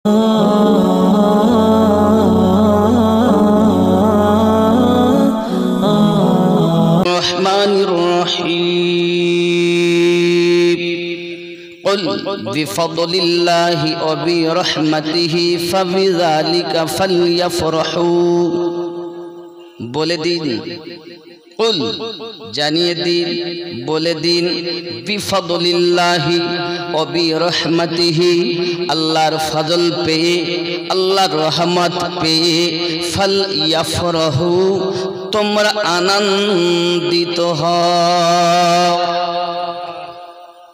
الرحمن الرحيم قل بفضل الله وبرحمته فبذلك فليفرحوا বলে দিন কুল জানিয়ে দিন বলে দিন বিফদলিল্লাহি ওয়া বিরহমাতিহি আল্লাহর ফজল পেয়ে আল্লাহর রহমত পেয়ে ফালইয়াফরাহু তোমরা আনন্দিত হও।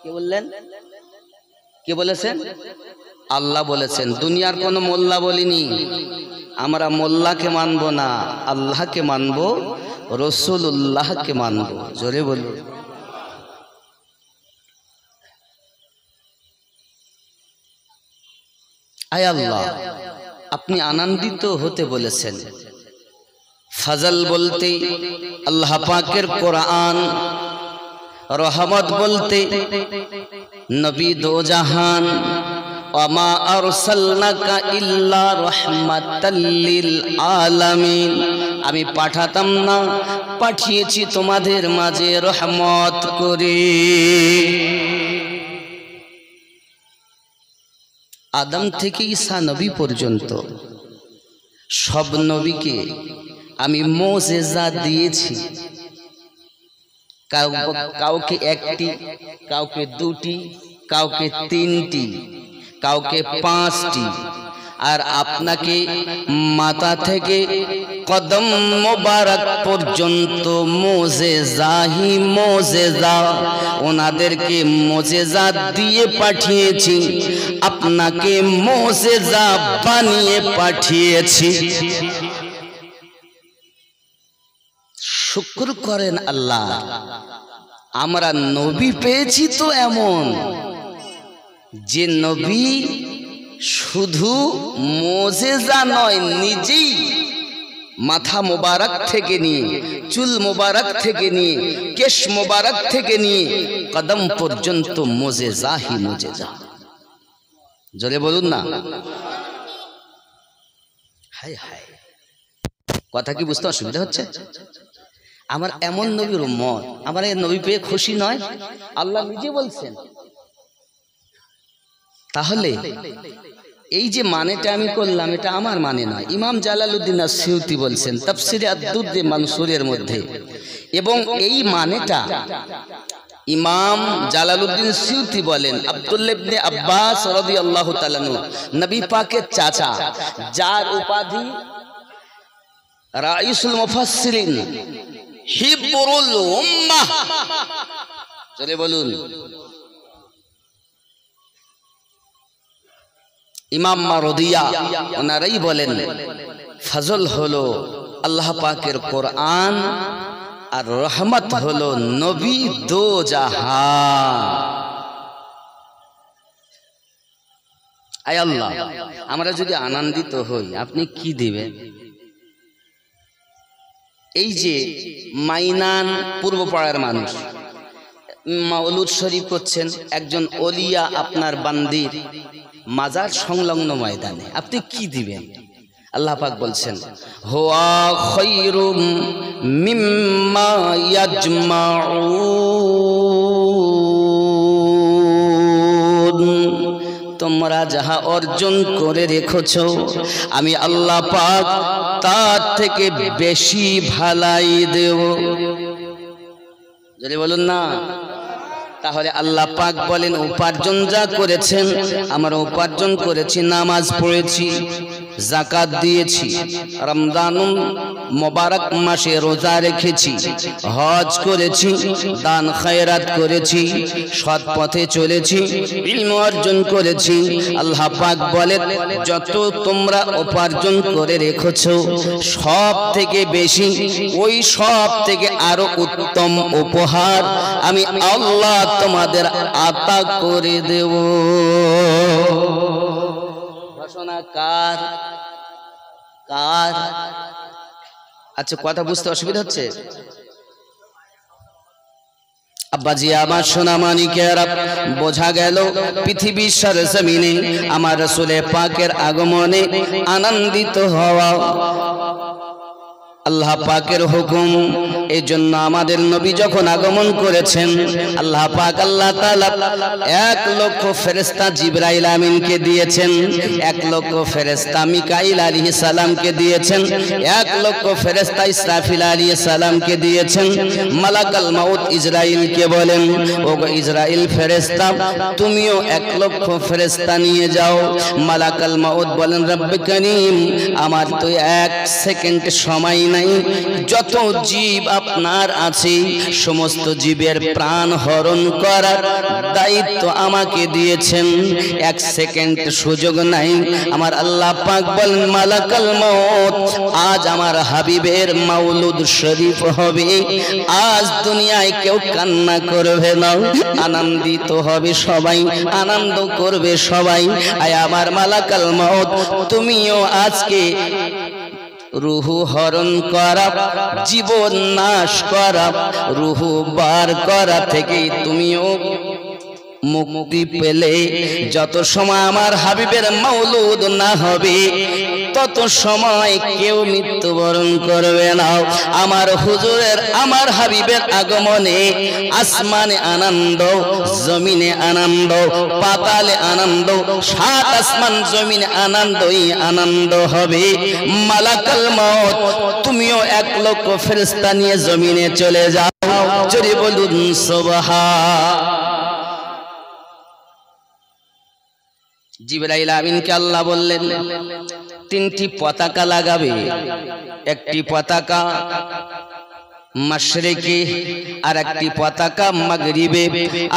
কে বললেন? কে বলেছেন? আল্লাহ বলেছেন। দুনিয়ার কোনো মোল্লা বলিনি। আমরা মোল্লাকে মানব না, আল্লাহকে মানব, রাসূলুল্লাহকে মানব। জোরে বলুন। আয় আল্লাহ, আপনি আনন্দিত হতে বলেছেন। ফজল বলতে আল্লাহ পাকের কোরআন, রহমত বলতে নবী দো জাহান, ওয়ামা আরসালনাকা ইল্লা রাহমাতাল লিল আলামিন, আমি পাঠাতাম না, পাঠিয়েছি তোমাদের মাঝে রহমত করে। আদম থেকে ঈসা নবী পর্যন্ত সব নবীকে আমি মুজিজা দিয়েছি। কাউকে একটি, কাউকে দুটি, কাউকে তিনটি, কাউকে পাঁচটি, আর আপনাকে মাথা থেকে কদম মোবারক পর্যন্ত মুজিজাহি মুজিজা, ওনাদেরকে মুজিজা দিয়ে পাঠিয়েছি, আপনাকে মুজিজা বানিয়ে পাঠিয়েছি। শুকর করেন আল্লাহ, আমরা নবী পেয়েছি তো এমন যে নবী শুধু মুজিজা নয়, নিজেই মাথা মোবারক থেকে নিয়ে, চুল মোবারক থেকে নিয়ে, কেশ মোবারক থেকে নিয়ে কদম পর্যন্ত মুজিজাহি মুজিজা। জোরে বলুন না। হায় হায়, কথা কি বুঝতে অসুবিধা হচ্ছে? আমার এমন নবীর উম্মত, আমার এই নবী পেয়ে খুশি নয়? আল্লাহ নিজে বলছেন। তাহলে এই যে মানেটা আমি করলাম, এটা আমার মানে নয়। ইমাম জালালউদ্দিন আসসিউতি বলছেন তাফসিরে আদ-দুররে মানসুরের মধ্যে, এবং এই মানেটা ইমাম জালালউদ্দিন সিউতি বলেন আব্দুল্লাহ ইবনে আব্বাস রাদিয়াল্লাহু তাআলা আনহু, নবী পাকের চাচা, যার উপাধি রাইসুল মুফাসসিরিন, হিবরুল উম্মাহ। চলে বলুন। ইমাম মারদিয়া ওনারাই বলেন ফজল হলো আল্লাহ পাকের কোরআন, আর রহমত হলো নবী দো জাহান। আয় আল্লাহ, আমরা যদি আনন্দিত হই, আপনি কি দিবেন? এই যে মাইনান পূর্বপাড়ার মানুষ মাওলুদ শরীফ করছেন, একজন ওলিয়া আপনার বান্দির মাজার সংলগ্ন ময়দানে, আপনি কি দিবেন? আল্লাহ পাক বলছেন হুয়া খায়রুম মিম্মা ইয়াজমাউন, তোমরা যাহা অর্জন করে রেখেছো আমি আল্লাহ পাক তার থেকে বেশি ভালাই দেব। যদি বলুন না। তাহলে আল্লাহ পাক বলেন উপার্জন যা করেছেন, আমরা উপার্জন করেছি, নামাজ পড়েছি, যাকাত দিয়েছি, রমজান মোবারক মাসে রোজা রেখেছি, হজ করেছি, দান খায়রাত করেছি, সৎ পথে চলেছি, ইলম অর্জন করেছি। আল্লাহ পাক বলেন যত তোমরা উপার্জন করে রেখেছো সব থেকে বেশি, ওই সব থেকে আরো উত্তম উপহার আমি আল্লাহ তোমাদের আতা করে দেব। ঘোষণা কার? কার? আচ্ছা, কথা বুঝতে অসুবিধা হচ্ছে? আব্বাজি আমার সোনামানিকেরা, বোঝা গেল পৃথিবীর সরজমিনে আমার রাসূলে পাকের আগমনে আনন্দিত হওয়া আল্লাহ পাকের হুকুম। এই জন্য আমাদের নবী যখন আগমন করেছেন, আল্লাহ পাক আল্লাহ তাআলা 1 লক্ষ ফেরেশতা জিবরাইল আমিনকে দিয়েছেন, 1 লক্ষ ফেরেশতা মিকাইল আলাইহিস সালামকে দিয়েছেন, 1 লক্ষ ফেরেশতা ইসরাফিল আলাইহিস সালামকে দিয়েছেন। মালাকাল মাউত ইসরাইলকে বলেন, ও ইসরাইল ফেরেশতা তুমিও 1 লক্ষ ফেরেশতা নিয়ে যাও। মালাকাল মাউত বলেন, রব্বে করিম আমার তো 1 সেকেন্ড সময় নাই, যত জীব আপনার আছে সমস্ত জীবের প্রাণ হরণ করার দায়িত্ব আমাকে দিয়েছেন, 1 সেকেন্ড সুযোগ নাই। আমার আল্লাহ পাক বলেন, মালাকাল মউত আজ আমার হাবিবের মাউলুদ শরীফ হবে, আজ দুনিয়ায় কেউ কান্না করবে না, আনন্দিত হবে সবাই, আনন্দ করবে সবাই। আয় আমার মালাকাল মউত তুমিও আজকে রুহু হরণ করা, জীবন নাশ করা, রুহু বার করা থেকে তুমিও মুক্তি পেলে। যত সময় আমার হাবিবের মাউলুদ না হবে তত সময় কেউ মৃত্যুবরণ করবে না। আমার হুজুরের আমার হাবিবের আগমনে আসমানে আনন্দ, জমিনে আনন্দ, পাতালে আনন্দ, 7 আসমান জমিনে আনন্দই আনন্দ হবে। মালাকাল মউত তুমিও 1 লক্ষ ফেরেশতা নিয়ে জমিনে চলে যাও, জোরে বলুন সুবহান। জিবরাইল আমিনকে আল্লাহ বললেন 3টি পতাকা লাগাবে, একটি পতাকা মাশরিকে, আর একটি পতাকা মাগরিবে,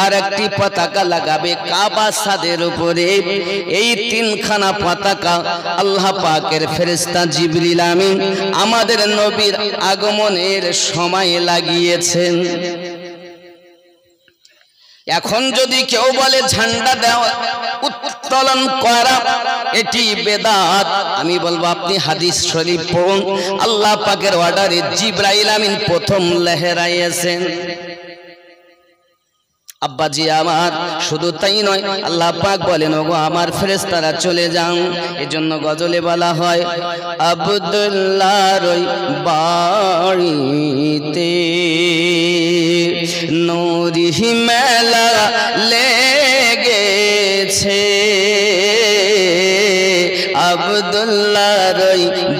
আর একটি পতাকা লাগাবে কাবা ছাদের উপরে। এই 3খানা পতাকা আল্লাহ পাকের ফেরেশতা জিবরিল আমিন আমাদের নবীর আগমনের সময় লাগিয়েছেন। এখন যদি কেউ বলে ঝান্ডা দেওয়া উত্তোলন করা এটি বেদাত, আমি বলবো আপনি হাদিস শরীফ পড়ুন, আল্লাহ পাকের অর্ডারে জিবরাইল আমিন প্রথম লেহেরাইয়েছেন। আব্বাজি আমার শুধু তাই নয়, আল্লাহ পাক বলেন, ওগো আমার ফেরেশতারা চলে যান। এজন্য গজলে বলা হয়, আব্দুল্লাহর বাড়িতে নূরি মেলা লেগেছে, আব্দুল্লাহর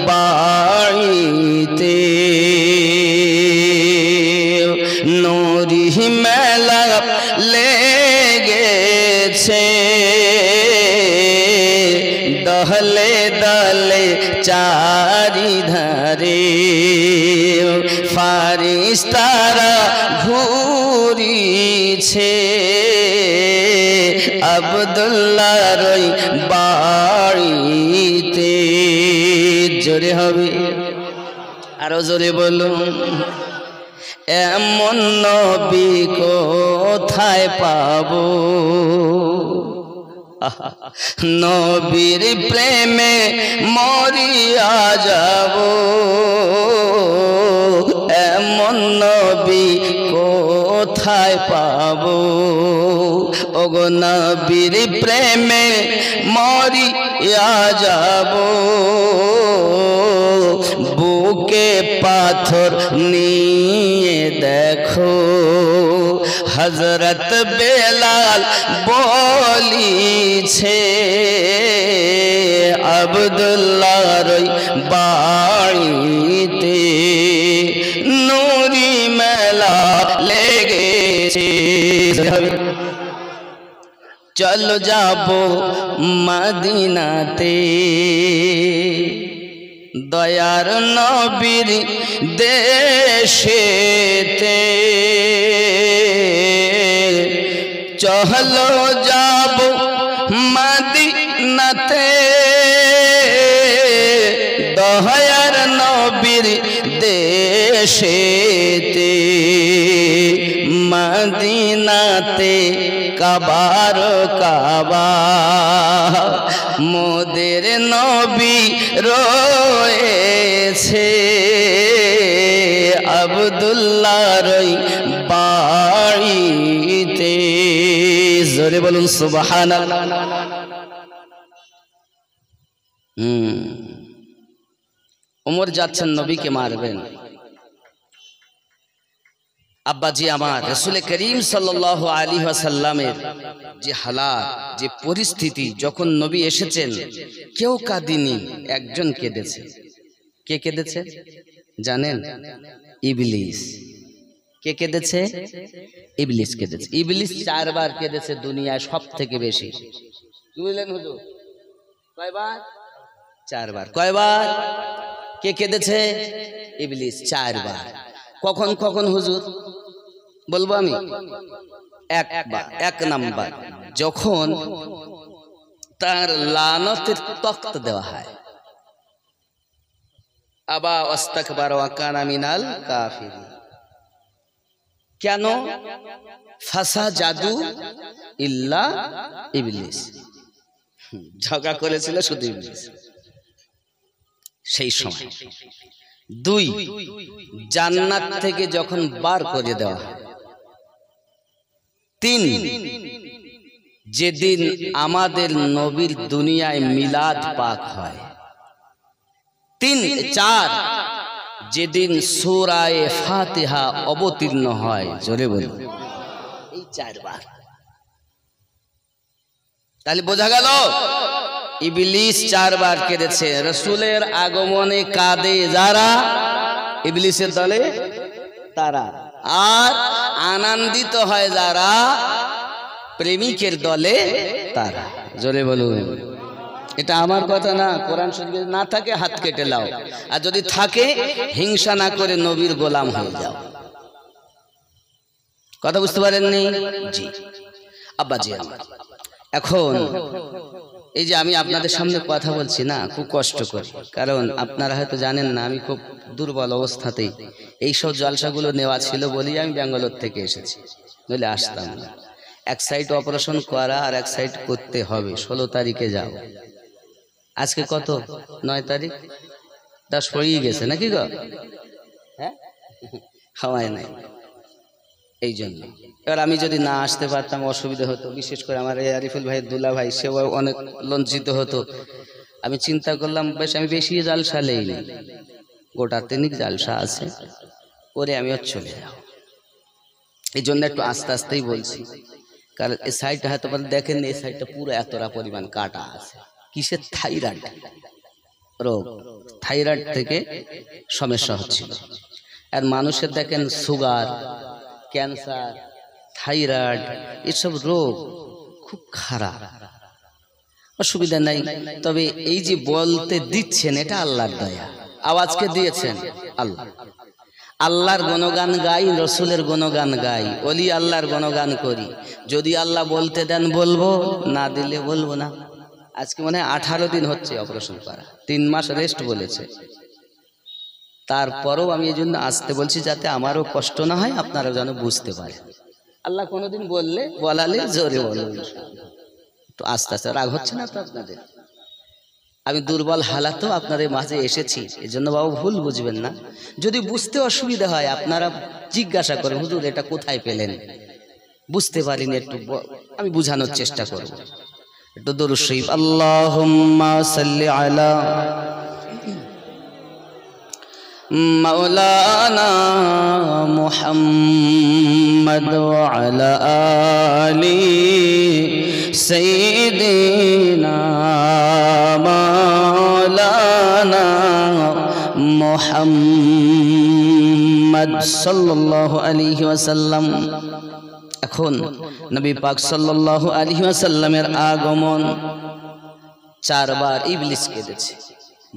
বাড়িতে নূরি মেলা লেগেছে, দহলে দলে চারিধারে ফারিস্তারা ঘুরিছে, আব্দুল্লাহর বাড়িতে। জোরে হবে, আরো জোরে বলুন। এমন নবী কোথায় পাবো, নবীর প্রেমে মরিয়া যাব, এমন নবী কোথায় পাবো, ওগো নবীর প্রেমে মরিয়া যাব, বুকে পাথর নিয়ে দেখো হযরত বেলাল বলিছে, আব্দুল্লাহর বাড়িতে নূরি মেলা লেগেছে। চলো যাবো মদিনাতে, দয়ার নবীর দেশেতে, চলো যাবো মদিনাতে, দয়ার নবীর দেশেতে, মদিনাতে কাবার কাবা, মোদের নবী রয়েছে, আব্দুল্লাহর ওই বাড়িতে। জোরে বলুন সুবহানাল্লাহ। ওমর যাচ্ছেন নবীকে মারবেন। আব্বাজি আমার রাসূল করিম সাল্লাল্লাহু আলাইহি ওয়াসাল্লামের যে হালাত, যে পরিস্থিতি, যখন নবী এসেছেন কেউ কাঁদেনি, একজন কেঁদেছে। কে কেঁদেছে জানেন? ইবলিস। কে কেঁদেছে? ইবলিস কেঁদেছে। ইবলিস 4 বার কেঁদেছে দুনিয়ায় সব থেকে বেশি। কি বললেন হুজুর? কয়বার? 4 বার। কয়বার? কে কেঁদেছে? ইবলিস 4 বার। কখন কখন হুজুর বলবো আমি? এক নাম্বার, যখন তার লানতের তখ্ত দেওয়া হয়। আবা ওয়াস্তাকবারা ওয়া কানা মিনাল কাফিরিন। কেন? ফাসাজাদু ইল্লা ইবলিস। ঝগড়া করেছিল শুধু ইবলিস সেই সময়। 2, জান্নাত থেকে যখন বার করে দেওয়া হয়। 3, যেদিন আমাদের নবীর দুনিয়ায় মিলাদ পাক হয়। 4, যেদিন সূরা ফাতিহা অবতীর্ণ হয়। জোরে বলুন। এই 4 বার। তাহলে বোঝা গেল ইবলিস 4 বার কেঁদেছে। রাসূলের আগমনে কাঁদে যারা, ইবলিসের দলে তারা। আর আনন্দিত হয় যারা, প্রেমিকের দলে তারা। জোরে বলুন। এটা আমার কথা না, কোরআন শরীফে না থাকে হাত কেটে লাও, আর যদি থাকে হিংসা না করে নবীর গোলাম হয়ে যাও। কথা বুঝতে পারেননি? জি আব্বাজি আমার, এখন এই যে আমি আপনাদের সামনে কথা বলছি না, খুব কষ্ট করি, কারণ আপনারা হয়তো জানেন না আমি খুব দুর্বল অবস্থাতেই এইসব জলসাগুলো নেওয়া ছিল বলেই আমি ব্যাঙ্গালোর থেকে এসেছি, নইলে আসতাম না। এক সাইড অপারেশন করা আর এক সাইড করতে হবে। 16 তারিখে যাও। আজকে কত? 9 তারিখ। 10 পড়িয়ে গেছে নাকি গো? হ্যাঁ, খাওয়ায় নাই। এই জন্য এবার আমি যদি না আসতে পারতাম অসুবিধা হতো, বিশেষ করে আমার আরিফুল ভাই, দুলা ভাই, সেও অনেক লজ্জিত হতো। আমি চিন্তা করলাম বেশ আমি বেশি জালসা নেইনি, গোটা 3 জালসা আছে, করে আমি চলে যাব। এই জন্য একটু আস্তে আস্তেই বলছি, কারণ এই সাইডটা হয়তো দেখেন, এই সাইডটা পুরো এতটা পরিমাণ কাটা আছে। কিসের? থাইরয়েড রোগ। থাইরয়েড থেকে সমস্যা হচ্ছিল। আর মানুষের দেখেন সুগার, ক্যান্সার, থাইরয়েড, এসব রোগ খুব খারাপ। অসুবিধা নাই, তবে এই যে বলতে দিচ্ছেন এটা আল্লাহর দয়া। আওয়াজকে দিয়েছেন আল্লাহ। আল্লাহর গুণগান গাই, রসুলের গুণগান গাই, ওলি আল্লাহর গুণগান করি। যদি আল্লাহ বলতে দেন বলবো, না দিলে বলবো না। আজকে মনে হয় 18 দিন হচ্ছে অপারেশন করা, 3 মাস রেস্ট বলেছে। তারপরেও আমি এই জন্য আসতে বলছি, যাতে আমারও কষ্ট না হয়, আপনারা যেন বুঝতে পারেন। আল্লাহ কোনোদিন বলালে জোরে বলুন। তো আস্তে আস্তে, রাগ হচ্ছে না তো আপনাদের? আমি দুর্বল হালাতেও আপনাদের মাঝে এসেছি, এই জন্য বাবু ভুল বুঝবেন না। যদি বুঝতে অসুবিধা হয় আপনারা জিজ্ঞাসা করেন, হুজুর এটা কোথায় পেলেন? বুঝতে পারিনি, একটু আমি বুঝানোর চেষ্টা করব। একটু দরুদ শরীফ। আল্লাহুম্মা সাল্লি আলা মাওলানা মুহাম্মদ ওয়া আলা আলি সাইয়্যিদিনা মাওলানা মুহাম্মদ সাল্লাল্লাহু আলাইহি ওয়াসাল্লাম। এখন নবী পাক সাল্লাল্লাহু আলাইহি ওয়াসাল্লামের আগমন 4 বার ইবলিস কেঁদেছে।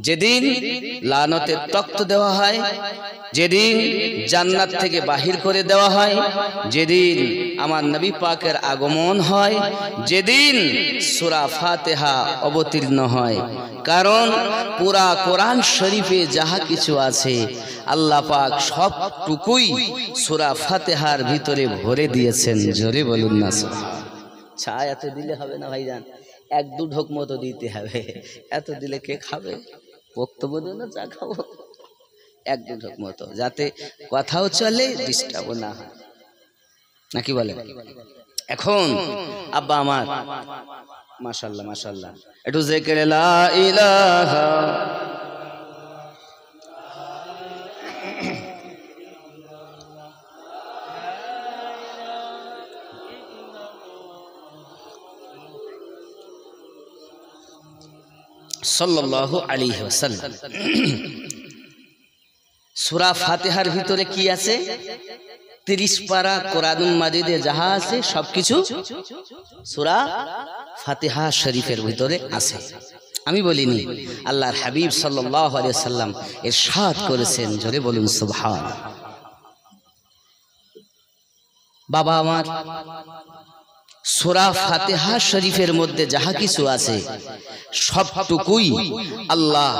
যেদিন লানতের তখ্ত দেওয়া হয়, যেদিন জান্নাত থেকে বাহির করে দেওয়া হয়, যেদিন আমার নবী পাকের আগমন হয়, যেদিন সূরা ফাতিহা অবতীর্ণ হয়। কারণ পুরা কোরআন শরীফে যাহা কিছু আছে আল্লাহ পাক সবটুকুই সূরা ফাতিহার ভিতরে ভরে দিয়েছেন। জোরে বলুন না। চা এত দিলে হবে না ভাইজান, 1-2 ঢোক মতো দিতে হবে। এত দিলে কে খাবে? বক্তব্য দেব না, চা খাবো? এক দুঢোক মতো, যাতে কথাও চলে ডিস্টার্বও না হয়, নাকি বলে? এখন আব্বা আমার মাশাআল্লাহ মাশাআল্লাহ একটু জিকিরে লা ইলাহা সাল্লাল্লাহু আলাইহি ওয়াসাল্লাম। সূরা ফাতিহার ভিতরে কি আছে? 30 পারা কোরআনুল মাজিদে যাহা আছে সবকিছু সূরা ফাতিহা শরীফের ভিতরে আছে। আমি বলিনি, আল্লাহর হাবিব সাল্লাল্লাহু আলাইহি ওয়াসাল্লাম ইরশাদ করেছেন, জোরে বলুন সুবহান। বাবা আমার, সূরা ফাতিহা শরীফের মধ্যে যাহা কিছু আছে সবটুকুই আল্লাহ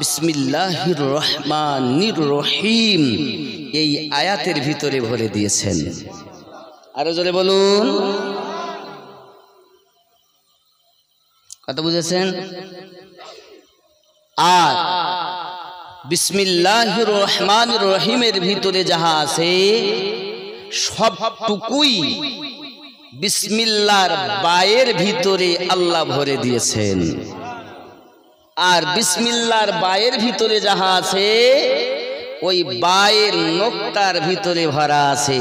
বিসমিল্লাহির রহমানির রহিম এই আয়াতের ভিতরে ভরে দিয়েছেন। আরো জোরে বলুন, কথা বুঝেছেন? আর বিসমিল্লাহির রহমানির রহিমের ভিতরে যাহা আছে সবটুকুই বিসমিল্লাহর বায়ের ভিতরে আল্লাহ ভরে দিয়েছেন। আর বিসমিল্লাহর বায়ের ভিতরে যাহা আছে ওই বায়ের নোক্তার ভিতরে ভরা আছে।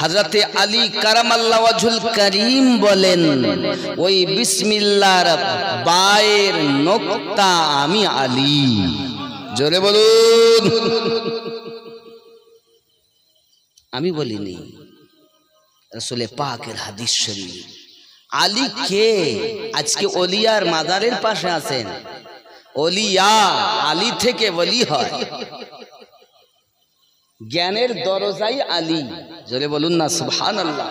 হযরতে আলী কারামাল্লাহু ওয়াজহুল কারীম বলেন, ওই বিসমিল্লাহর বায়ের নোক্তা আমি আলী। জোরে বলুন, আমি বলিনি, রাসূলে পাকের হাদিস শরীফ। আলী কে? আজকে ওলিয়ার মাজারের পাশে আছেন, ওলিয়া আলী থেকে ওলি হয়, জ্ঞানের দরজাই আলী। জোরে বলুন না সুবহানাল্লাহ।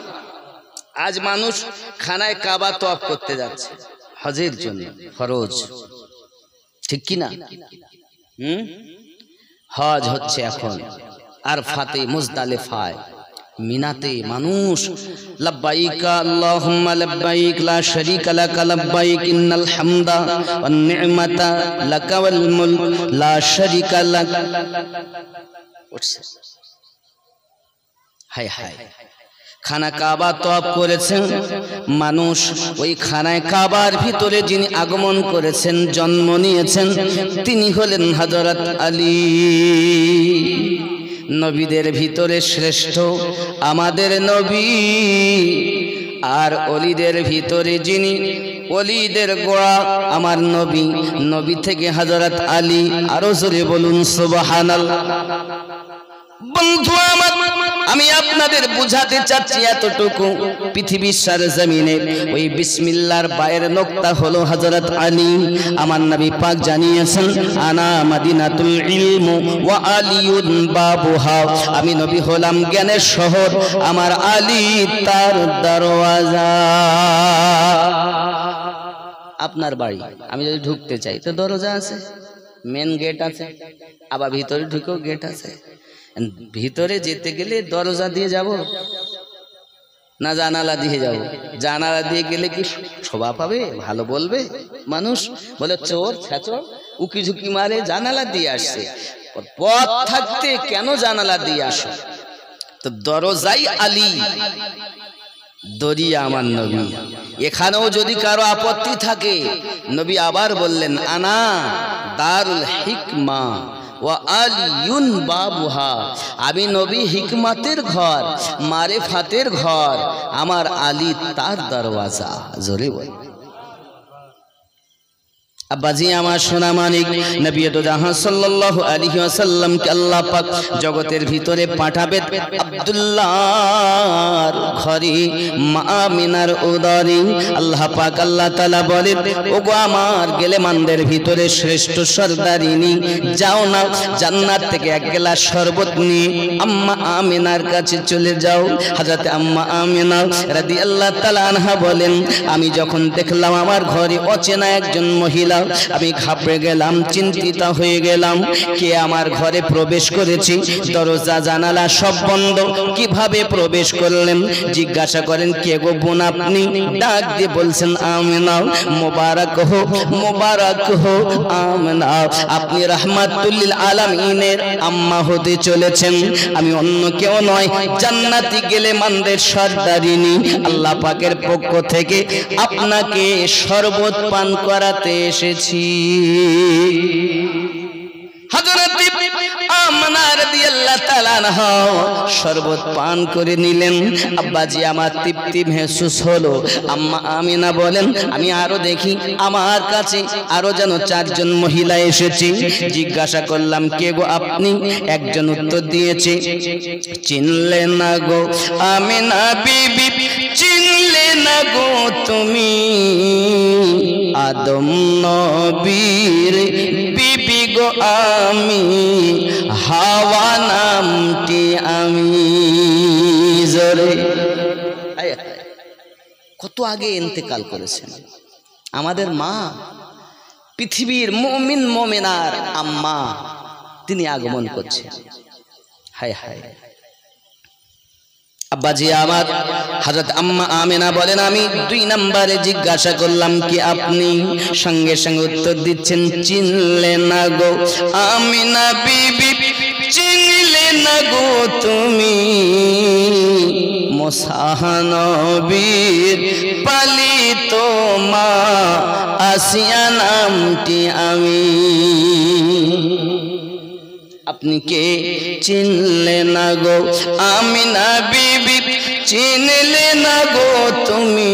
আজ মানুষ খানায় কাবা তওয়াফ করতে যাচ্ছে হজের জন্য, ফরজ, ঠিক কি না? হজ হচ্ছে এখন আরফাতে, মুজদালিফায়, মিনাতে মানুষ লব্বাইক আল্লাহুম্মা লব্বাইক লা শারীকা লাক লব্বাইক ইন্নাল হামদা ওয়ান নি'মাতা লাকা ওয়াল মুলক লা শারীকা লাক। হায় হায়, খানা কাবা তওয়াফ করেছেন মানুষ, ওই খানায় কাবার ভিতরে যিনি আগমন করেছেন, জন্ম নিয়েছেন, তিনি হলেন হযরত আলী। নবীদের ভিতরে শ্রেষ্ঠ আমাদের নবী, আর অলিদের ভিতরে যিনি অলিদের গোড়া আমার নবী, নবী থেকে হযরত আলী। আরো জোরে বলুন সুবহানাল্লাহ। বন্ধু আমার, আমি আপনাদের বুঝাতে চাচ্ছি এতটুকু, পৃথিবীর সরজমিনে ওই বিসমিল্লাহর বায়ের নোক্তা হলো হযরত আলী। আমার নবী পাক জানিয়েছেন, আনা মাদিনাতুল ইলম ওয়া আলিয়ুন বাবুহা, আমি নবী হলাম জ্ঞানের শহর, আমার আলী তার দরওয়াজা। আপনার বাড়ি আমি যদি ঢুকতে চাই তো দরজা আছে, মেন গেট আছে, আবার ভিতরে ঢুকেও গেট আছে। ভিতরে যেতে গেলে দরজা দিয়ে যাব না জানালা দিয়ে যাব? জানালা দিয়ে গেলে কি শোভা পাবে, ভালো বলবে মানুষ? বলে চোর ছেচর উকি ঝুঁকি মারে, জানালা দিয়ে আসছে। পথ থাকতে কেন জানালা দিয়ে আসো? তো দরজাই আলী, দরিয়া আমার নবী। এখানেও যদি কারো আপত্তি থাকে, নবী আবার বললেন, আনা দারুল হিকমা ওয়া আলিয়ুন বাবুহা, আমি নবী হিকমাতের ঘর, মারেফাতের ঘর, আমার আলী তার দরওয়াজা। জোরে বল। আব্বাজি আমার সোনা মানিক, নবী তো জাহান সাল্লাল্লাহু আলাইহি ওয়াসাল্লাম কে আল্লাহ পাক জগতের ভিতরে পাঠাবেন আব্দুল্লাহর ঘরে, মা আমিনার উদরে। আল্লাহ পাক আল্লাহ তাআলা বলেন, ওগো আমার গেলেমানদের ভিতরে শ্রেষ্ঠ সরদারিনী, যাও না জান্নাত থেকে এক গ্লাস শরবত নিয়ে আম্মা আমিনার কাছে চলে যাও। হযরত আম্মা আমিনা রাদিয়াল্লাহু তাআলা আনহা বলেন, আমি যখন দেখলাম আমার ঘরে অচেনা একজন মহিলা আমি ঘাবড়ে গেলাম, চিন্তিত হয়ে গেলাম। কে আমার ঘরে প্রবেশ করেছে? দরজা জানালা সব বন্ধ, কিভাবে প্রবেশ করলেন? জিজ্ঞাসা করেন, কে গো বোন আপনি? ডাক দিয়ে বলছেন, আমিনা। মোবারক হো, মোবারক হো আমিনা, আপনি রাহমাতুল লিল আলামিনের আম্মা হতে চলেছেন। আমি অন্য কেউ নয়, জান্নাতি গেলে মানদের সর্দারিনী, আল্লাহ পাকের পক্ষ থেকে আপনাকে শরবত পান করাতে এসেছি। হযরত আমিনা রাদিয়াল্লাহু তাআলা আনহা শরবত পান করে নিলেন। আব্বাজি আমার তৃপ্তি মেহসুস হলো। আম্মা আমিনা বলেন, আমি আরো দেখি আমার কাছে আরো যেন 4 জন মহিলা এসেছে। জিজ্ঞাসা করলাম, কে গো আপনি? একজন উত্তর দিয়েছে, চিনলে না গো আমিনা বিবি, চিনলে না গো তুমি আদম নবীর বিবি গো আমি, হাওয়া নামটি আমি। জোরে কত আগে ইন্তেকাল করেছেন আমাদের মা, পৃথিবীর মুমিন মুমিনার আম্মা, তিনি আগমন করছেন। হায় হায় আব্বাজি আমার। হযরত আম্মা আমিনা বলেন, আমি 2 নম্বরে জিজ্ঞাসা করলাম, কি আপনি? সঙ্গে সঙ্গে উত্তর দিচ্ছেন, চিনলে না গো আমিনা বিবি, চিনলে না গো তুমি মুসা নবীর পালিত মা, আসিয়া নামটি আমি। আপনি কে? চিনলে না গো আমিনা বিবি, চিনলে না গো তুমি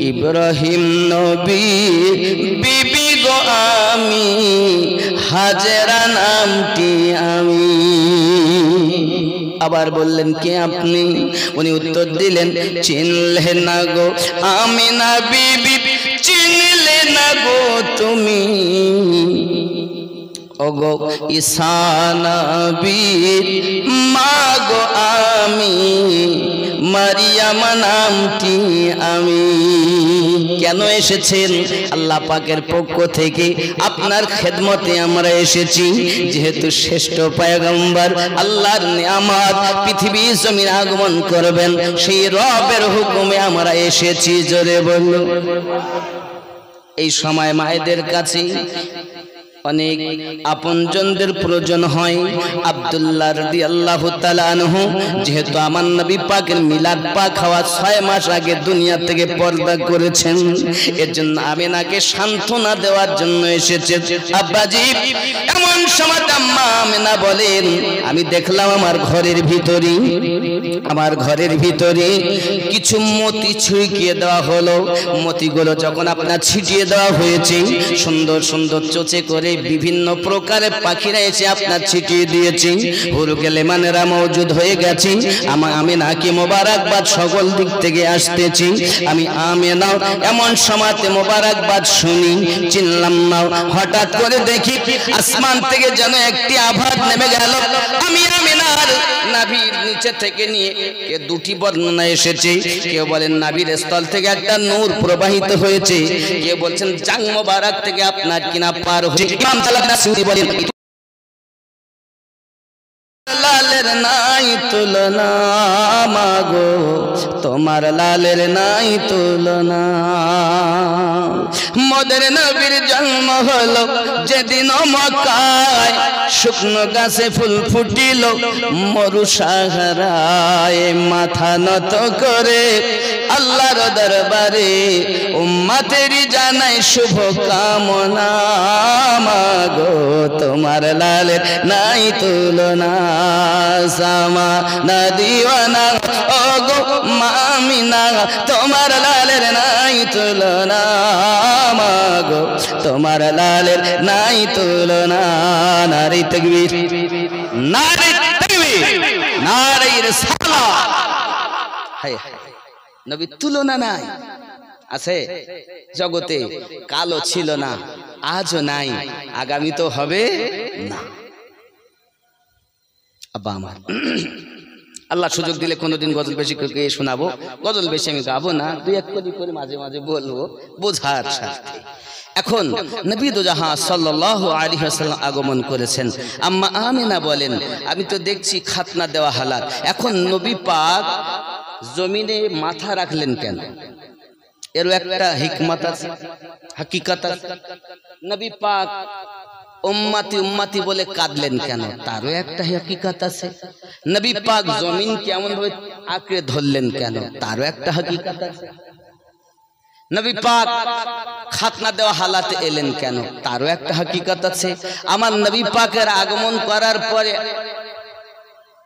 ইব্রাহিম নবীর বিবি গো আমি, হাজেরা নামটি আমি। আবার বললেন, কে আপনি? উনি উত্তর দিলেন, চিনলে না গো আমিনা বিবি, চিনলে না গো তুমি ওগো ঈসা নবীর মা গো আমি, মারিয়াম নামটি আমি। কেন এসেছেন? আল্লাহ পাকের পক্ষ থেকে আপনার খেদমতে আমরা এসেছি। যেহেতু শ্রেষ্ঠ পয়গম্বর, আল্লাহর নিয়ামত, পৃথিবী জমিন আগমন করবেন, সেই রবের হুকুমে আমরা এসেছি। জোরে বলুন। এই সময় মায়েদের কাছে অনেক আপনজনদের প্রয়োজন হয়। আব্দুল্লাহ রাদিয়াল্লাহু তাআলা আনহু যেহেতু আমার নবী পাকের মিলাদ পাক হওয়া 6 মাস আগে দুনিয়া থেকে পর্দা করেছেন, এর জন্য আমিনাকে সান্ত্বনা দেওয়ার জন্য এসেছে। আব্বাজি এমন সময় আম্মা আমিনা বলেন, আমি দেখলাম আমার ঘরের ভিতরে কিছু মতি ছিটিয়ে দেওয়া হলো। মতিগুলো যখন আপনার ছিটিয়ে দেওয়া হয়েছে, সুন্দর সুন্দর চোচে করে বিভিন্ন প্রকারের পাখিরা এসে আপনার ছিটিয়ে দিয়েছে। হুরুকে লেমানেরা মওজুদ হয়ে গেছে। আমি নাকি মোবারকবাদ সকল দিক থেকে আসতেছি। আমি আমিনা এমন সময়তে মোবারকবাদ শুনি, চিনলাম না। হঠাৎ করে দেখি আসমান থেকে যেন একটি আভাত নেমে গেল। আমি আমিনার নাভির নিচে থেকে নিয়ে 2টি বর্ণনা এসেছে। কেউ বলেন নাভির স্থল থেকে একটা নূর প্রবাহিত হয়েছে, কেউ বলছেন জাং মোবারক থেকে আপনার কিনা পার হয়ে। ইমাম জালালাসিউতি বলেন, লালের নাই তুলনা মাগো, তোমার লালের নাই তুলনা। মোদের নবীর জন্ম হলো যেদিন মক্কায়, শুকনো গাছে ফুল ফুটিল মরু সাহারায়। মাথা নত করে আল্লাহর দরবারে উম্মতেরই জানাই শুভ কামনা। মাগো তোমার লালের নাই তুলনা, সামা না দিওয়ানা ওগো আমিনা, তোমার লালের নাই তুলনা। মাগো তোমার লালের নাই তুলনা। নারী তাকবীর, নারী তাকবীর, নারী রিসালাত। হায় হায়, নবীর তুলনা নাই। আছে জগতে, কালো ছিল না, আজও নাই, আগামী তো হবে না। আব্বা আমার, আল্লাহ সুযোগ দিলে কোনোদিন গজল বেশি করে শোনাবো। গজল বেশি আমি গাবো না, 2-1 করে মাঝে মাঝে বলবো বোঝার সাথে। এখন নবী দো জাহান সাল্লাল্লাহু আলাইহি ওয়াসাল্লাম আগমন করেছেন। আম্মা আমিনা বলেন, আমি তো দেখছি খাতনা দেওয়া হালাত। এখন নবী পাক জমিনে মাথা রাখলেন কেন? এর একটা হিকমত আছে, হাকিকত আছে। নবী পাক উম্মতি উম্মতি বলে কাঁদলেন কেন? তারও একটা হাকিকত আছে। নবী পাক জমিন কেমন ভাবে আঁকড়ে ধরলেন কেন? তারও একটা হাকিকত আছে। নবী পাক খাতনা দেওয়া হালাতে এলেন কেন? তারও একটা হাকিকত আছে। আমার নবী পাকের আগমন করার পরে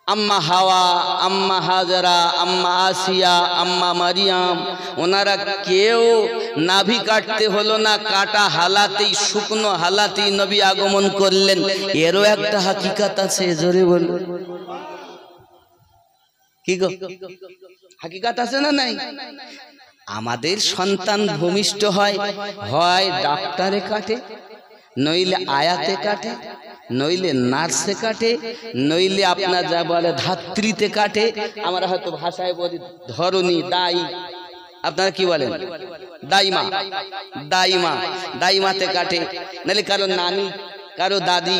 আম্মা হাওয়া, আম্মা হাজরা, আম্মা আসিয়া, আম্মা মারিয়াম, ওনারা কেউ নাভি কাটতে হলো না, কাটা হালাতেই, শুকনো হালাতেই নবী আগমন করলেন। এরও একটা হাকিকত আছে, জোরে বলুন। কি গো, হাকিকত আছে না নাই? আমাদের সন্তান ভূমিষ্ঠ হয়, হয় ডাক্তারে কাটে, নইলে আয়াতে কাটে, নইলে নার্সে কাটে, নইলে আপনার যা বলে ধাত্রীতে কাটে। আমরা হয়তো ভাষায় বলি ধরনী, দাই, আপনারা কি বলেন? দাইমা, দাইমা, দাইমাতে কাটে, নাহলে কারো নানি, কারো দাদি,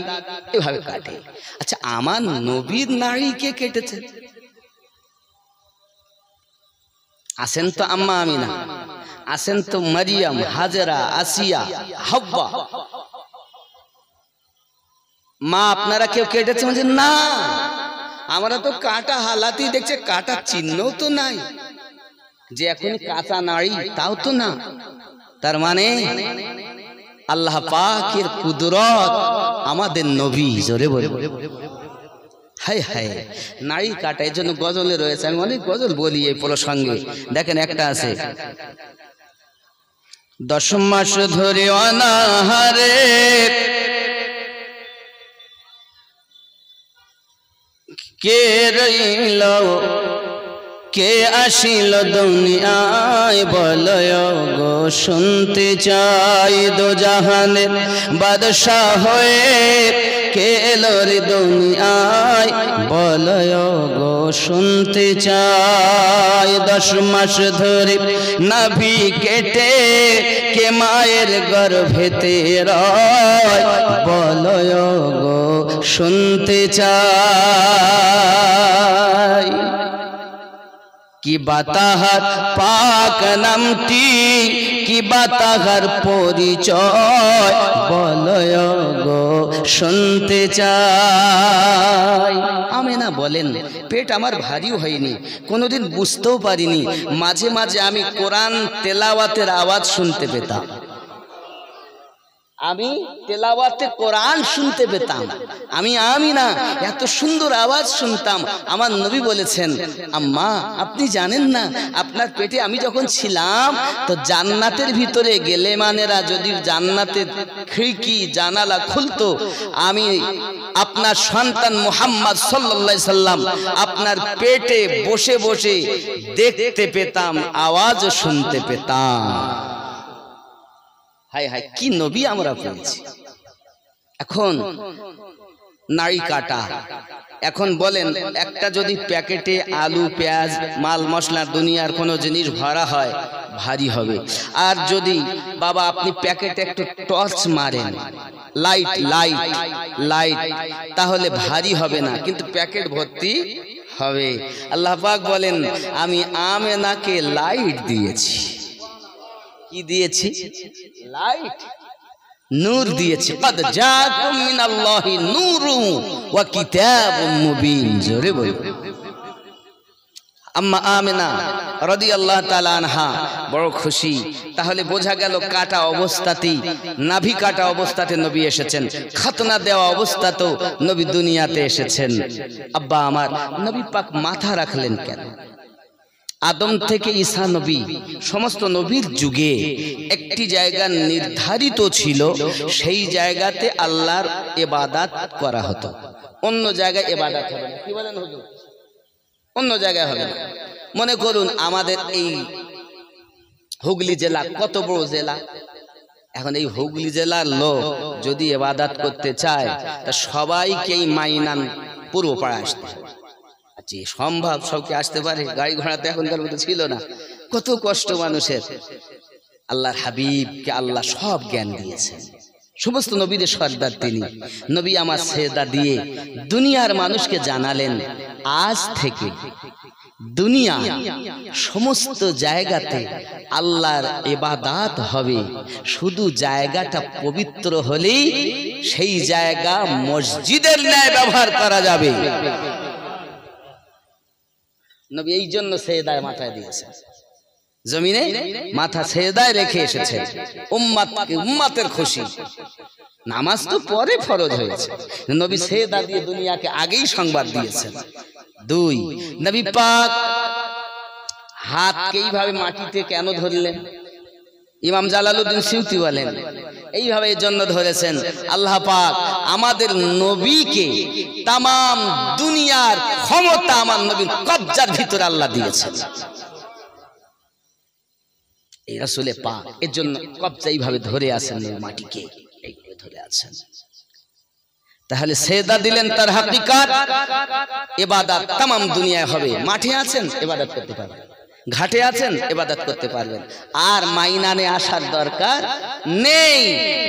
এভাবে কাটে। আচ্ছা, আমার নবীর নারীকে কেটেছে। আসেন তো আম্মা আমিনা, আসেন তো মারিয়াম, হাজেরা, আসিয়া, হাব্বা, মা আপনারা কেউ কেটেছে? বলছে না, আমরা তো কাটা হালাতেই দেখছে, কাটা চিহ্নও তো নাই, যে এখন কাঁচা নারী তাও তো না। তার মানে আল্লাহ পাকের কুদরত, আমাদের নবী, জোরে বলে হায় হায়, নারী কাটা। এর জন্য গজলে রয়েছে, আমি অনেক গজল বলি এই প্রসঙ্গে। দেখেন একটা আছে, 10 মাস ধরে অনাহারে কে রইল, কে আসিল দুনিয়ায়, বলয় গো শুনতে চাই। দো জাহানের বাদশাহ হয়ে কে এলো রে দুনিয়ায়, বলয় গো শুনতে চাই। 10 মাস ধরে নাভি কেটে কে মায়ের গর্ভেতে রয়, বলয় গো শুনতে চাই। কি বাতাহার পাক নামটি, কি বাতাহার পরিচয়, বলয় গো শুনতে চাই। আমিনা বলেন, পেট আমার ভারী হয়নি, কোনোদিন বুঝতেও পারিনি। মাঝে মাঝে আমি কোরআন তেলাওয়াতের আওয়াজ শুনতে পেতাম, আমি তেলাওয়াতে কোরআন শুনতে পেতাম। আমি আমিনা এত সুন্দর আওয়াজ শুনতাম। আমার নবী বলেছেন, আম্মা আপনি জানেন না, আপনার পেটে আমি যখন ছিলাম, তো জান্নাতের ভিতরে গেলে মানেরা যদি জান্নাতের খিড়কি জানালা খুলতো, আমি আপনার সন্তান মুহাম্মদ সাল্লাল্লাহু আলাইহি সাল্লাম আপনার পেটে বসে বসে দেখতে পেতাম, আওয়াজ শুনতে পেতাম। হায় হায়, কি নবী আমরা পেয়েছি। এখন নারী কাটা, এখন বলেন একটা যদি প্যাকেটে আলু, পেঁয়াজ, মাল মশলা, দুনিয়ার কোনো জিনিস ভরা হয়, ভারী হবে। আর যদি বাবা আপনি প্যাকেটে একটু টর্চ মারেন, লাইট লাইট লাইট, তাহলে ভারী হবে না, কিন্তু প্যাকেট ভর্তি হবে। আল্লাহ পাক বলেন, আমি আমেনাকে লাইট দিয়েছি। কি দিয়েছি? লাইট, নূর দিয়েছি। কদ জাকুম মিনাল্লাহি নূরুন ওয়া কিতাবুম মুবিন। জোরে বলো। আম্মা আমিনা রাদিয়াল্লাহু তাআলা আনহা বড় খুশি। তাহলে বোঝা গেল কাটা অবস্থাতেই, নাভি কাটা অবস্থাতে নবী এসেছেন, খাতনা দেওয়া অবস্থাতেও নবী দুনিয়াতে এসেছেন। আব্বা আমার, নবী পাক মাথা রাখলেন কেন? আদম থেকে ঈসা নবী, সমস্ত নবীর যুগে একটি জায়গা নির্ধারিত ছিল, সেই জায়গাতে আল্লাহর ইবাদত করা হতো, অন্য জায়গায় ইবাদত হবে না। কি বলেন হুজুর? অন্য জায়গায় হবে না। মনে করুন আমাদের এই হুগলি জেলা কত বড় জেলা, এখন এই হুগলি জেলার লোক যদি ইবাদত করতে চায়, তা সবাইকেই মাইনান পূর্ব পাড়া আসতে হবে। যে সম্ভব সবকে আসতে পারে, গাড়ি ঘোড়া তো এখনকার মতো ছিল না, কত কষ্ট মানুষের। আল্লাহর হাবিবকে আল্লাহ সব জ্ঞান দিয়েছেন, সমস্ত নবীদের সর্দার তিনি। নবী আমার সেজদা দিয়ে দুনিয়ার মানুষকে জানালেন, আজ থেকে দুনিয়া সমস্ত জায়গাতে আল্লাহর ইবাদত হবে, শুধু জায়গাটা পবিত্র হলেই সেই জায়গা মসজিদের ন্যায় ব্যবহার করা যাবে। নবী এই জন্য সেজদায় মাথায় দিয়েছেন, জমিনে মাথা সেজদায় রেখে এসেছেন উম্মতের খুশি। নামাজ তো পরে ফরজ হয়েছে, নবী সেজদা দিয়ে দুনিয়াকে আগেই সংবাদ দিয়েছেন। 2, নবী পাক হাতকে এইভাবে মাটিতে কেন ধরলেন? ইমাম জালালউদ্দিন সিউতি বলেন এইভাবে এই জন্য ধরেছেন, আল্লাহ পাক আমাদের নবীকে তামাম দুনিয়ার ক্ষমতা আমার নবীর কবজার ভিতরে আল্লাহ দিয়েছেন। এই রাসূলে পাক এর জন্য কবজা এইভাবে ধরে আছেন, মাটিকে এইভাবে ধরে আছেন। তাহলে সেজদা দিলেন তার হাকিকাত, ইবাদত তামাম দুনিয়ায় হবে। মাঠে আছেন ইবাদত করতে পারবেন, ঘাটে আছেন ইবাদত করতে পারবেন, আর মাইনানে আসার দরকার নেই,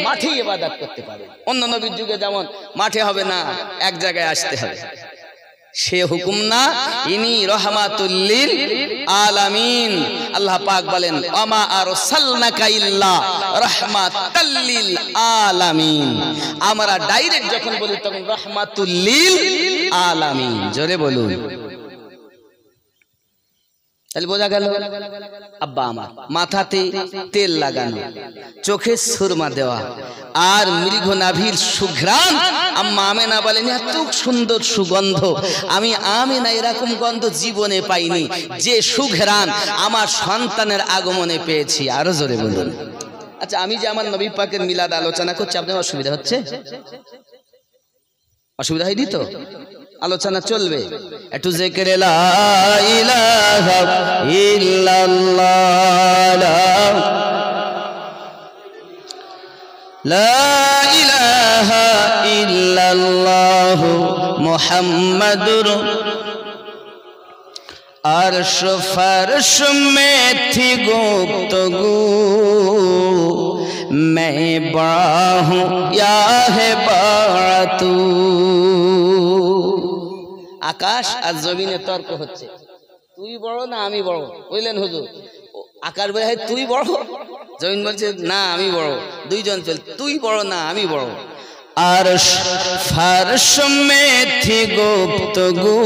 মাঠে ইবাদত করতে পারবেন। অন্য নবীর যুগে যেমন মাঠে হবে না, এক জায়গায় আসতে হবে, সে হুকুম না। ইনি রহমাতুল লিল আলামিন। আল্লাহ পাক বলেন, ওমা আরসালনাকা ইল্লা রাহমাতাল লিল আলামিন। আমরা ডাইরেক্ট যখন বলি তখন রহমাতুল লিল আলামিন, জোরে বলুন। তাহলে বোঝা গেল, আব্বা আমার মাথাতে তেল লাগানো, চোখে সুরমা দেওয়া, আর মৃগ নাভির সুঘ্রাণ। আম্মা আমেনা বলেন, এত সুন্দর সুগন্ধ আমি আমেনা এরকম গন্ধ জীবনে পাইনি, যে সুঘ্রাণ আমার সন্তানের আগমনে পেয়েছি। আরো জোরে বলুন। আচ্ছা, আমি যে আমার নবী পাকের মিলাদ আলোচনা করছি, আপনার অসুবিধা হচ্ছে? অসুবিধা হয়নি তো? আলোচনা চলবে। একটু জিকির লা ইলাহা ইল্লাল্লাহ, লা ইলাহা ইল্লাল্লাহ মুহাম্মাদুর। अर्श फर्श में थी गुफ्तगू, मैं बड़ा हूँ या है बड़ा तू। আকাশ আর জমিনে তর্ক হচ্ছে, তুই বড় না আমি বড়। বুঝলেন হুজুর? আকাশ বলে তুই বড়, জমিন বলছে না আমি বড়। দুইজন চল, তুই বড় না আমি বড়। अर्श फर्श में थी गुफ्तगू,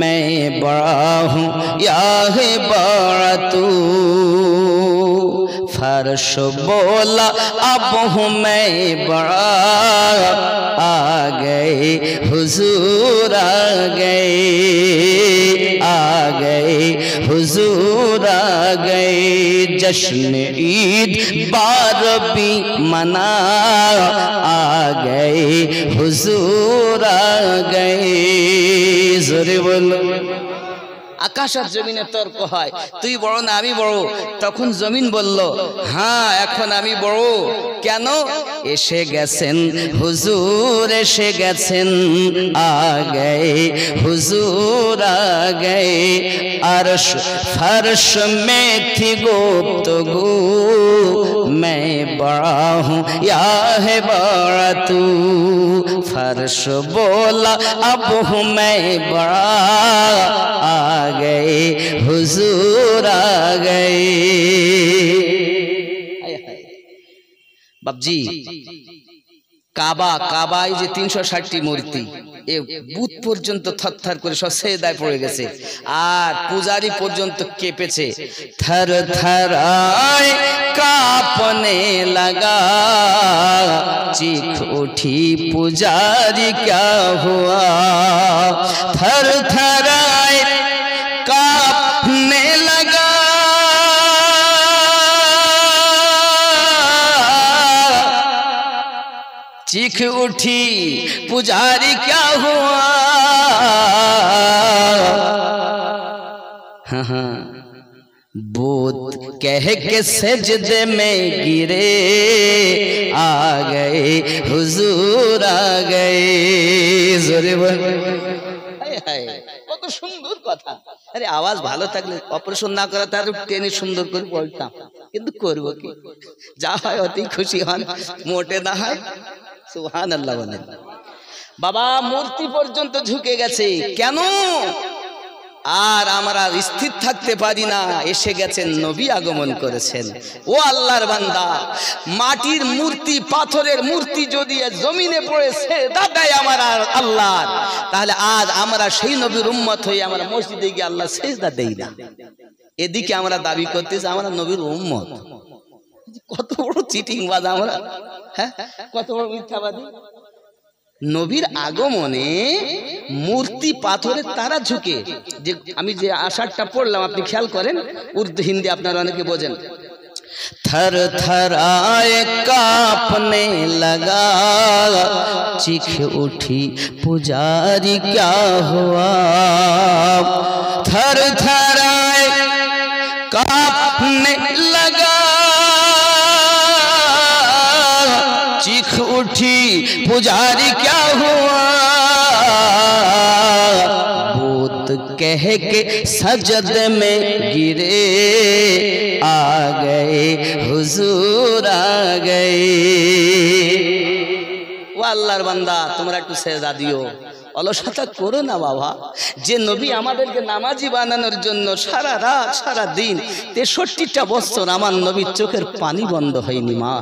मैं बड़ा हूँ या है बड़ा तू। फर्श बोला अब हूँ मैं बड़ा, आ गए हुजूर आ गए, आ गए हुजूर आ गए। जश्न ईद बार भी मना, आ गए हुजूर आ गए। जोरे बोलो। আকাশ আর জমিনের তর্ক হয়, তুই বড় না আমি বড়। তখন জমিন বলল, হ্যাঁ এখন আমি বড়। কেন? এসে গেছেন হুজুর, এসে গেছেন, আ গয়ে হুজুর আ গয়ে। अर्श फर्श में थी गुफ्तगू, मैं बड़ा हूँ या है बड़ा तू। फर्श बोला अब हूँ मैं बड़ा, आ गए हुजूर आ गए। बाबजी কাবা, কাবায় যে 360টি মূর্তি, এ বুত পর্যন্ত থরথর করে সব সেজদায় পড়ে গেছে, আর পূজারি পর্যন্ত কেঁপেছে। থর থর আয় কাঁপনে লাগা, চিখ উঠি পূজারি ক্যা হুয়া। থর থর আয় কাঁপনে লাগা, चीख उठी पुजारी क्या हुआ। हाँ हाँ, बूत कह के सजदे में गिरे, आ गए हुजूर आ गए। जोरे बोल। কত সুন্দর কথা। আরে আওয়াজ ভালো থাকলে অপারেশন না করা তার টেনে সুন্দর করে বলতাম, কিন্তু করবো কি, যা হয় অতি খুশি হন, মোটে না হয় সুবহানাল্লাহ বলেন। বাবা মূর্তি পর্যন্ত ঝুঁকে গেছে কেন? আর আমরা স্থির থাকতে পারি না, এসে গেছেন নবী আগমন করেছেন। ও আল্লাহর বান্দা, মাটির মূর্তি পাথরের মূর্তি যদি জমিনে পড়ে সেজদা দেয় আমার আল্লাহ, তাহলে আজ আমরা সেই নবীর উম্মত হয়ে আমরা মসজিদে গিয়ে আল্লাহ সেজদা দেই না। এদিকে আমরা দাবি করতেছি আমরা নবীর উম্মত। কত বড় চিটিংবাজ আমরা, হ্যাঁ কত বড় মিথ্যাবাদী। নবীর আগমনে মূর্তি পাথরের তারা ঝুঁকে, যে আমি যে আষাঢ়টা পড়লাম আপনি খেয়াল করেন, উর্দু হিন্দি আপনারা অনেকে বোঝেন। थर थर आए कांपने लगा, चीख उठी पुजारी क्या हुआ। थर थर आए कांपने लगा, चीख उठी पुजारी क्या हुआ। भूत कह के सजद में गिरे, आ गए हुजूर आ गए। ও আল্লাহর বান্দা তোমরা একটু সেজদা দিও, অলসতা করো না বাবা। যে নবী আমাদেরকে নামাজি বানানোর জন্য সারা রাত সারা দিন 63টা বছর আমার নবীর চোখের পানি বন্ধ হয়নি। মা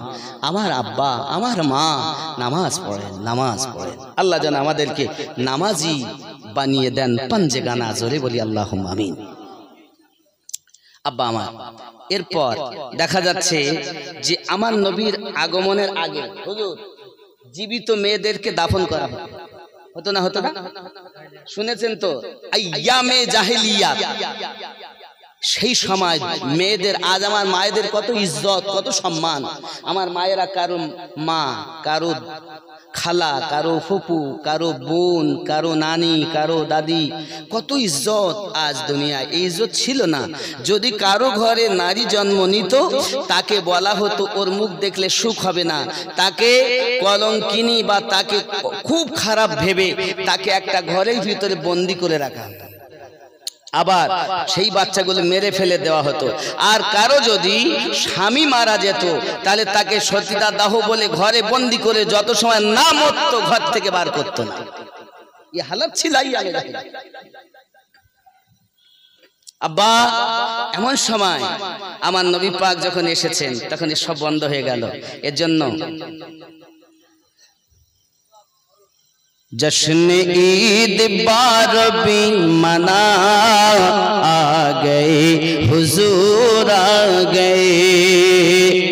আমার আব্বা আমার মা নামাজ পড়েন নামাজ পড়েন। আল্লাহ যেন আমাদেরকে নামাজি বানিয়ে দেন। পাঞ্জে গানা জোরে বলি আল্লাহুম্মা আমিন। আব্বা আমার, এরপর দেখা যাচ্ছে যে আমার নবীর আগমনের আগে হুজুর জীবিত মেয়েদেরকে দাফন করা হতো না? হতো না? শুনেছেন তো আইয়ামে জাহেলিয়াত, সেই সময় মেয়েদের, আজ আমার মায়েদের কত ইজ্জত কত সম্মান। আমার মায়েরা কারো মা, কারো খালা, কারো ফুপু, কারো বোন, কারো নানি, কারো দাদি, কত ইজ্জত। আজ দুনিয়ায় এই ইজ্জত ছিল না। যদি কারো ঘরে নারী জন্ম নিত তাকে বলা হতো ওর মুখ দেখলে সুখ হবে না, তাকে কলঙ্কিনী বা তাকে খুব খারাপ ভেবে তাকে একটা ঘরের ভিতরে বন্দি করে রাখা হতো, আবার সেই বাচ্চাগুলো মেরে ফেলে দেওয়া হতো। আর কারো যদি স্বামী মারা যেত তাহলে তাকে সতীতা দাহ বলে ঘরে বন্দি করে যত সময় না মরতো ঘর থেকে বার করতো না। এই হালাত ছিল আব্বা। এমন সময় আমার নবী পাক যখন এসেছেন তখন সব বন্ধ হয়ে গেল। এর জন্য जश्न ईद बारबी मना, आ गए हुजूर आ गए,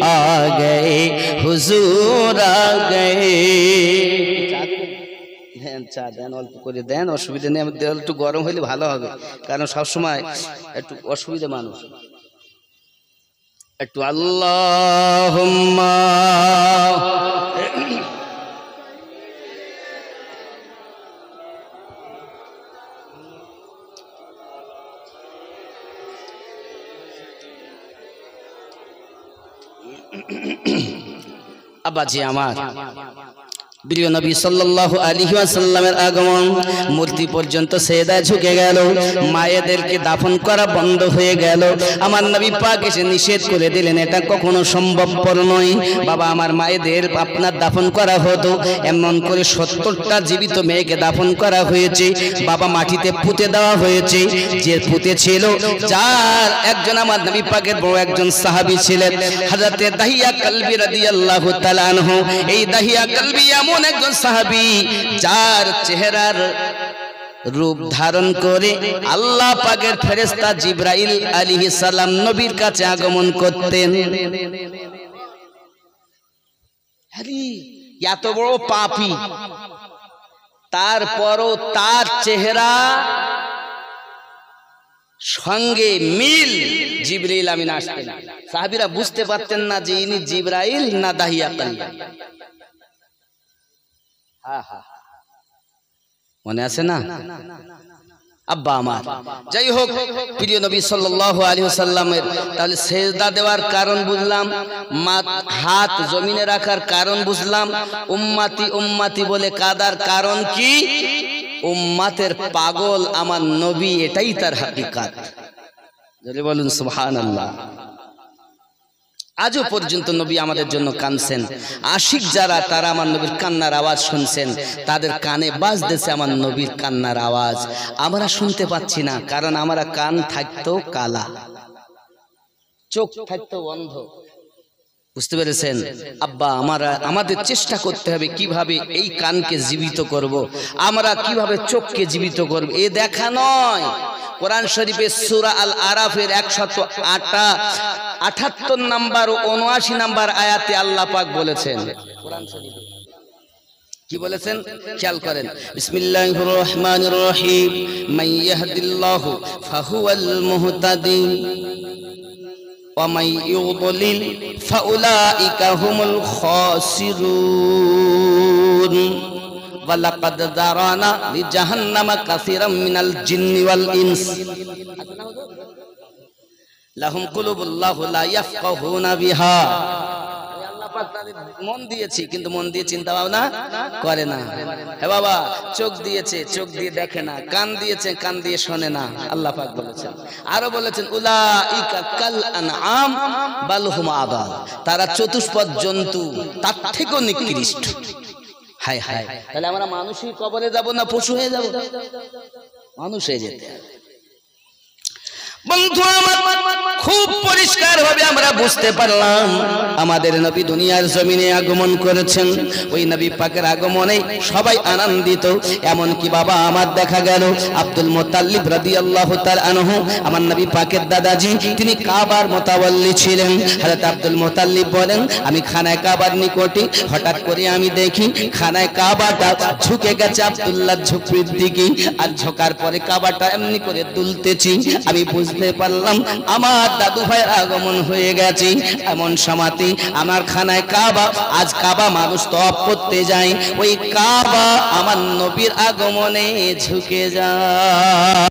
आ गए हुजूर आ गए। চা দেন, অল্প করে দেন, অসুবিধা নেই। আমাদের একটু গরম হলে ভালো হবে, কারণ সবসময় একটু অসুবিধা মানুষ। একটু আল্লাহুম্মা আব্বাজি আমার, প্রিয় নবী সাল্লাল্লাহু আলাইহি ওয়াসাল্লামের আগমন, মূর্তি পর্যন্ত সেজদায় ঝুঁকে গেল, মায়েদেরকে দাফন করা বন্ধ হয়ে গেল। আমার নবী পাক এসে নিষেধ করে দিলেন, এটা কখনো সম্ভবপর নয়। বাবা আমার মায়েদের আপনার দাফন করা হতো, এমন করে 70টা জীবিত মেয়েকে দাফন করা হয়েছে। বাবা মাটিতে পুঁতে দেওয়া হয়েছে। যে পুঁতে ছিল, যার একজন আমার নবী পাকের বড় একজন সাহাবী ছিলেন হযরতে দাহিয়া কালবি রাদিয়াল্লাহু তাআলা আনহু। এই দাহিয়া কালবি এমন একজন সাহাবী যার চেহারার রূপ ধারণ করে আল্লাহ পাকের ফেরেশতা জিবরাইল আলাইহিস সালাম নবীর কাছে আগমন করতেন। আরে এত বড় পাপী, তারপরও তার চেহারা সঙ্গে মিল জিবরাইল আমিন আসতেন। সাহাবীরা বুঝতে পারতেন না যে ইনি জিবরাইল না দাহিয়া কালবি। মনে আছে না আব্বা আমার? যাই হোক, প্রিয় নবী সাল্লাল্লাহু আলাইহি ওয়াসাল্লামের তাহলে সেজদা দেওয়ার কারণ বুঝলাম, হাত জমিনে রাখার কারণ বুঝলাম, উম্মতি উম্মতি বলে কাদার কারণ কি? উম্মতের পাগল আমার নবী, এটাই তার হাকিকাত। যদি বলুন সুবহানাল্লাহ। আজও পর্যন্ত নবী আমাদের জন্য কাঁদছেন। আশিক যারা, তারা আমার নবীর কান্নার আওয়াজ শুনছেন, তাদের কানে বাজতেছে আমার নবীর কান্নার আওয়াজ। আমরা শুনতে পাচ্ছি না, কারণ আমরা কান থাকতো কালা, চোখ থাকতো বন্ধ। বুঝতে পেরেছেন আব্বা? আমাদের চেষ্টা করতে হবে কিভাবে এই কানকে জীবিত করব, আমরা কিভাবে চোখকে জীবিত করব। এ দেখা নয়, কোরআন শরীফের সূরা আল আরাফের 178 নাম্বার ও 79 নাম্বার আয়াতে আল্লাহ পাক বলেছেন, কোরআন শরীফে কি বলেছেন খেয়াল করেন। বিসমিল্লাহির রহমানির রহিম, মান ইয়াহদিল্লাহু ফাহুয়াল মুহতাদি ওয়া মান ইউদ্লিল ফাউলাইকা হুমুল খাসিরুন ওয়া লাকাদ যারানা লিজাহান্নামা কাসীরাম মিনাল জিন্নি ওয়াল ইনস লাহুম কুলুবুল্লাহু লা ইয়াফকাহুনা বিহা। আল্লাহ পাক তাদের মন দিয়েছে, কিন্তু মন দিয়ে চিন্তা ভাবনা করে না। হে বাবা, চোখ দিয়েছে, চোখ দিয়ে দেখে না, কান দিয়েছে, কান দিয়ে শোনে না। আল্লাহ পাক বলেছেন, আরো বলেছেন উলাইকা কাল আনআম বাল হুম আদাল, তারা চতুষ্পদ জন্তু, তার থেকেও নিকৃষ্ট। হায় হায়, তাহলে আমরা মানুষই কবরে যাব না পশু হয়ে যাব? মানুষ হয়ে যেতে হবে। বন্ধু আমার, খুব পরিষ্কার ভাবে আমরা বুঝতে পারলাম আমাদের নবী দুনিয়ার জমিনে আগমন করেছেন। ওই নবী পাকের আগমনে সবাই আনন্দিত। এমন কি বাবা আমার দেখা গেল আব্দুল মুত্তালিব রাদিয়াল্লাহু তাআলা আনহু, আমার নবী পাকের দাদাজি, তিনি কাবার মোতাওয়াল্লি ছিলেন। হযরত আব্দুল মুত্তালিব বলেন, আমি খানায় কাবার নিকটে, হঠাৎ করে আমি দেখি খানায় কাবাটা ঝুঁকে গেছে আব্দুল্লাহর ঝুপড়ির দিকে, আর ঝোকার পরে কাবাটা এমনি করে দুলতেছি। আমি বুঝতে পারলাম আমার দাদু ভাইয়ের আগমন হয়ে গেছে। এমন সময়তে আমার খানায় কাবা, আজ কাবা মানুষ তওয়াফ করতে যায়, ওই কাবা আমার নবীর আগমনে ঝুঁকে যায়।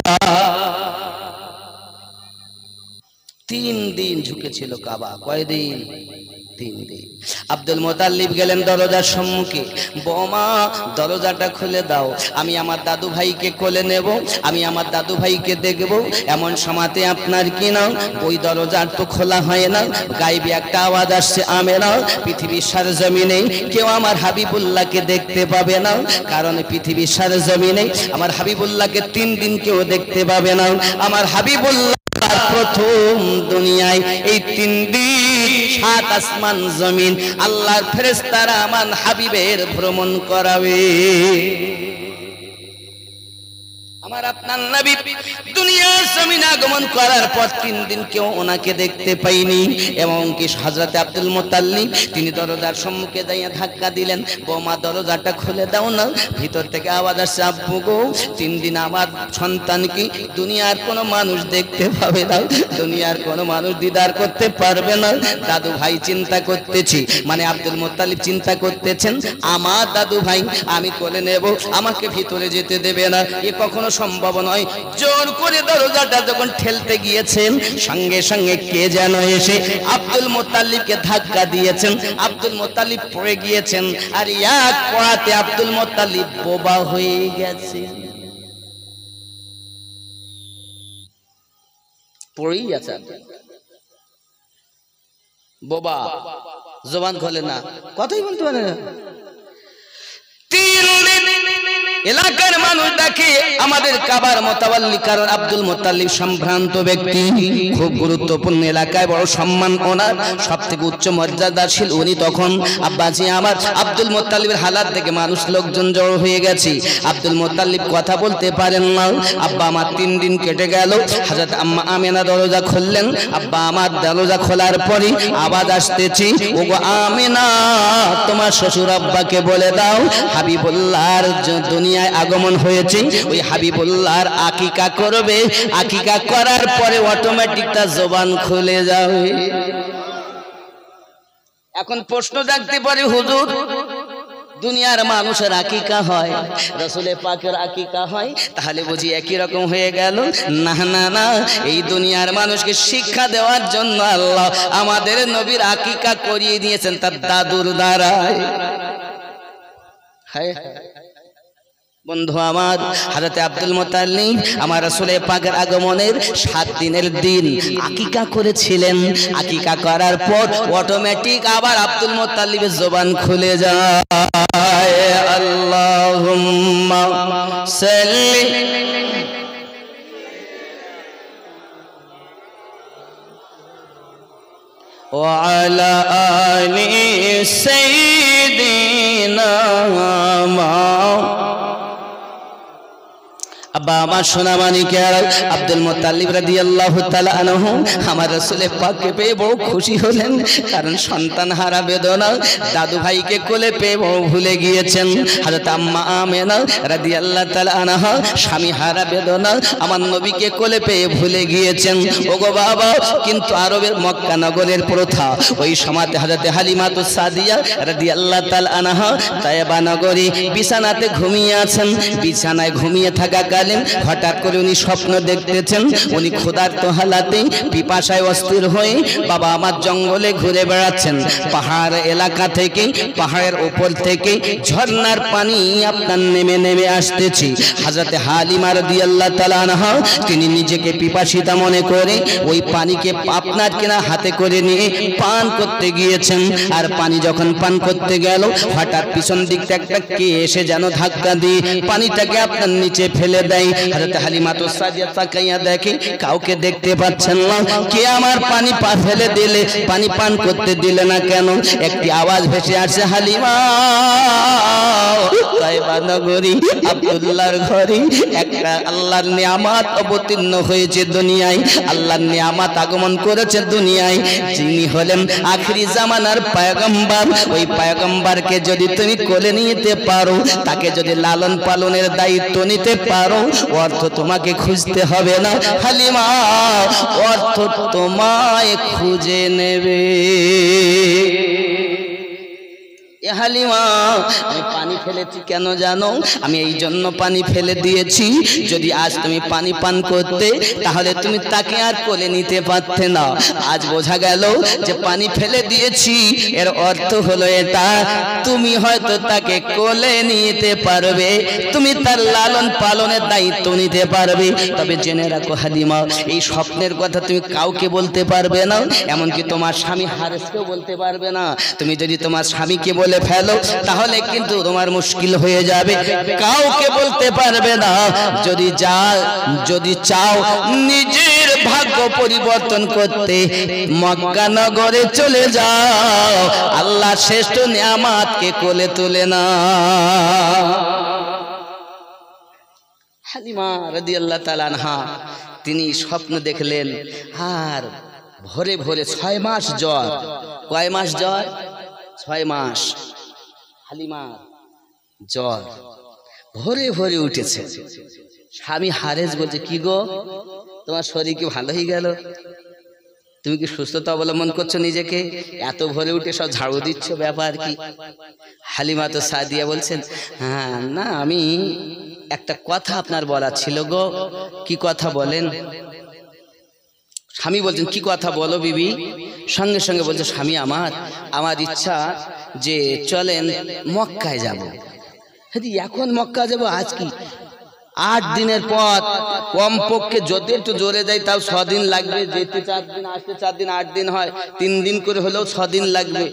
3 দিন ঝুঁকেছিল কাবা। কয়দিন? 3 দিন। আব্দুল মুত্তালিব গেলেন দরজার সম্মুখে, বৌমা দরজাটা খুলে দাও, আমি আমার দাদু ভাইকে কোলে নেব, আমি আমার দাদু ভাইকে দেখব। এমন সময়তে আপনার কি না, ওই দরজার তো খোলা হয় না, গায়েবী একটা আওয়াজ আসছে, আমেনা, পৃথিবীর সারজমিনে কেউ আমার হাবিবুল্লাহকে দেখতে পাবে না, কারণ পৃথিবীর সারজমিনে আমার হাবিবুল্লাহকে 3 দিন কেউ দেখতে পাবে না। আমার হাবিবুল্লাহ প্রথম দুনিয়ায় এই 3 দিন 7 আসমান জমিন আল্লাহর ফেরেশতারা আমার হাবিবের ভ্রমণ করাবে। আমার আপনার নবী দুনিয়ার জমিনে আগমন করার পর 3 দিন কেউ ওনাকে দেখতে পাইনি। এবং কি হযরত আব্দুল মুত্তালিব তিনি দরজার সম্মুখে দাঁড়িয়ে ধাক্কা দিলেন, বৌমা দরজাটা খুলে দাও না। ভিতর থেকে আওয়াজ আসছে, আব্বু গো, 3 দিন আমার সন্তানকে দুনিয়ার কোনো মানুষ দেখতে পাবে না, দুনিয়ার কোনো মানুষ দিদার করতে পারবে না। দাদু ভাই চিন্তা করতেছি, মানে আব্দুল মুত্তালিব চিন্তা করতেছেন, আমার দাদু ভাই আমি কোলে নেব, আমাকে ভিতরে যেতে দেবে না, এ কখনো সম্ভব নয়। জোর করে দরজাটা যখন ঠেলতে গিয়েছেন, সঙ্গে সঙ্গে কে যেন এসে আব্দুল মুত্তালিবকে ধাক্কা দিয়েছেন। আব্দুল মুত্তালিব পড়ে গিয়েছেন, আর এক পড়াতে আব্দুল মুত্তালিব বোবা হয়ে গেছে। পড়েই আছে বোবা, জবান খোলে না, কথাই বলতে পারে না। 3 দিন এলাকার মানুষ দেখে আমাদের কাবার মোতাওয়াল্লি, কারণ আব্দুল মুত্তালিব সম্ভ্রান্ত ব্যক্তি, খুব গুরুত্বপূর্ণ এলাকায় বড় সম্মান ওনার, সবথেকে উচ্চ মর্যাদাশীল উনি। তখন আব্বাজি আমার আব্দুল মুত্তালিবের হালাত দেখে মানুষ লোকজন জড়ো হয়ে গেছে। আব্দুল মুত্তালিব কথা বলতে পারেন না। আব্বা আমার 3 দিন কেটে গেল। হযরত আম্মা আমেনা দরজা খুললেন। আব্বা আমার দরজা খোলার পরে আওয়াজ আসতেছে, ওগো আমেনা, তোমার শ্বশুর আব্বাকে বলে দাও হাবিবুল্লাহর দুনিয়ায় আগমন হয়েছে, ওই হাবিবুল্লাহর আকিকা করবে, আকিকা করার পরে অটোমেটিক তার জবান খুলে যাবে। এখন প্রশ্ন জাগতে পারে, হুজুর দুনিয়ার মানুষের আকিকা হয়, রাসূলে পাকের আকিকা হয়, তাহলে বুঝি একই রকম হয়ে গেল? না না না, এই দুনিয়ার মানুষকে শিক্ষা দেওয়ার জন্য আল্লাহ আমাদের নবীর আকিকা করিয়ে দিয়েছেন তার দাদুর দ্বারায়। বন্ধু আমার, হযরত আব্দুল মুত্তালিব আমার রাসূল পাকের আগমনের 7 দিনের দিন আকিকা করেছিলেন। আকিকা করার পর অটোমেটিক আবার আব্দুল মুত্তালিবের জবান খুলে যায়। আল্লাহুম্মা সাল্লি ওয়া আলা আলি সাইয়্যিদিনা আব্বা আমার সোনা মানিকের আব্দুল মুত্তালিব রাদিয়াল্লাহু তাআলা আনহু আমার রাসূলের পাককে পেয়ে বড় খুশি হলেন, কারণ সন্তান হারা বেদনা দাদু ভাইকে কোলে পেয়ে বড় ভুলে গিয়েছেন। হযরত আম্মা আমেনা রাদিয়াল্লাহু তাআলা আনহা স্বামী হারা বেদনা আমার নবীকে কোলে পেয়ে ভুলে গিয়েছেন। ওগো বাবা, কিন্তু আরবের মক্কা নগরের প্রথা, ওই সময়তে হযরত হালিমাতুস সাদিয়া রাদিয়াল্লাহু তাআলা আনহা তায়েবা নগরী বিছানাতে ঘুমিয়ে আছেন। বিছানায় ঘুমিয়ে থাকা হঠাৎ করে উনি স্বপ্ন দেখতেছেন, উনি ক্ষুধার্ত হালাতে পিপাসায় অস্থির হয়ে বাবা আমার জঙ্গলে ঘুরে বেড়াচ্ছেন। পাহাড় এলাকা থেকে, পাহাড়ের উপর থেকে ঝর্ণার পানি আপনার নেমে নেমে আসতেছে। হযরত হালিমা রাদিয়াল্লাহু তাআলা আনহা তিনি নিজেকে পিপাসিতা মনে করে ওই পানিকে আপনার কিনা হাতে করে নিয়ে পান করতে গিয়েছেন। আর পানি যখন পান করতে গেল, হঠাৎ পিছন দিক থেকে একটা কে এসে যেন ধাক্কা দিয়ে পানিটাকে আপনার নিচে ফেলে দেয়। হযরত হালিমাতুস সাদিয়া তাকাইয়া দেখে কাউকে দেখতে পাচ্ছেন না। কে আমার পানি পা ফেলে দিলে, পানি পান করতে দিলে না কেন? একটি আওয়াজ ভেসে আসছে, হালিমা তায়েবা নগরী আব্দুল্লাহর ঘরে একটা আল্লাহর নিয়ামত অবতীর্ণ হয়েছে দুনিয়ায়, আল্লাহর নিয়ামত আগমন করেছে দুনিয়ায়, যিনি হলেন আখিরি জামানার পয়গম্বর। ওই পয়গম্বরকে যদি তুমি কোলে নিতে পারো, তাকে যদি লালন পালনের দায়িত্ব নিতে পারো, অর্থ তোমাকে খুঁজতে হবে না হালিমা, অর্থ তোমায় খুঁজে নেবে। হালিমা, আমি পানি ফেলেছি কেন জানো? আমি এই জন্য পানি ফেলে দিয়েছি, যদি আজ তুমি পানি পান করতে তাহলে তুমি তাকে আর কোলে নিতে পারতে না। আজ বোঝা গেল যে পানি ফেলে দিয়েছি, এর অর্থ হলো এটা, তুমি হয়তো তাকে কোলে নিতে পারবে, তুমি তার লালন পালনের দায়িত্ব নিতে পারবে। তবে জেনে রাখো হালিমা, এই স্বপ্নের কথা তুমি কাউকে বলতে পারবে না, এমনকি তোমার স্বামী হারেসকেও বলতে পারবে না। তুমি যদি তোমার স্বামীকে বলে ফেলো তাহলে কিন্তু তোমার মুশকিল হয়ে যাবে, কাউকে বলতে পারবে না। যদি চাও নিজের ভাগ্য পরিবর্তন করতে, মক্কা নগরে চলে যাও, আল্লাহ শ্রেষ্ঠ নিয়ামতকে কোলে তুলে না। হালিমা রাদিয়াল্লাহু তাআলা আনহা তিনি স্বপ্ন দেখলেন, আর ভোরে ভোরে 6 মাস জ্বর। কয় মাস জ্বর? 6 মাস হালিমার জ্বর, ভোরে ভোরে উঠেছে। স্বামী হারেস বলছে, কি গো তোমার শরীর কি ভালো হয়ে গেল? তুমি কি সুস্থতা অবলম্বন করছো নিজেকে? এত ভোরে উঠে সব ঝাড়ু দিচ্ছ, ব্যাপার কি? হালিমা তো সাদিয়া বলছেন, হ্যাঁ না, আমি একটা কথা আপনার বলার ছিল গো। কি কথা বলেন? স্বামী বলছেন, কি কথা বলো বিবি? সঙ্গে সঙ্গে বলছে, স্বামী আমার ইচ্ছা যে চলেন মক্কায় যাব। এখন মক্কা যাব? আজ কি 8 দিনের পথ, কমপক্ষে যদি একটু জোরে যাই তাও 6 দিন লাগবে, যেতে 4 দিন, আসতে 4 দিন, 8 দিন হয়, 3 দিন করে হলেও 6 দিন লাগবে।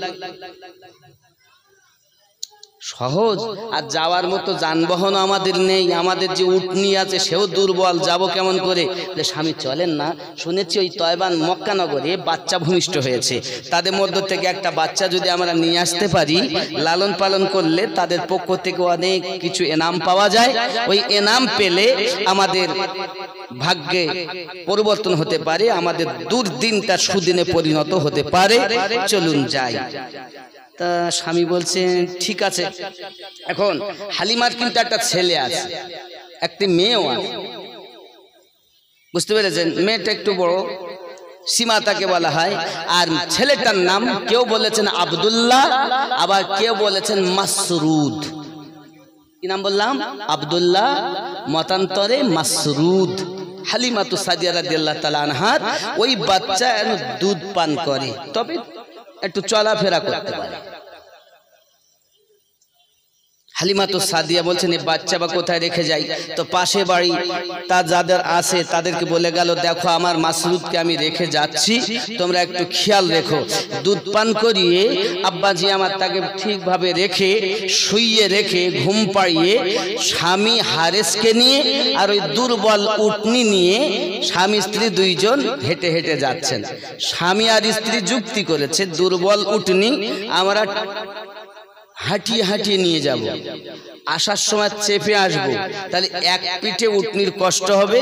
সহজ আর যাওয়ার মতো যানবাহন আমাদের নেই, আমাদের যে উটনি আছে সেও দুর্বল, যাব কেমন করে? স্বামী চলেন না, শুনেছি ওই তয়বান মক্কা নগরে বাচ্চা ভূমিষ্ঠ হয়েছে, তাদের মধ্য থেকে একটা বাচ্চা যদি আমরা নিয়ে আসতে পারি, লালন পালন করলে তাদের পক্ষ থেকে অনেক কিছু এনাম পাওয়া যায়। ওই এনাম পেলে আমাদের ভাগ্যে পরিবর্তন হতে পারে, আমাদের দুর্দিনটা সুদিনে পরিণত হতে পারে, চলুন যাই। তা স্বামী বলছেন ঠিক আছে। এখন হালিমার কিন্তু একটা ছেলে আছে, একটি মেয়েও আছে, বুঝতে পেরেছেন? মেয়েটা একটু বড়, সীমা তাকে বলা হয়। আর ছেলেটার নাম কেউ বলেছেন আব্দুল্লাহ, আবার কেউ বলেছেন মাসরুদ। কি নাম বললাম? আব্দুল্লাহ, মতান্তরে মাসরুদ। হালিমাতু সাদিয়া রাদিয়াল্লাহু তাআলা আনহার ওই বাচ্চা দুধ পান করে, তবে একটু চলাফেরা করতে পারে। হালিমা তো সাদিয়া বলছেন এই বাচ্চা বা কোথায় রেখে যাই, তো পাশে বাড়ি তা যাদের আছে তাদেরকে বলে গেল, দেখো আমার মাসরুদকে আমি রেখে যাচ্ছি, তোমরা একটু খেয়াল রেখো। দুধ পান করিয়ে আব্বাজি আমার তাকে ঠিকভাবে রেখে শুইয়ে রেখে ঘুম পাড়িয়ে স্বামী হারেসকে নিয়ে আর ওই দুর্বল উটনি নিয়ে স্বামী স্ত্রী দুইজন হেঁটে হেঁটে যাচ্ছেন। স্বামী আর স্ত্রী যুক্তি করেছে দুর্বল উটনি আমরা হাঁটিয়ে হাঁটিয়ে নিয়ে যাব, আসার সময় চেপে আসবো, তাহলে এক পিঠে উটনির কষ্ট হবে,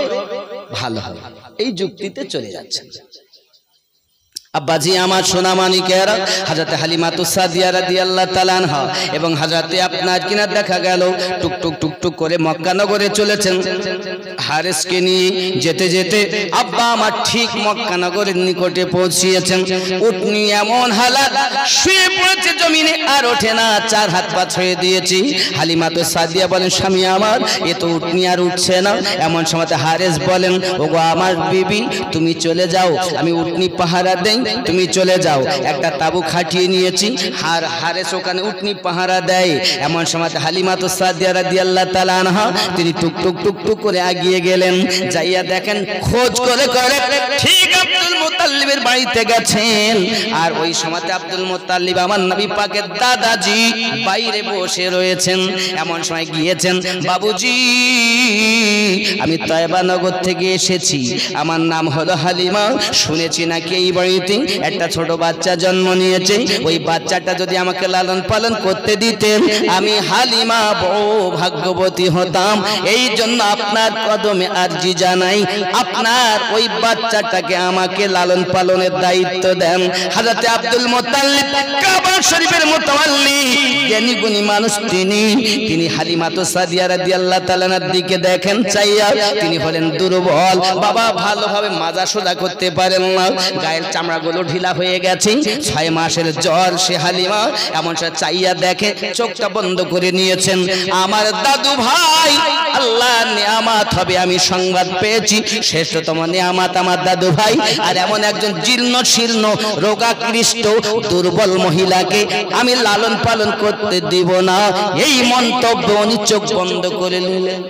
ভালো হবে, এই যুক্তিতে চলে যাচ্ছে। আব্বাজি আমার সোনা মানিকেরা হযরত হালিমাতুস সাদিয়া রাদিয়াল্লাহু তাআলা আনহা এবং হযরতে আপনার কিনা দেখা গেল টুকটুক টুকটুক করে মক্কা নগরে চলেছেন। হারেসকে নিয়ে যেতে যেতে আব্বা আমার ঠিক মক্কা নগরের নিকটে পৌঁছিয়েছেন। উটনি এমন হালাত শুয়ে পড়েছে জমিনে আর ওঠে না, চার হাত পা ছুঁয়ে দিয়েছি। হালিমাতুস সাদিয়া বলেন, স্বামী আমার এ তো উটনি আর উঠছে না। এমন সময় হারেস বলেন, ওগো আমার বিবি তুমি চলে যাও, আমি উটনি পাহারা দেই, তুমি চলে যাও। একটা তাবু খাটিয়ে নিয়েছি, হারেস ওখানে উটনি পাহারা দেয়। এমন সময় হালিমাতুস সাদিয়া রাদিয়াল্লাহু তাআলা আনহা তিনি টুকটুক টুকটুক করে এগিয়ে গেলেন, যাইয়া দেখেন খোঁজ করে করে ঠিক আব্দুল মুত্তালিবের বাড়িতে গেছেন। আর ওই সময় আব্দুল মুত্তালিব আমার নবী পাকের দাদাজি বাইরে বসে রয়েছেন। এমন সময় গিয়েছেন, বাবুজি আমি তয়বা নগর থেকে এসেছি, আমার নাম হলো হালিমা, শুনেছি নাকি এই বাড়িতে একটা ছোট বাচ্চা জন্ম নিয়েছে, ওই বাচ্চাটা যদি আমাকে লালন পালন করতে দিতেন আমি হালিমা বড় ভাগ্যবতী হতাম। এই জন্য আপনার কদমে আরজি জানাই, আপনার ওই বাচ্চাটাকে আমাকে লালন পালনের দায়িত্ব দেন। হযরত আব্দুল মুত্তালিব কাবা শরীফের মুতাওয়াল্লি জ্ঞানী গুণী মানুষ, তিনি হালিমাতুস সাদিয়া রাদিয়াল্লাহু তাআলার দিকে দেখেন চাইয়া, তিনি হলেন দুর্বল, বাবা ভালোভাবে মাজা সোজা করতে পারেন না, গায়ের চামড়াগুলো ঢিলা হয়ে গেছে, 6 মাসের জ্বর সে হালিমা। এমন সে চাইয়া দেখে চোখটা বন্ধ করে নিয়েছেন। আমার দাদু ভাই আল্লাহ নিয়ামত হবে, আমি সংবাদ পেয়েছি শ্রেষ্ঠতম নিয়ামত আমার দাদু ভাই। আর এমন একজন জীর্ণ শীর্ণ রোগাক্লিষ্ট দুর্বল মহিলাকে আমি লালন পালন করতে দিব না, এই মন্তব্য উনি চোখ বন্ধ করে নিলেন।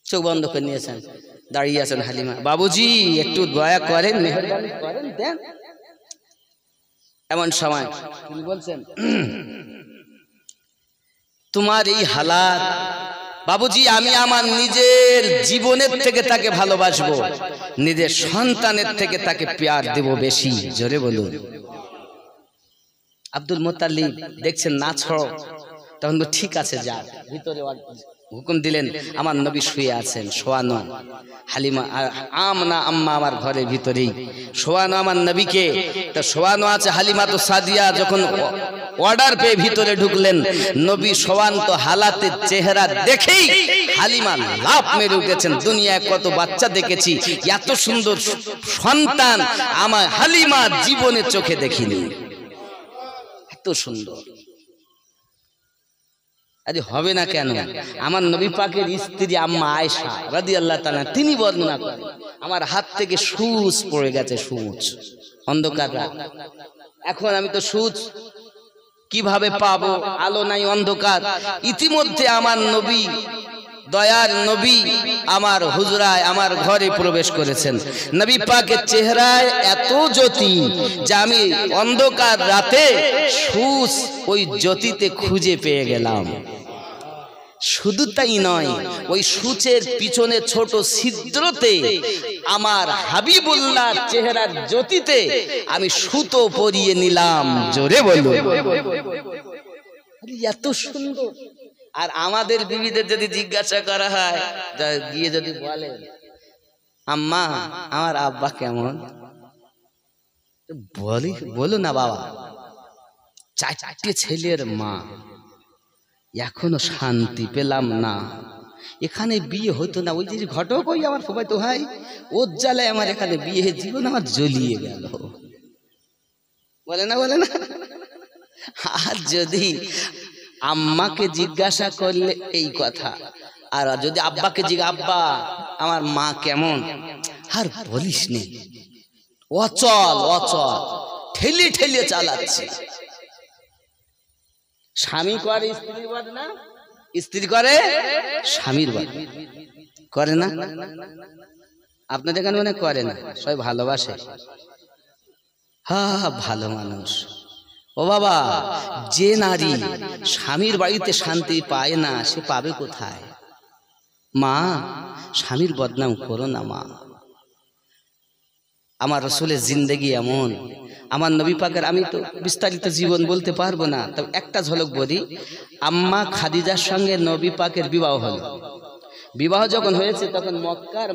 চোখ বন্ধ করে নিয়েছেন, দাঁড়িয়ে আছেন হালিমা, বাবুজি একটু দয়া করেন, মেহেরবানি করেন, দেন। এমন সময় তিনি বলছেন, তোমার এই হালাত বাবুজি, আমি আমার নিজের জীবনের থেকে তাকে ভালোবাসবো, নিজের সন্তানের থেকে তাকে প্যার দেব বেশি। জোরে বলুন। আব্দুল মুত্তালিব দেখছেন না ছড়ো, তখন তো ঠিক আছে যা, ভিতরে হুকুম দিলেন, আমার নবী শুয়ে আছেন, শোয়ানো। হালিমা আমনা আম্মা আমার ঘরের ভিতরেই শোয়ানো আমার নবীকে, তা শোয়ানো আছে। হালিমাতুস সাদিয়া যখন অর্ডার পেয়ে ভিতরে ঢুকলেন, নবী শোয়ান্ত হালাতে চেহারা দেখেই হালিমা লাফ মেরে উঠেছেন, দুনিয়ায় কত বাচ্চা দেখেছি, এত সুন্দর সন্তান আমার হালিমা জীবনে চোখে দেখিনি, এত সুন্দর। আরে হবে না কেন? আমার নবী পাকের স্ত্রী আম্মা আয়েশা রাদিয়াল্লাহু তাআলা তিনি বর্ণনা করেন, আমার হাত থেকে সূচ পড়ে গেছে, সূচ, অন্ধকার রাত, এখন আমি তো সূচ কিভাবে পাবো, আলো নাই, অন্ধকার। ইতিমধ্যে আমার নবী, দয়ার নবী আমার হুজরায় আমার ঘরে প্রবেশ করেছেন। নবী পাকের চেহারায় এত জ্যোতি যে আমি অন্ধকার রাতে সূচ ওই জ্যোতিতে খুঁজে পেয়ে গেলাম। শুধু তাই নয়, ওই সূচের পিছনে ছোট ছিদ্রতে আমার হাবিবুল্লাহ চেহারার জ্যোতিতে আমি সুতো পরিয়ে নিলাম। জোরে বলুন, এত সুন্দর। আর আমাদের বিবিদের যদি জিজ্ঞাসা করা হয়, গিয়ে যদি বলে আম্মা আমার আব্বা কেমন, বলো না বাবা 4টে ছেলের মা, এখনো শান্তি পেলাম না, এখানে বিয়ে হতো না, ওই যে ঘটক ওই আমার ফুফাতো ভাই, ওর জ্বালায় আমার এখানে বিয়ে, জীবন আমার জ্বলিয়ে গেল। বলে না, বলে না। আর যদি আম্মাকে জিজ্ঞাসা করলে এই কথা, আর যদি আব্বাকে জিজ্ঞাসা, আব্বা আমার মা কেমন, আর বলিস নি, অচল অচল, ঠেলে ঠেলে চালাচ্ছে। স্বামী করে স্ত্রীর বাদ না, স্ত্রী করে স্বামীর বাদ, করে না? আপনাদের এখানে মনে করে না, সবাই ভালোবাসে। হ্যাঁ, ভালো মানুষ। ও বাবা, যে নারী স্বামীর বাড়িতে শান্তি পায় না সে পাবে কোথায়? মা, স্বামীর বদনাম করো না মা। আমার রসুলের জিন্দেগি এমন, আমার নবী পাকের, আমি তো বিস্তারিত জীবন বলতে পারবো না, তবে একটা ঝলক বলি। আম্মা খাদিজার সঙ্গে নবী পাকের বিবাহ হলো। বিবাহ যখন হয়েছে তখন মক্কার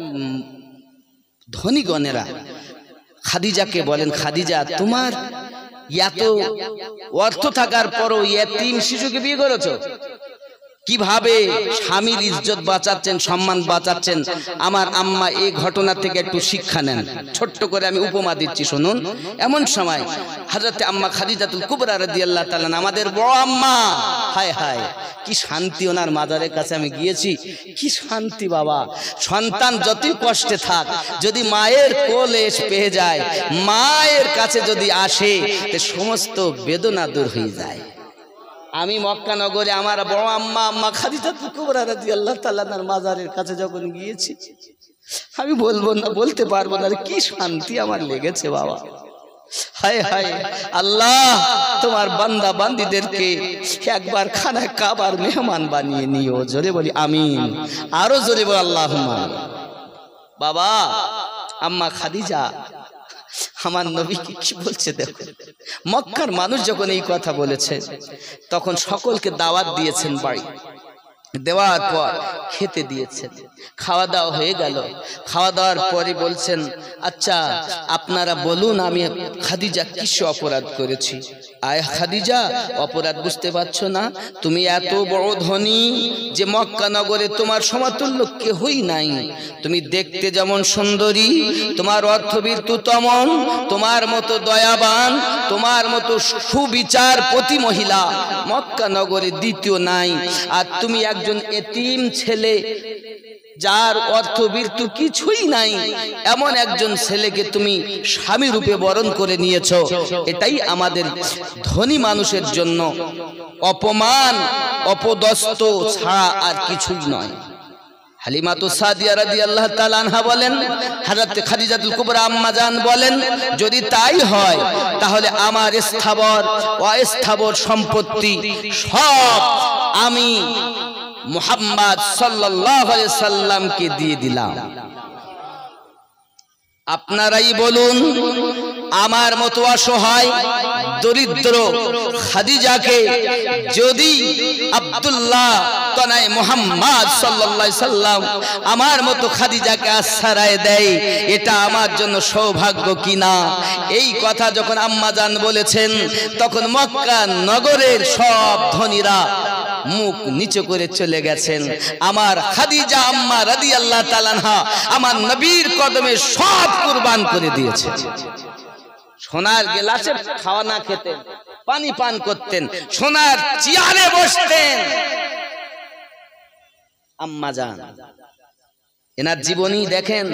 ধনীগণেরা খাদিজাকে বলেন, খাদিজা তোমার এত অর্থ থাকার পরও এতিম শিশুকে বিয়ে করেছো, কিভাবে স্বামীর ইজ্জত বাঁচাচ্ছেন, সম্মান বাঁচাচ্ছেন? আমার আম্মা এই ঘটনা থেকে একটু শিক্ষা নেন। ছোট্ট করে আমি উপমা দিচ্ছি, শুনুন। এমন সময় হযরত আম্মা খাদিজাতুল কুবরা রাদিয়াল্লাহু তাআলা, আমাদের বড় আম্মা, হায় হায় কি শান্তি, ওনার মাজারের কাছে আমি গিয়েছি, কি শান্তি বাবা। সন্তান যতই কষ্টে থাক, যদি মায়ের কোলে পেয়ে যায়, মায়ের কাছে যদি আসে, তে সমস্ত বেদনা দূর হয়ে যায়। আমি মক্কা নগরে আমার বড় আম্মা আম্মা খাদিজাতুল কুবরা রাদিয়াল্লাহু তাআলার মাজারের কাছে যখন গিয়েছি, আমি বলবো না, বলতে পারবো না কি শান্তি আমার লেগেছে বাবা। হায় হায় আল্লাহ, তোমার বান্দা বান্দীদেরকে একবার খানায় কাবার মেহমান বানিয়ে নিও। জোরে বলি আমিন, আরো জোরে বল আল্লাহুম্মা। বাবা, আম্মা খাদিজা আমার নবীকে কি বলছে দেখো। মক্কার মানুষ যখন এই কথা বলেছে, তখন সকলকে দাওয়াত দিয়েছেন বাড়ি, দেওয়ার পর খেতে দিয়েছেন। খাওয়া দাওয়া হয়ে গেল। খাওয়া দাওয়ার পরে বলছেন, আচ্ছা আপনারা বলুন আমি খাদিজা কিসে অপরাধ করেছি? আয় খাদিজা, অপরাধ বুঝতে পারছো না? তুমি এত বড় ধনী যে মক্কা নগরে তোমার সমতুল্য কেহই নাই। তুমি দেখতে যেমন সুন্দরী, তোমার অর্থবীর্তু তেমন, তোমার মতো দয়াবান, তোমার মতো সুবিচারপতি মহিলা মক্কা নগরে দ্বিতীয় নাই। আর তুমি একজন এতিম ছেলে, যার অর্থবীর্তু কিছুই নাই, এমন একজন ছেলেকে তুমি স্বামী রূপে বরণ করে নিয়েছো। এটাই আমাদের ধনী মানুষের জন্য অপমান, অপদস্থ ছাড়া আর কিছুই নয়। হালিমাতু সাদিয়া রাদিয়াল্লাহু তাআলা আনহা বলেন, হযরত খাদিজাতুল কুবরা আম্মা জান বলেন, যদি তাই হয় তাহলে আমার স্থাবর অস্থাবর সম্পত্তি সব আমি মুহাম্মদ সাল্লাল্লাহু আলাইহি সাল্লামকে দিয়ে দিলাম। আপনারাই বলুন, আমার মতো অসহায় দরিদ্র খাদিজাকে যদি আব্দুল্লাহ তনয় মুহাম্মদ সাল্লাল্লাহু আলাইহি সাল্লাম আমার মতো খাদিজাকে আশ্রয় দেয়, এটা আমার জন্য সৌভাগ্য কিনা? এই কথা যখন আম্মা জান বলেছেন, তখন মক্কা নগরের সব ধনীরা মুখ নিচু করে চলে গেছেন। আমার খাদিজা আম্মা রাদিয়াল্লাহু তাআলা আনহা আমার নবীর কদমে সব কুরবান করে দিয়েছে। সোনার গ্লাসে খাওয়া না খেতেন, পানি পান করতেন, সোনার চেয়ারে বসতেন। আম্মা জান এনার জীবনী দেখেন,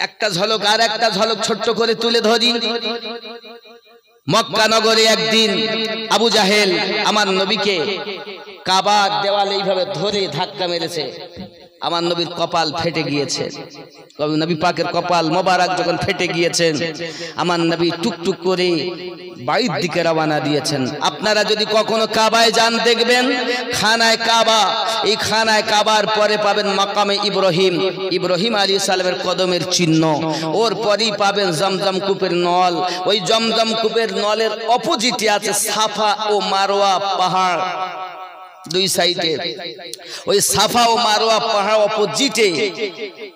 একটা ঝলক আর একটা ঝলক ছোট্ট করে তুলে ধরি। মক্কা নগরে একদিন আবু জাহেল আমার নবীকে কাবার দেওয়ালে এইভাবে ধরে ধাক্কা মেরেছে। আমার নবীর কপাল ফেটে গিয়েছে। নবী পাকের কপাল মোবারক যখন ফেটে গিয়েছেন, আমার নবী টুকটুক করে বাড়ির দিকে রওনা দিয়েছেন। আপনারা যদি কখনো কাবায় যান, দেখবেন খানায় কাবা, এই খানায় কাবার পরে পাবেন মাকামে ইব্রাহিম, ইব্রাহিম আলাইহিস সালামের কদমের চিহ্ন। ওর পরেই পাবেন জমজম কূপের নল। ওই জমজম কূপের নলের অপোজিটে আছে সাফা ও মারওয়া পাহাড়। দুই সাইডে ওই সাফা ও মারওয়া পাহাড় অপোজিটে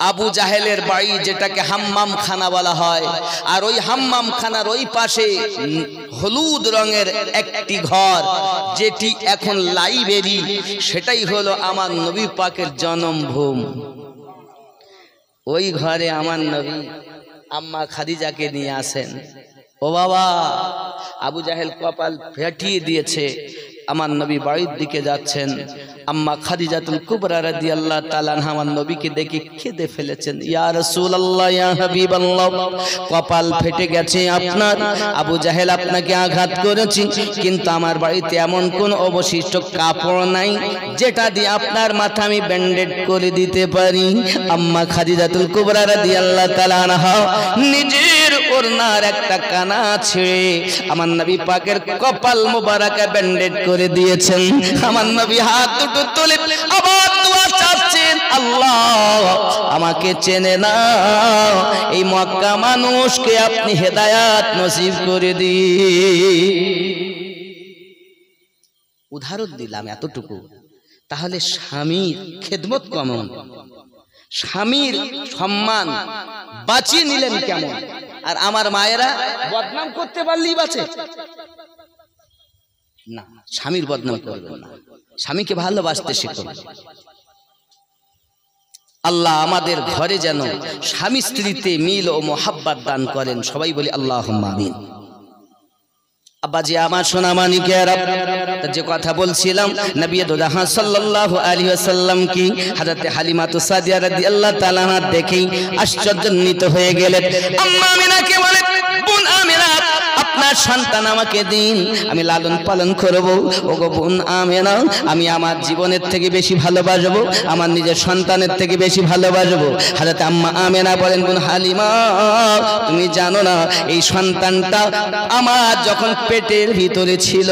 আবু জাহেলের বাড়ি, যেটাকে হাম্মাম খানা বলা হয়। আর ওই হাম্মাম খানার ওই পাশে হলুদ রঙের একটি ঘর, যেটি এখন লাইব্রেরি, সেটাই হলো আমার নবী পাকের জন্মভূমি। ওই ঘরে আমার নবী আম্মা খাদিজাকে নিয়ে আসেন। ও বাবা, আবু জাহেল কপাল ফেটিয়ে দিয়েছে। আমার নবী বাড়ির দিকে যাচ্ছেন। আম্মা খাদিজাতুল কুবরা রাদিয়াল্লাহু তাআলা আনহা আমার নবীকে দেখে কেঁদে ফেলেছেন। ইয়া রাসূলুল্লাহ, ইয়া হাবিবাল্লাহ, কপাল ফেটে গেছে আপনার, আবু জাহেল আপনাকে আঘাত করেছে, কিন্তু আমার বাড়িতে এমন কোন অবশিষ্ট কাপড় নাই যেটা দিয়ে আপনার মাথা আমি ব্যান্ডেড করে দিতে পারি। আম্মা খাদিজাতুল কুবরা রাদিয়াল্লাহু তাআলা আনহা নিজের ওড়নার একটা কানা ছেড়ে আমার নবী পাকের কপাল মোবারকে ব্যান্ডেড করে দিয়েছেন। আমার নবী হাত দুটো তুলে আবার দোয়া চাচ্ছেন, আল্লাহ আমাকে চেনে না, এই মক্কা মানুষকে আপনি হেদায়াত নসিব করে দিন। উদাহরণ দিলাম এতটুকু। তাহলে স্বামীর খেদমত কেমন, স্বামীর সম্মান বাঁচিয়ে নিলেন কেমন? আর আমার মায়েরা বদনাম করতে পারলেই বাঁচে না, স্বামীর বদনাম করবেন না, স্বামীকে ভালোবাসতে শিখুন। আল্লাহ আমাদের ঘরে যেন স্বামী স্ত্রীতে মিল ও মোহাব্বত দান করেন, সবাই বলি আল্লাহুম্মা আমিন। আব্বাজি আমার সোনা মানিকেরা, যে কথা বলছিলাম, নবী দোজাহান সাল্লাল্লাহু আলাইহি ওয়াসাল্লাম কি হযরত হালিমাতু সাদিয়া রাদিয়াল্লাহু তাআলা দেখেই আশ্চর্যান্বিত হয়ে গেলেন। আম্মা আমিনাকে বলেন, বোন আমিনা, আপনার সন্তান আমাকে দিন, আমি লালন পালন করব। ওগো বোন আমিনা, আমি আমার জীবনের থেকে বেশি ভালোবাসবো, আমার নিজের সন্তানের থেকে বেশি ভালোবাসবো। হযরত আম্মা আমিনা বলেন, বোন হালিমা, তুমি জানো না এই সন্তানটা আমার যখন পেটের ভিতরে ছিল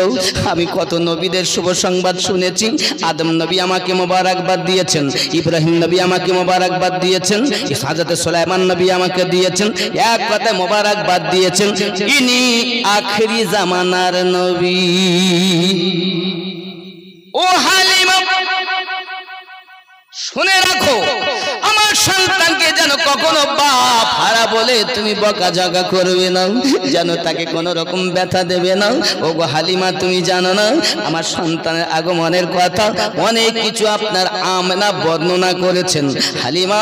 আমি কত নবীদের শুভ সংবাদ শুনেছি। আদম নবী আমাকে মোবারকবাদ দিয়েছেন, ইব্রাহিম নবী আমাকে মোবারকবাদ দিয়েছেন, হযরত সুলাইমান নবী আমাকে দিয়েছেন, এক কথায় মোবারকবাদ দিয়েছেন, ইনি আখেরি জামানার নবী। ও হালিমা, শুনে রাখো, আমার সন্তানকে যেন কখনো বাপ হারা বলে তুমি বকাঝকা করবে না, যেন তাকে কোনো রকম ব্যথা দেবে না। ওগো হালিমা, তুমি জানো না আমার সন্তানের আগমনের কথা অনেক কিছু আপনার আমেনা বর্ণনা করেছেন। হালিমা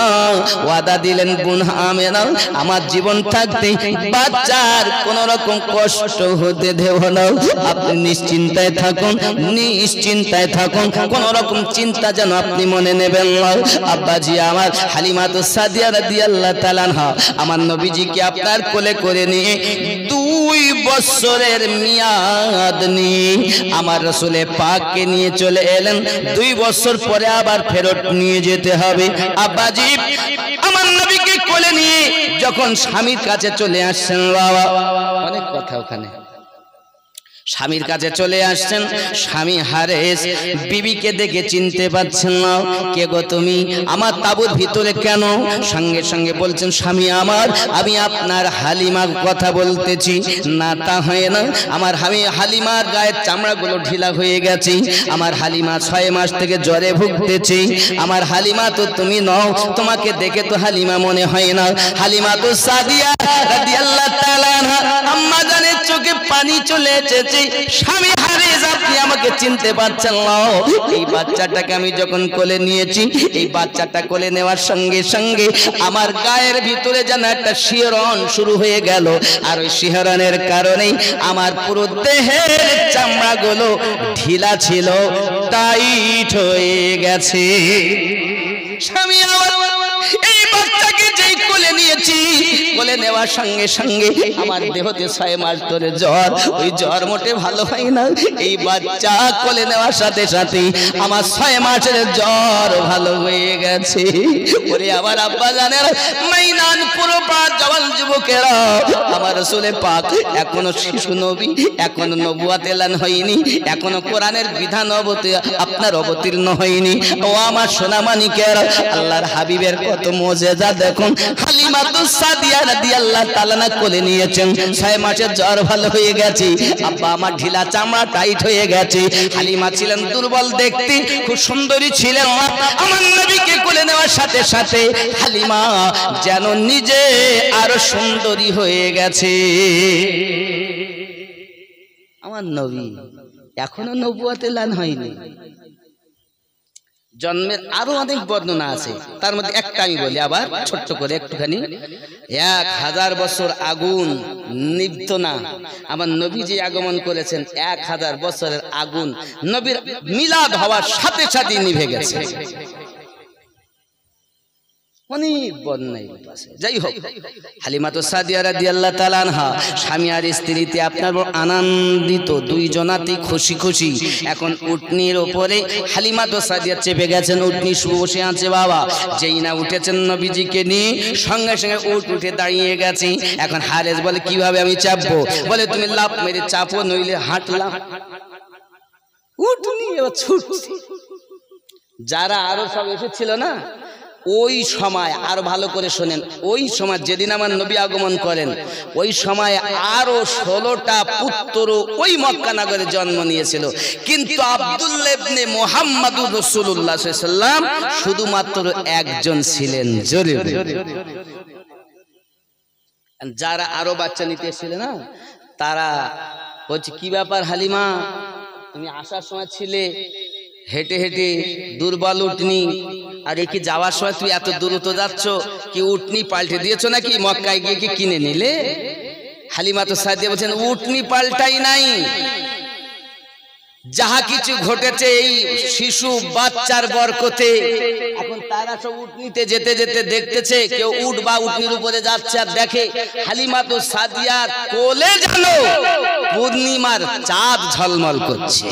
ওয়াদা দিলেন, বোন আমেনা, আমার জীবন থাকতে বাচ্চার কোনো রকম কষ্ট হতে দেব না, আপনি নিশ্চিন্তায় থাকুন, নিশ্চিন্তায় থাকুন, কোনো রকম চিন্তা যেন আপনি মনে নেবেন না। আব্বাজি আমার হালিমাতু সাদিয়া রাদিয়াল্লাহু তাআলা আনহা আমার নবীজিকে আপনার কোলে করে নিয়ে 2 বছরের মিয়াদ নিয়ে আমার রাসূলে পাককে নিয়ে চলে এলেন। 2 বছর পরে আবার ফেরত নিয়ে যেতে হবে। আব্বাজি আমার নবীকে কোলে নিয়ে যখন স্বামীর কাছে চলে আসছেন, বাবা অনেক কথা ওখানে, স্বামীর কাছে চলে আসছেন, স্বামী হারেস বিবিকে দেখে চিনতে পারছেন না, কে গো তুমি, আমার তাঁবুর ভিতরে কেন? সঙ্গে সঙ্গে বলছেন, স্বামী আমার, আমি আপনার হালিমার কথা বলতেছি। না তা হয় না, আমার হালিমার গায়ের চামড়াগুলো ঢিলা হয়ে গেছে, আমার হালিমা 6 মাস থেকে জ্বরে ভুগতেছে, আমার হালিমা তো তুমি নও, তোমাকে দেখে তো হালিমা মনে হয় না। হালিমা তো সাদিয়া রাদিয়াল্লাহু তাআলা আনহা আম্মা জানের চোখে পানি চলে এসেছে। স্বামী হারিস, আপনি আমাকে চিনতে পারছেন না? এই বাচ্চাটাকে আমি যখন কোলে নিয়েছি, এই বাচ্চাটা কোলে নেওয়ার সঙ্গে সঙ্গে আমার গায়ের ভিতরে যেন একটা শিহরণ শুরু হয়ে গেল, আর ওই শিহরণের কারণেই আমার পুরো দেহের চামড়াগুলো ঢিলা ছিল, টাইট হয়ে গেছে। স্বামী আমার এই বাচ্চাকে যেই কোলে নিয়েছি, কোলে নেওয়ার সঙ্গে সঙ্গে আমার দেহতে 6 মাস ধরে জ্বর, ওই জ্বর মোটে ভালো হয় না। এই বাচ্চা কোলে নেওয়ার সাথে সাথে আমার 6 মাসের জ্বর ভালো হয়ে গেছে। ওরে আমার আব্বা জানেন, মাইনান পুরো পাঁচ জওয়ান যুবকেরা, আমার রাসূলে পাক এখনো শিশু নবী, এখনো নবুয়ত এলান হয়নি, এখনো কোরআনের বিধান আপনার অবতীর্ণ হয়নি। ও আমার সোনা মানিকেরা, আল্লাহর হাবিবের কত মুজিজা দেখুন। হালিমাতু সাদিয়া রাদিয়াল্লাহু তাআলা কোলে নিয়েছেন, 6 মাসের জ্বর ভালো হয়ে গেছে, আব্বা আমার ঢিলা চামড়া টাইট হয়ে গেছে। হালিমা ছিলেন দুর্বল দেখতে, খুব সুন্দরী ছিলেন। আমার নবীকে কোলে নেওয়ার সাথে সাথে হালিমা যেন নিজে আরো সুন্দরী হয়ে গেছে। আমার নবী এখনো নবুয়ত এলান হয়নি, জন্মের আরো অনেক বর্ণনা আছে, তার মধ্যে একটা আমি বলি আবার ছোট্ট করে একটুখানি। 1000 বছর আগুন নিভত না, আমার নবী যে আগমন করেছেন 1000 বছরের আগুন নবীর মিলাদ হওয়ার সাথে সাথে নিভে গেছে। অনেক বর্ণনা আছে। যাই হোক, হালিমাতুস সাদিয়া রাদিয়াল্লাহু তাআলা আনহা স্বামী আর স্ত্রীতে আপনার আনন্দিত, দুইজনাতে খুশি খুশি। এখন উটনির ওপরে হালিমাতুস সাদিয়া চেপে গেছেন, উটনি বসে আছে বাবা। যেই না উঠেছেন নবীজিকে নিয়ে সঙ্গে সঙ্গে উট উঠে দাঁড়িয়ে গেছে। এখন হারেস বলে কিভাবে আমি চাপবো? বলে তুমি লাফ মেরে চাপো, নইলে হাঁটলাম। উটনি এবার ছুটছে। যারা আরো সব এসেছিল না ওই সময়, আর ভালো করে শোনেন, ওই সময় যেদিন আমার নবী আগমন করেন ওই সময় আরো 16টা পুত্র ওই মক্কা নগরে জন্ম নিয়েছিল, কিন্তু আব্দুল্লাহ ইবনে মুহাম্মাদুর রাসূলুল্লাহ সাল্লাল্লাহু আলাইহি ওয়াসাল্লাম শুধুমাত্র একজন ছিলেন। জোরে যারা আরো বাচ্চা নিতে এসেছিল না তারা বলছে কি ব্যাপার হালিমা, তুমি আসার সময় ছিলে হেঁটে হেঁটে দুর্বল উটনি, আর কি যাওয়ার সময় তুই এত দ্রুত যাচ্ছ, কি উটনি পাল্টে দিয়েছো নাকি? মক্কায় গিয়ে কি কিনে নিলে? হালিমাতুস সাদিয়া বলছেন উটনি পাল্টাই নাই, যাহা কিছু ঘটেছে এই শিশু বাচ্চার বরকতে। এখন তারা সব উটনিতে যেতে যেতে দেখতেছে কেউ উট বা উটনির উপরে যাচ্ছে, আর দেখে হালিমাতুস সাদিয়ার কোলে যেন পূর্ণিমার চাঁদ ঝলমল করছে।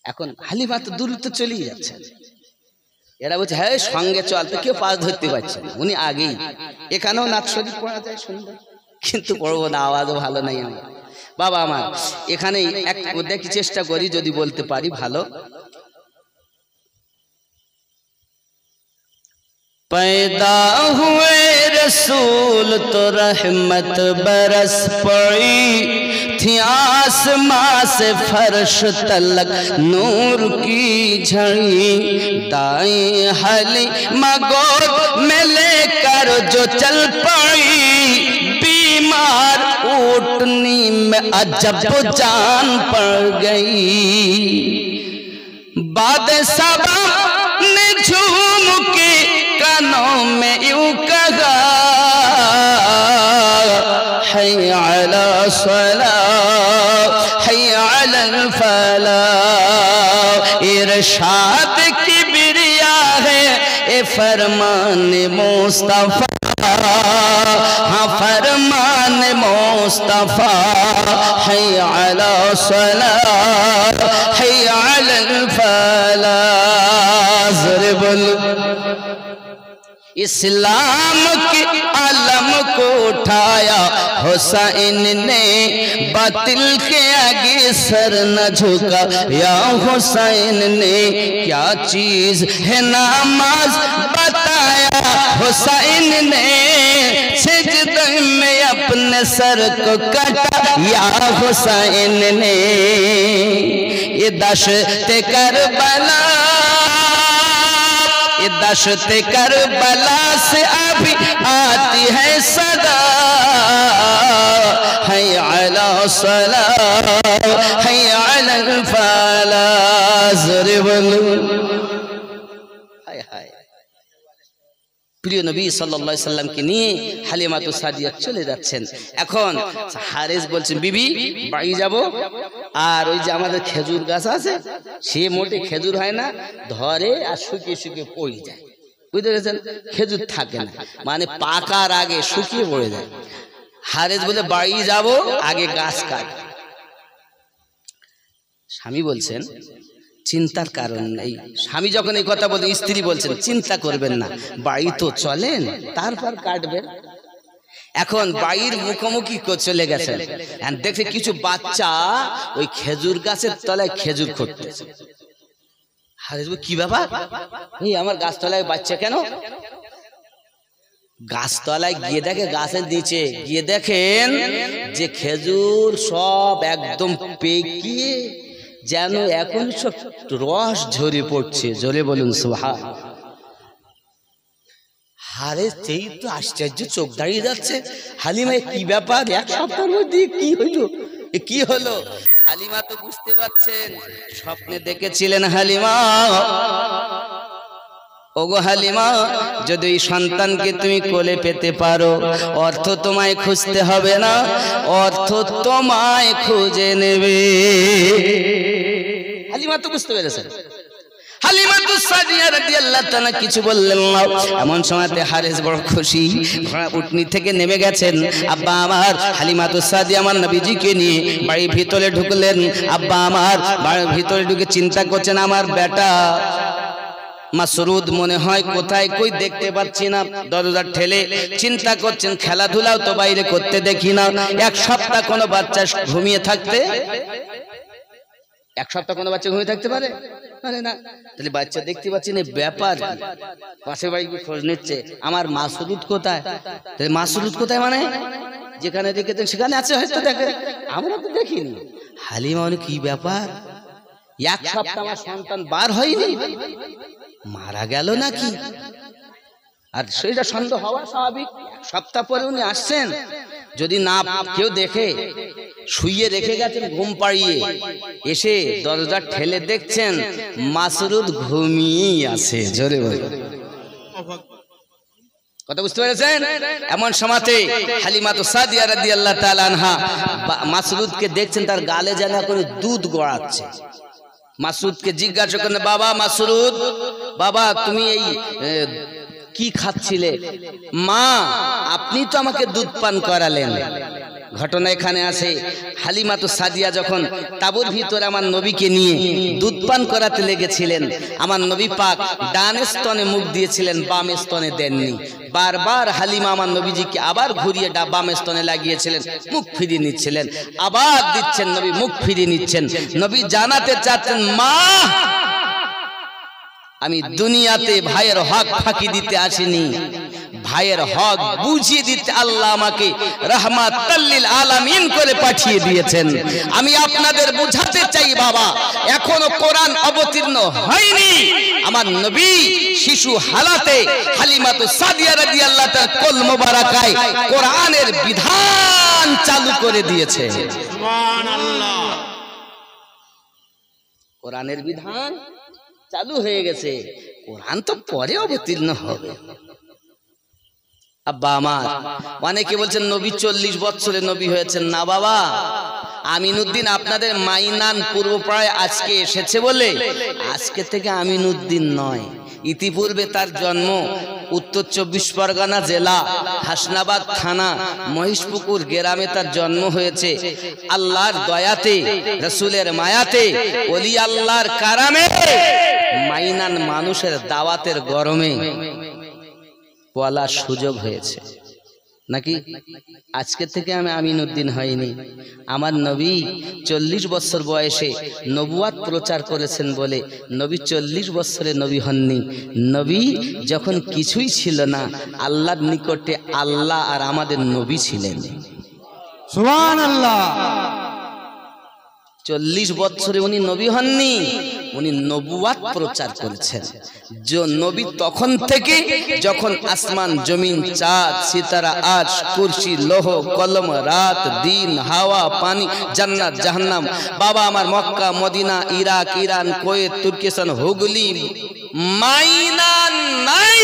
এখন হালিমা তো দ্রুত চলেই যাচ্ছেন, এরা বলছে হ্যাঁ সঙ্গে চল, তো কেউ পাশ ধরতে পারছে না। উনি আগেই, এখানেও নাচ শরীফ পড়া যায় সুন্দর, কিন্তু পড়বো না, আওয়াজও ভালো নাই আমার বাবা আমার। এখানেই এক দেখি চেষ্টা করি যদি বলতে পারি ভালো। पैदा हुए रसूल तो रहमत बरस पड़ी थी, आसमां से फर्श तलक नूर की झड़ी। दाएं हलीमा गोद में लेकर जो चल पड़ी, बीमार ऊँटनी में अजब जान पड़ गई। बाद सबा ने झूम के कानों में यूं कहा, हय्या अला सलाह हय्या अलल फलाह। इरशाद की बिरिया है ए फरमान मुस्तफा, हाँ फरमान मुस्तफा। हय्या अला सलाह हय्या अलल फलाह। ज़रा बोलो इस्लाम के आलम को उठाया हुसैन ने, बातिल के आगे सर न झुका या हुसैन ने। क्या चीज है नमाज बताया हुसैन ने, सिजदे में अपने सर को कटा या हुसैन ने। ये दश्त करबला, दश्त करबला से अभी आती है सदा, हय्या अला सलाह हय्या अलल फलाह। ज़ोरे बोलो हाय हाय। প্রিয় নবী সাল্লাল্লাহু আলাইহি সাল্লামকে নিয়ে হালিমাতুস সাদিয়া চলে যাচ্ছেন। এখন হারেস বলছেন বিবি বাড়ি যাব, আর ওই যে আমাদের খেজুর গাছ আছে সে মোটে খেজুর হয় না, ধরে আর শুকিয়ে শুকিয়ে পড়ে যায়, বুঝতে পেরেছেন? খেজুর থাকে না, মানে পাকার আগে শুকিয়ে পড়ে যায়। হারেস বলে বাড়ি যাব, আগে গাছ কাট। স্বামী বলছেন চিন্তার কারণ নেই। স্বামী যখন এই কথা বলছেন স্ত্রী বলছেন চিন্তা করবেন না, বাড়ি তো চলেন তারপর কাটবেন। এখন বাড়ির মুখোমুখি চলে গেছেন, দেখে কিছু বাচ্চা ওই খেজুর গাছের তলায় খেজুর খুঁড়তেছে। কি ব্যাপার, এই আমার গাছতলায় বাচ্চা কেন? গাছতলায় গিয়ে দেখে, গাছের নিচে গিয়ে দেখেন যে খেজুর সব একদম পেকিয়ে যেন এখন সব রস ঝরে পড়ছে। জোরে বলুন সুবহান। হারে সেই তো আশ্চর্য, চোখ দাঁড়িয়ে যাচ্ছে। হালিমা কি ব্যাপার, এক সপ্তাহের মধ্যে কি হইলো, কি হলো? হালিমা তো বুঝতে পারছেন, স্বপ্নে দেখেছিলেন হালিমা, ওগো হালিমা, যদি এই সন্তানকে তুমি কোলে পেতে পারো, অর্থ তোমায় খুঁজতে হবে না, অর্থ তোমায় খুঁজে নেবে। হালিমা তো বুঝতে পেরেছেন। হালিমাতু সাদিয়া রাদিয়াল্লাহু তাআলা কিছু বললেন না। এমন সময়তে হারিস বড় খুশি, ঘোড়া উটনি থেকে নেমে গেছেন। আব্বা আমার, হালিমাতু সাদিয়া আমার নবীজিকে নিয়ে বাড়ির ভিতরে ঢুকলেন। আব্বা আমার বাড়ির ভিতরে ঢুকে চিন্তা করছেন, আমার বেটা মাসরুদ মনে হয় কোথায়, কই দেখতে পাচ্ছি না। দরজা ঠেলে চিন্তা করছেন, খেলাধুলাও তো বাইরে করতে দেখি না। এক সপ্তাহ কোনো বাচ্চা ঘুমিয়ে থাকতে, এক সপ্তাহ কোনো বাচ্চা ঘুমিয়ে থাকতে পারে? পারে না। তাহলে বাচ্চা দেখতে পাচ্ছি না, ব্যাপার পাশের বাড়ি খোঁজ নিচ্ছে, আমার মাসরুদ কোথায়? তাহলে মাসরুদ কোথায় মানে যেখানে দেখেছেন সেখানে আছে হয়তো, দেখে আমরা তো দেখিনি। হালিমা মানে কি ব্যাপার, এক সপ্তাহ আমার সন্তান বার হয়নি, মারা গেল নাকি? আর সেটা সন্দেহ হওয়া স্বাভাবিক। এক সপ্তাহ পরে উনি আসছেন, যদি না কেউ দেখে, শুইয়ে রেখে গেছেন ঘুম পাড়িয়ে, এসে দরজা ঠেলে দেখছেন মাসরুদ ঘুমিয়ে আছে। জোরে বলে কথা বুঝতে পেরেছেন? এমন সময়তে হালিমাতু সাদিয়া রাদিয়াল্লাহু তাআলা আনহা মাসরুদকে দেখছেন, তার গালে যেন করে দুধ গড়াচ্ছে। মাসরুদকে জিজ্ঞাসা করেন, বাবা মাসরুদ, বাবা তুমি এই কি খাচ্ছিলে? মা, আপনি তো আমাকে দুধ পান করালেন। ঘটনা এখানে আছে, হালিমাতু সাদিয়া যখন তাঁবুর ভিতরে আমার নবীকে নিয়ে দুধ পান করাতে লেগেছিলেন, আমার নবী পাক ডান স্তনে মুখ দিয়েছিলেন, বাম স্তনে দেননি। বারবার হালিমা আমার নবীজিকে আবার ঘুরিয়ে বাম স্তনে লাগিয়েছিলেন, মুখ ফিরিয়ে নিচ্ছিলেন, আবার দিচ্ছেন, নবী মুখ ফিরিয়ে নিচ্ছেন। নবী জানাতে চাচ্ছেন, মা, আমি দুনিয়াতে ভাইয়ের হক ফাঁকি দিতে আসিনি, ভাইয়ের হক বুঝিয়ে দিতে আল্লাহ আমাকে রাহমাতাল লিল আলামিন করে পাঠিয়ে দিয়েছেন। আমি আপনাদের বুঝাতে চাই বাবা, এখনো কোরআন অবতীর্ণ হয়নি। আমার নবী শিশু হালাতে হালিমাতু সাদিয়া রাদিয়াল্লাহু তাআলা কোল মোবারকায় কোরআনের বিধান চালু করে দিয়েছে। সুবহানাল্লাহ, কোরআনের বিধান চালু হয়ে গেছে। কোরআন তো পরে অবতীর্ণ হবে। আব্বা আমার, অনেকে বলছেন নবী 40 বছরে নবী হয়েছেন। না বাবা, আমিনুদ্দিন আপনাদের মাইনান পূর্বপাড়ায় আজকে এসেছে বলে আজকে থেকে আমিনুদ্দিন নয়, ইতিপূর্বে তার জন্ম উত্তর 24 পরগনা জেলা হাসনাবাদ থানা মহিষপুকুর গ্রামে তার জন্ম হয়েছে। আল্লাহর দয়াতে, রাসূলের মায়াতে, ওলি আল্লাহর কারামে মাইনান মানুষের দাওয়াতের গরমে বলার সুযোগ হয়েছে নাকি? আজকে থেকে আমি আমিনুদ্দিন হয়নি। আমার নবী 40 বছর বয়সে নবুয়াত প্রচার করেছেন বলে নবী 40 বছরে নবী হননি। নবী যখন কিছুই ছিল না, আল্লাহর নিকটে আল্লাহ আর আমাদের নবী ছিলেন। সুবহানাল্লাহ। 40 বছরে উনি নবী হননি, উনি নবুয়াত প্রচার করেছেন। যে নবী তখন থেকে যখন আসমান জমিন চাঁদ সিতারা আজ কুরসি লৌহ কলম রাত দিন হাওয়া পানি জান্নাত জাহান্নাম, বাবা আমার Mecca Medina Iraq Iran Kuwait Turkistan Hooghly মাইনান নাই,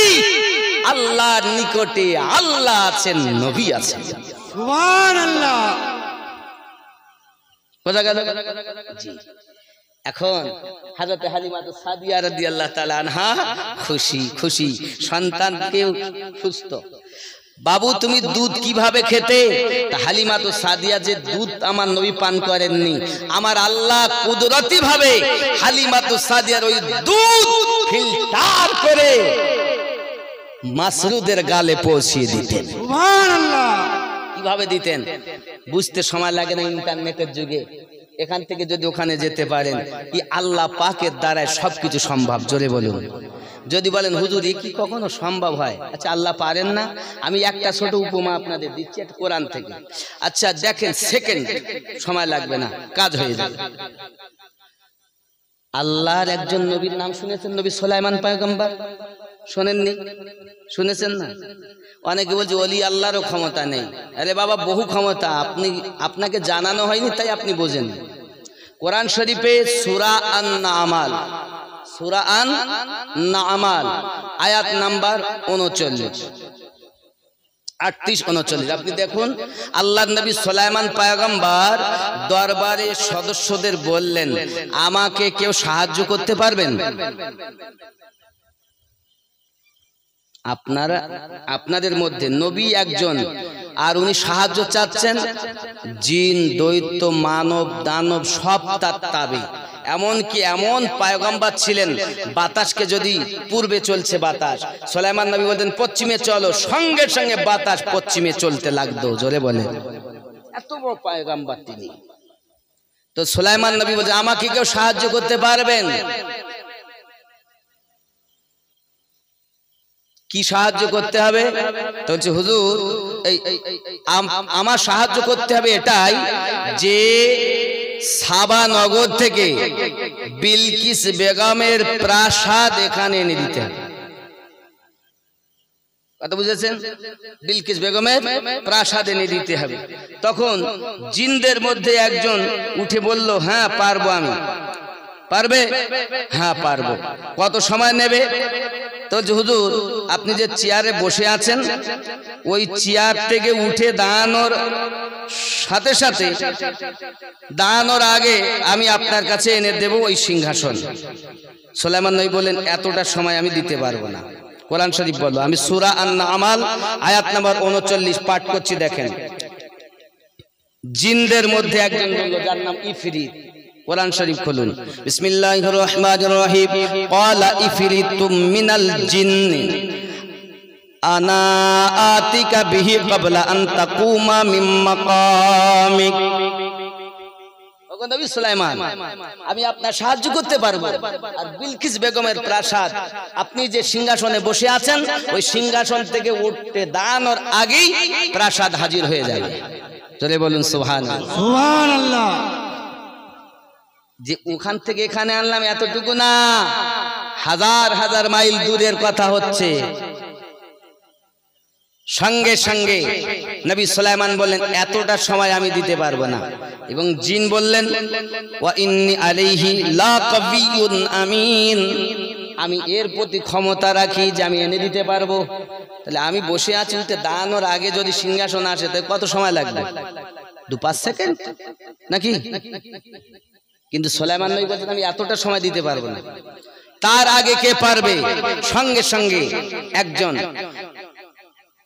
আল্লাহর নিকটে আল্লাহ আছেন, নবী আছেন। সুবহানাল্লাহ। বোঝা গেল? জি। এখন হযরত হালিমাতু সাদিয়া রাদিয়াল্লাহু তাআলা আনহা খুশি খুশি, সন্তানকেও সুস্থ। বাবু তুমি দুধ কিভাবে খেতে? হালিমাতু সাদিয়া যে দুধ আমার নবী পান করেননি, আমার আল্লাহ কুদরতি ভাবে হালিমাতু সাদিয়ার ওই দুধ ফিল্টার করে মাসরুদের গালে পৌঁছিয়ে দিতেন। সুবহানাল্লাহ। কিভাবে দিতেন বুঝতে সময় লাগে না, ইন্টারনেটের যুগে এখান থেকে যদি ওখানে যেতে পারেন, কি আল্লাহ পাকের দ্বারাই সবকিছু সম্ভব। জোরে বলুন। যদি বলেন হুজুর এ কি কখনো সম্ভব হয়? আচ্ছা আল্লাহ পারেন না? আমি একটা ছোট উপমা আপনাদের দিচ্ছি, একটা কোরআন থেকে। আচ্ছা দেখেন, সেকেন্ড সময় লাগবে না, কাজ হয়ে যাবে। আল্লাহর একজন নবীর নাম শুনেছেন, নবী সুলাইমান পয়গম্বর? শোনেননি? শুনেছেন না? অনেকে বলছে ওলি আল্লাহরও ক্ষমতা নেই। আরে বাবা, বহু ক্ষমতা, আপনাকে জানানো হয়নি তাই আপনি বোঝেন। কোরআন শরীফে সূরা আন-নামাল, সূরা আন-নামাল আয়াত নাম্বার 39, 38-39 আপনি দেখুন। আল্লাহর নবী সুলাইমান পয়গম্বর দরবারে সদস্যদের বললেন, আমাকে কেউ সাহায্য করতে পারবেন? আপনারা আপনাদের মধ্যে নবী একজন, আর উনি সাহায্য চাচ্ছেন। জিন, দৈত্য, মানব, দানব সব তার তাবে। এমনকি এমন পয়গম্বর ছিলেন, বাতাসকে যদি পূর্বে চলছে বাতাস, সুলাইমান নবী বলতেন পশ্চিমে চলো, সঙ্গে সঙ্গে বাতাস পশ্চিমে চলতে লাগতো। জোরে বলে, এত বড় পয়গম্বর তিনি। তো সুলাইমান নবী বলছে, আমাকে কেউ সাহায্য করতে পারবেন? কি সাহায্য করতে হবে? তো বলছে, হুজুর আমার সাহায্য করতে হবে এটাই যে সাবা নগর থেকে বিলকিস বেগমের প্রাসাদ এখানে এনে দিতে হবে। কথা বুঝেছেন? বিলকিস বেগমের প্রাসাদ এনে দিতে হবে। তখন জিনদের মধ্যে একজন উঠে বলল, হ্যাঁ পারবো আমি। পারবে? হ্যাঁ পারবো। কত সময় নেবে? তো হুজুর আপনি যে চেয়ারে বসে আছেন, ওই চেয়ার থেকে উঠে দাঁড়ানোর সাথে সাথে, দাঁড়ানোর আগে আমি আপনার কাছে এনে দেব ওই সিংহাসন। সুলাইমান নবী বলেন, এতটা সময় আমি দিতে পারবো না। কোরআন শরীফ বলো, আমি সূরা আন-নামাল আয়াত নাম্বার 39 পাঠ করছি, দেখেন। জিনদের মধ্যে একজন বলল, যার নাম ইফরিত। কোরআন শরীফ খুলুন, বিসমিল্লাহির রহমানির রহিম। ক্বালা ইফরিতুম মিনাল জিন্নি আনা আতিকা বিহি ক্বাবলা আন তাকুমা মিন মাকামিক। ওগো নবী সুলাইমান, আমি আপনার সাহায্য করতে পারবো। আর বিলকিস বেগমের প্রাসাদ, আপনি যে সিংহাসনে বসে আছেন, ওই সিংহাসন থেকে উঠতে দাঁড়ানোর আগেই প্রাসাদ হাজির হয়ে যাবে। চলে বলুন সুবহানাল্লাহ, সুবহানাল্লাহ। যে ওখান থেকে এখানে আনলাম এতটুকু না, হাজার হাজার মাইল দূরের কথা হচ্ছে। সঙ্গে সঙ্গে নবী সুলাইমান বললেন, এতটা সময় আমি দিতে পারবো না। এবং জিন বললেন, ওয়া ইন্নী আলাইহি লাকাবিয়ুন আমিন, আমি এর প্রতি ক্ষমতা রাখি যে আমি এনে দিতে পারবো। তাহলে আমি বসে আছি, উঠে দাঁড়ানোর আগে যদি সিংহাসন আসে, তাহলে কত সময় লাগবে? 2-5 সেকেন্ড নাকি? কিন্তু সুলাইমান নবী বলছেন, আমি এতটা সময় দিতে পারবো না। তার আগে কে পারবে? সঙ্গে সঙ্গে একজন,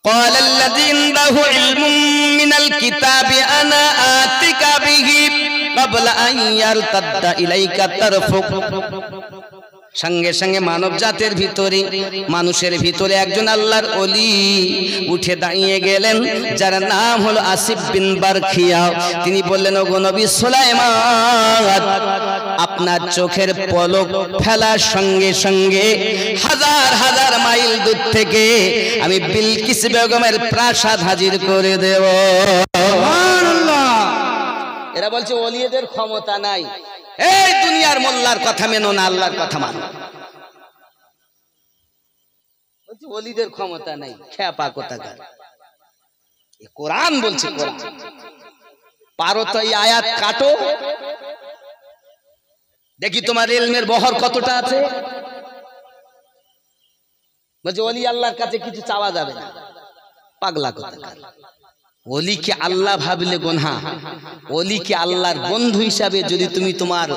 قال الذي عنده علم من الكتاب انا آتيك به قبل ان يرتد اليك طرفك। সঙ্গে সঙ্গে মানব জাতের ভিতরে, মানুষের ভিতরে একজন আল্লাহর ওলি উঠে দাঁড়িয়ে গেলেন, যার নাম হলো আসিফ বিন বারখিয়া। তিনি বললেন, ওগো নবী সুলাইমান, আপনার চোখের পলক ফেলার সঙ্গে সঙ্গে হাজার হাজার মাইল দূর থেকে আমি বিলকিস বেগমের প্রাসাদ হাজির করে দেব। সুবহানাল্লাহ। এরা বলছে ওলিদের ক্ষমতা নাই। এই দুনিয়ার মোল্লার কথা মেনো না, আল্লাহর কথা মানো। বলছে ওলিদের ক্ষমতা নাই, খেপা কোথাকার। কোরআন বলছে, কোরআন। পারো তো এই আয়াত কাটো, দেখি তোমার ইলমের বহর কতটা আছে। বলছে ওলি আল্লাহর কাছে কিছু চাওয়া যাবে না, পাগলা কোথাকার। ওলিকে আল্লাহ ভাবলে গুনাহ, ওলিকে আল্লাহর বন্ধু হিসাবে যদি তুমি তোমার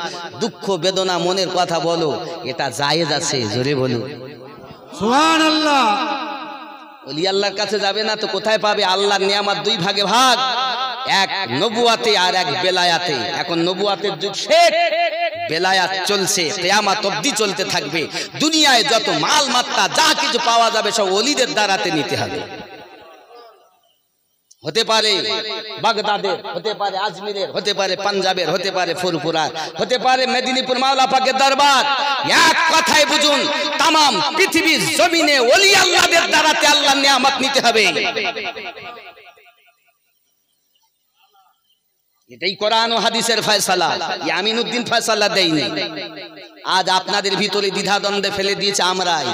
দুঃখ বেদনা মনের কথা বলো, এটা জায়েজ আছে। জোরে বলো সুবহানাল্লাহ। ওলি আল্লাহর কাছে যাবে না তো কোথায় পাবে? আল্লাহর নিয়ামত 2 ভাগে ভাগ, এক নবুয়াতে আর এক বেলায়াতে। এখন নবুয়াতের যুগ শেষ, বেলায়াত চলছে, কিয়ামত অবধি চলতে থাকবে। দুনিয়ায় যত মাল মাত্তা যা কিছু পাওয়া যাবে সব ওলিদের দ্বারাতে নিতে হবে। হতে পারে বাগদাদের, হতে পারে আজমিরের, হতে পারে পাঞ্জাবের, হতে পারে ফুরফুরার, হতে পারে মেদিনীপুর মাওলা পাকের দরবার। এক কথায় বুঝুন, तमाम পৃথিবীর জমিনে ওলি আল্লাহদের দ্বারাতে আল্লাহর নিয়ামত নিতে হবে। এটাই কোরআন ও হাদিসের ফয়সালা। ইয়ামিনুদ্দিন ফয়সালা দেয়নি। আজ আপনাদের ভিতরে দ্বিধাদ্বন্দ্বে ফেলে দিয়েছে আমরাই।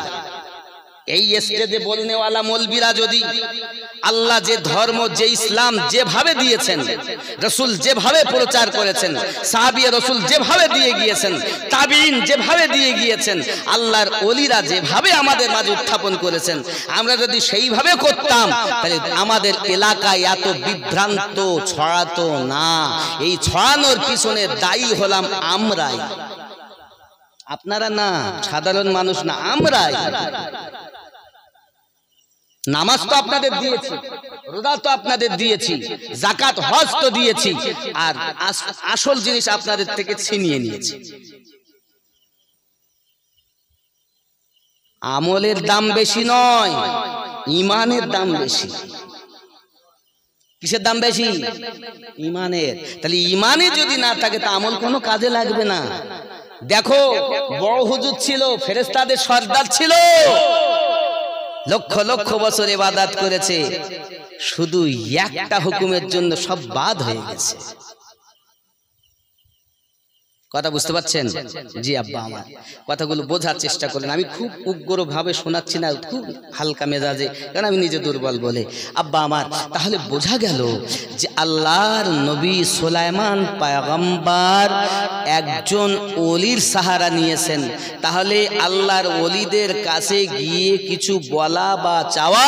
এই স্টেজে বলনেওয়ালা মৌলবীরা যদি আল্লাহ যে ধর্ম, যে ইসলাম যেভাবে দিয়েছেন, রাসূল যেভাবে প্রচার করেছেন, সাহাবী রাসূল যেভাবে দিয়ে গিয়েছেন, তাবিঈন যেভাবে দিয়ে গিয়েছেন, আল্লাহর ওলিরা যেভাবে আমাদের মাঝে উত্থাপন করেছেন, আমরা যদি সেইভাবে করতাম তাহলে আমাদের এলাকায় এত বিভ্রান্ত ছড়াতো না। এই ছড়ানোর পিছনে দায়ী হলাম আমরাই, আপনারা না, সাধারণ মানুষ না, আমরাই। নামাজ তো আপনাদের দিয়েছি, রোজা তো আপনাদের দিয়েছি, যাকাত হজ তো দিয়েছি, আর আসল জিনিস আপনাদের থেকে ছিনিয়ে নিয়েছি। আমলের দাম বেশি নয়, ঈমানের দাম বেশি। কিসের দাম বেশি? ঈমানের। তাহলে ঈমানে যদি না থাকে তা আমল কোনো কাজে লাগবে না। দেখো, বড় হুজুর ছিল, ফেরেশতাদের সর্দার ছিল, লক্ষ লক্ষ বছর ইবাদত করেছে, শুধু একটা হুকুমের জন্য সব বাদ হয়ে গেছে। কথা বুঝতে পারছেন? জি আব্বা, আমার কথাগুলো বোঝার চেষ্টা করেন। আমি খুব উগ্র ভাবে শোনাচ্ছি না, খুব হালকা মেজাজে, কারণ আমি নিজে দুর্বল বলে। আব্বা আমার, তাহলে বোঝা গেল যে আল্লাহর নবী সুলাইমান পয়গম্বর একজন ওলির সাহারা নিয়েছেন। তাহলে আল্লাহর ওলিদের কাছে গিয়ে কিছু বলা বা চাওয়া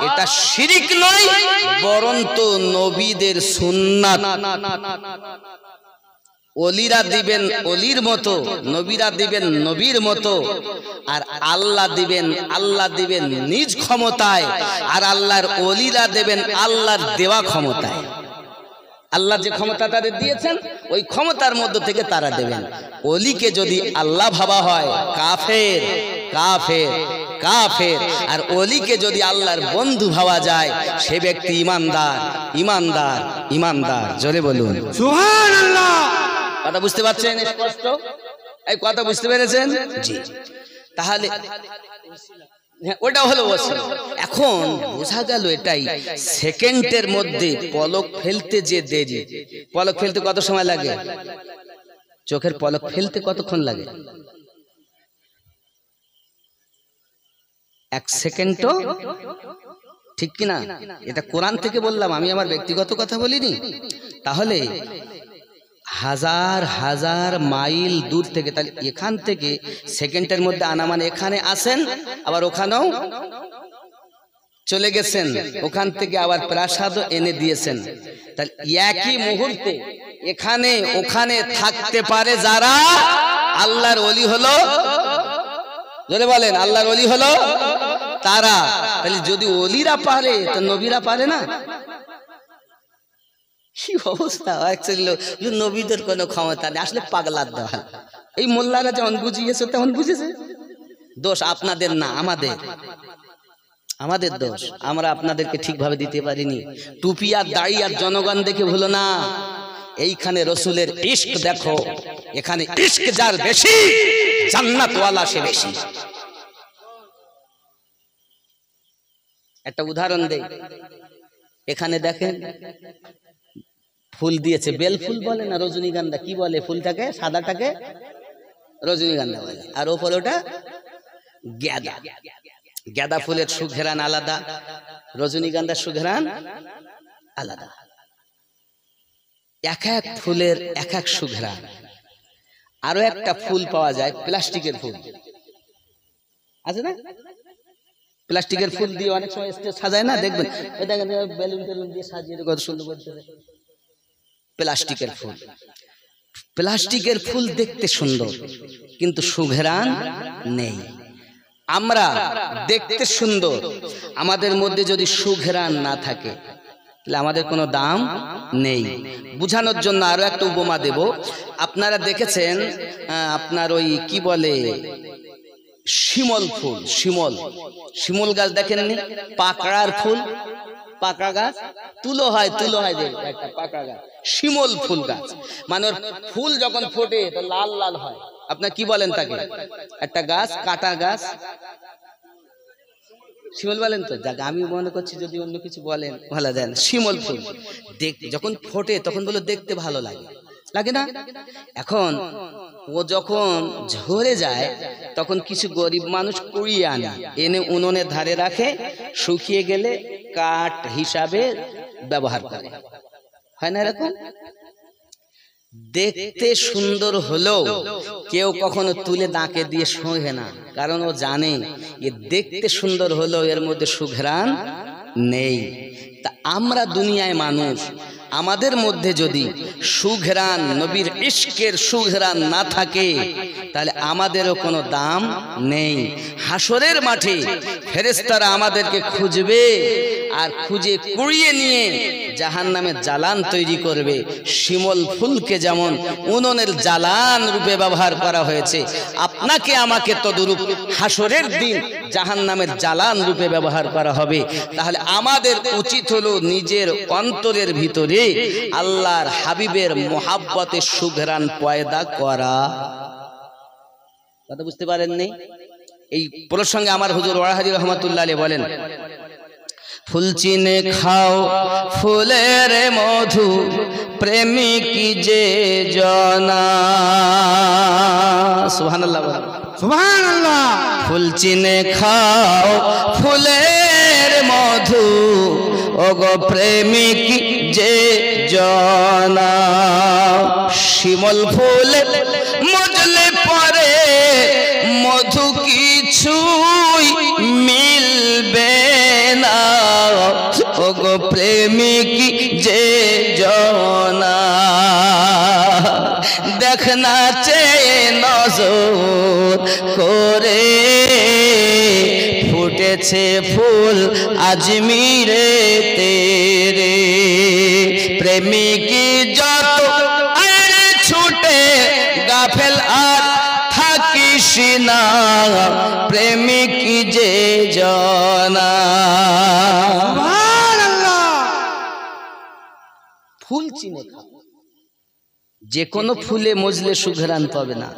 এটা শিরিক নয়, বরঞ্চ নবীদের সুন্নাত। ওলিরা দিবেন ওলির মতো, নবীরা দিবেন নবীর মতো, আর আল্লাহ দিবেন নিজ ক্ষমতায়, আর আল্লাহর ওলিরা দেবেন আল্লাহর দেওয়া ক্ষমতায়। আল্লাহ যে ক্ষমতা তাদের দিয়েছেন ওই ক্ষমতার মধ্য থেকে তারা দেবেন। ওলিকে যদি আল্লাহ ভাবা হয়, কাফের কাফের কাফের। আর ওলিকে যদি আল্লাহর বন্ধু ভাবা যায়, সে ব্যক্তি ইমানদার ইমানদার ইমানদার। জোরে বলুন সুবহানাল্লাহ। কথা বুঝতে পারছেন স্পষ্ট? এই কথা বুঝতে পেরেছেন? জি। তাহলে ওটা হলো ওসিলা। এখন বোঝা গেল এটাই, সেকেন্ডের মধ্যে পলক ফেলতে যে দেরি, পলক ফেলতে কত সময় লাগে? চোখের পলক ফেলতে কতক্ষণ লাগে? 1 সেকেন্ডও, ঠিক কিনা? এটা কোরআন থেকে বললাম, আমি আমার ব্যক্তিগত কথা বলিনি। তাহলে হাজার হাজার মাইল দূর থেকে, তাহলে এখান থেকে সেকেন্ডের মধ্যে আনা মানে এখানে আসেন, আবার ওখানেও চলে গেছেন, ওখান থেকে আবার প্রাসাদও এনে দিয়েছেন। তাহলে একই মুহূর্তে এখানে ওখানে থাকতে পারে যারা, আল্লাহর ওলি হলো, জোরে বলেন, আল্লাহর ওলি হলো তারা। তাহলে যদি ওলিরা পারে তো নবীরা পারে না? কি অবস্থা! নবীদের কোনো ক্ষমতা নেই, আসলে পাগলার দল। এই মোল্লারা যেমন বুঝিয়েছে তেমন বুঝেছে। দোষ আপনাদের না, আমাদের, আমাদের দোষ। আমরা আপনাদেরকে ঠিকভাবে দিতে পারিনি। টুপি আর দাড়ি আর জনগণ দেখে ভুলো না, এইখানে রসুলের ইশক দেখো, এখানে ইশক যার বেশি, জান্নাতওয়ালা সে বেশি। একটা উদাহরণ দেই, এখানে দেখেন ফুল দিয়েছে, বেল ফুল বলে না রজনীগন্ধা, কি বলে ফুলটাকে? সাদাটাকে রজনীগন্ধা বলে, আর ওপরে ওটা গাঁদা। গাঁদা ফুলের সুঘ্রাণ আলাদা, রজনীগন্ধার সুঘ্রাণ আলাদা। এক এক ফুলের এক এক সুঘ্রাণ। আরো একটা ফুল পাওয়া যায়, প্লাস্টিকের ফুল আছে না? প্লাস্টিকের ফুল দিয়ে অনেক সময় স্টেজ সাজায় না, দেখবেন বেলুন টেলুন দিয়ে সাজিয়ে কত সুন্দর করতে। প্লাস্টিকের ফুল, প্লাস্টিকের ফুল দেখতে সুন্দর কিন্তু সুঘ্রাণ নেই। আমরা দেখতে সুন্দর, আমাদের মধ্যে যদি সুঘ্রাণ না থাকে তাহলে আমাদের কোনো দাম নেই। বুঝানোর জন্য আরো একটা উপমা দেব। আপনারা দেখেছেন আপনার ওই কি বলে শিমল ফুল, শিমল, শিমল গাছ দেখেননি? পাকড়ার ফুল, পাকা গাছ, তুলো হয়, তুলো হয় যে একটা পাকা গাছ, শিমল ফুল গাছ। মানে ফুল যখন ফোটে তো লাল লাল হয়। আপনার কি বলেন তাকে? একটা গাছ, কাটা গাছ, শিমল বলেন তো? যাক, আমি মনে করছি যদি অন্য কিছু বলেন ভালো দেন। শিমল ফুল যখন ফোটে তখন বলে দেখতে ভালো লাগে, লাগে না? এখন ও যখন ঝরে যায় তখন কিছু গরিব মানুষ কুড়িয়ে আনে, এনে উনুনের ধারে রাখে, শুকিয়ে গেলে কাঠ হিসাবে ব্যবহার করে, হয় না এরকম? দেখতে সুন্দর হলেও কেউ কখনো তুলে দাঁকে দিয়ে শোঁঘে না, কারণ ও জানে এ দেখতে সুন্দর হলেও এর মধ্যে সুঘ্রাণ নেই। তা আমরা দুনিয়ায় মানুষ, আমাদের মধ্যে যদি সুঘ্রাণ, নবীর ইশকের সুঘ্রাণ না থাকে তাহলে আমাদেরও কোনো দাম নেই। হাসরের মাঠে ফেরেশতারা আমাদেরকে খুঁজবে, আর খুঁজে কুড়িয়ে নিয়ে জাহান্নামের জ্বালান তৈরি করবে। শিমল ফুলকে যেমন উনুনের জ্বালান রূপে ব্যবহার করা হয়েছে, আপনাকে আমাকে তদরূপ হাসরের দিন জাহান্নামের জ্বালান রূপে ব্যবহার করা হবে। তাহলে আমাদের উচিত হলো নিজের অন্তরের ভিতরে আল্লাহর হাবিবের মোহাব্বতের সুঘ্রাণ পয়দা করা। কথা বুঝতে পারেননি? এই প্রসঙ্গে আমার হুজুর ওয়াহাদি রহমাতুল্লাহ আলাইহি বলেন, ফুল চিনে খাও ফুলের মধু, প্রেমিক যে জনা। সুবহানাল্লাহ, সুবহানাল্লাহ। ফুল চিনে খাও ফুলের মধু, ওগো প্রেমিক যে জনা। শিমল ফুলে মজলে পরে মধু কিছুই মিলবে না, ওগো প্রেমিক যে জনা। দেখনা চেয়ে নজর করে ফুটেছে ফুল আজমিরে তেরে। প্রেমিক যত ছুটে গাফেল আর থাকিস না, প্রেমিক যে জনা। ফুল চিনে খাও, যে কোনো ফুলে মজলে সুঘ্রাণ পাবে না।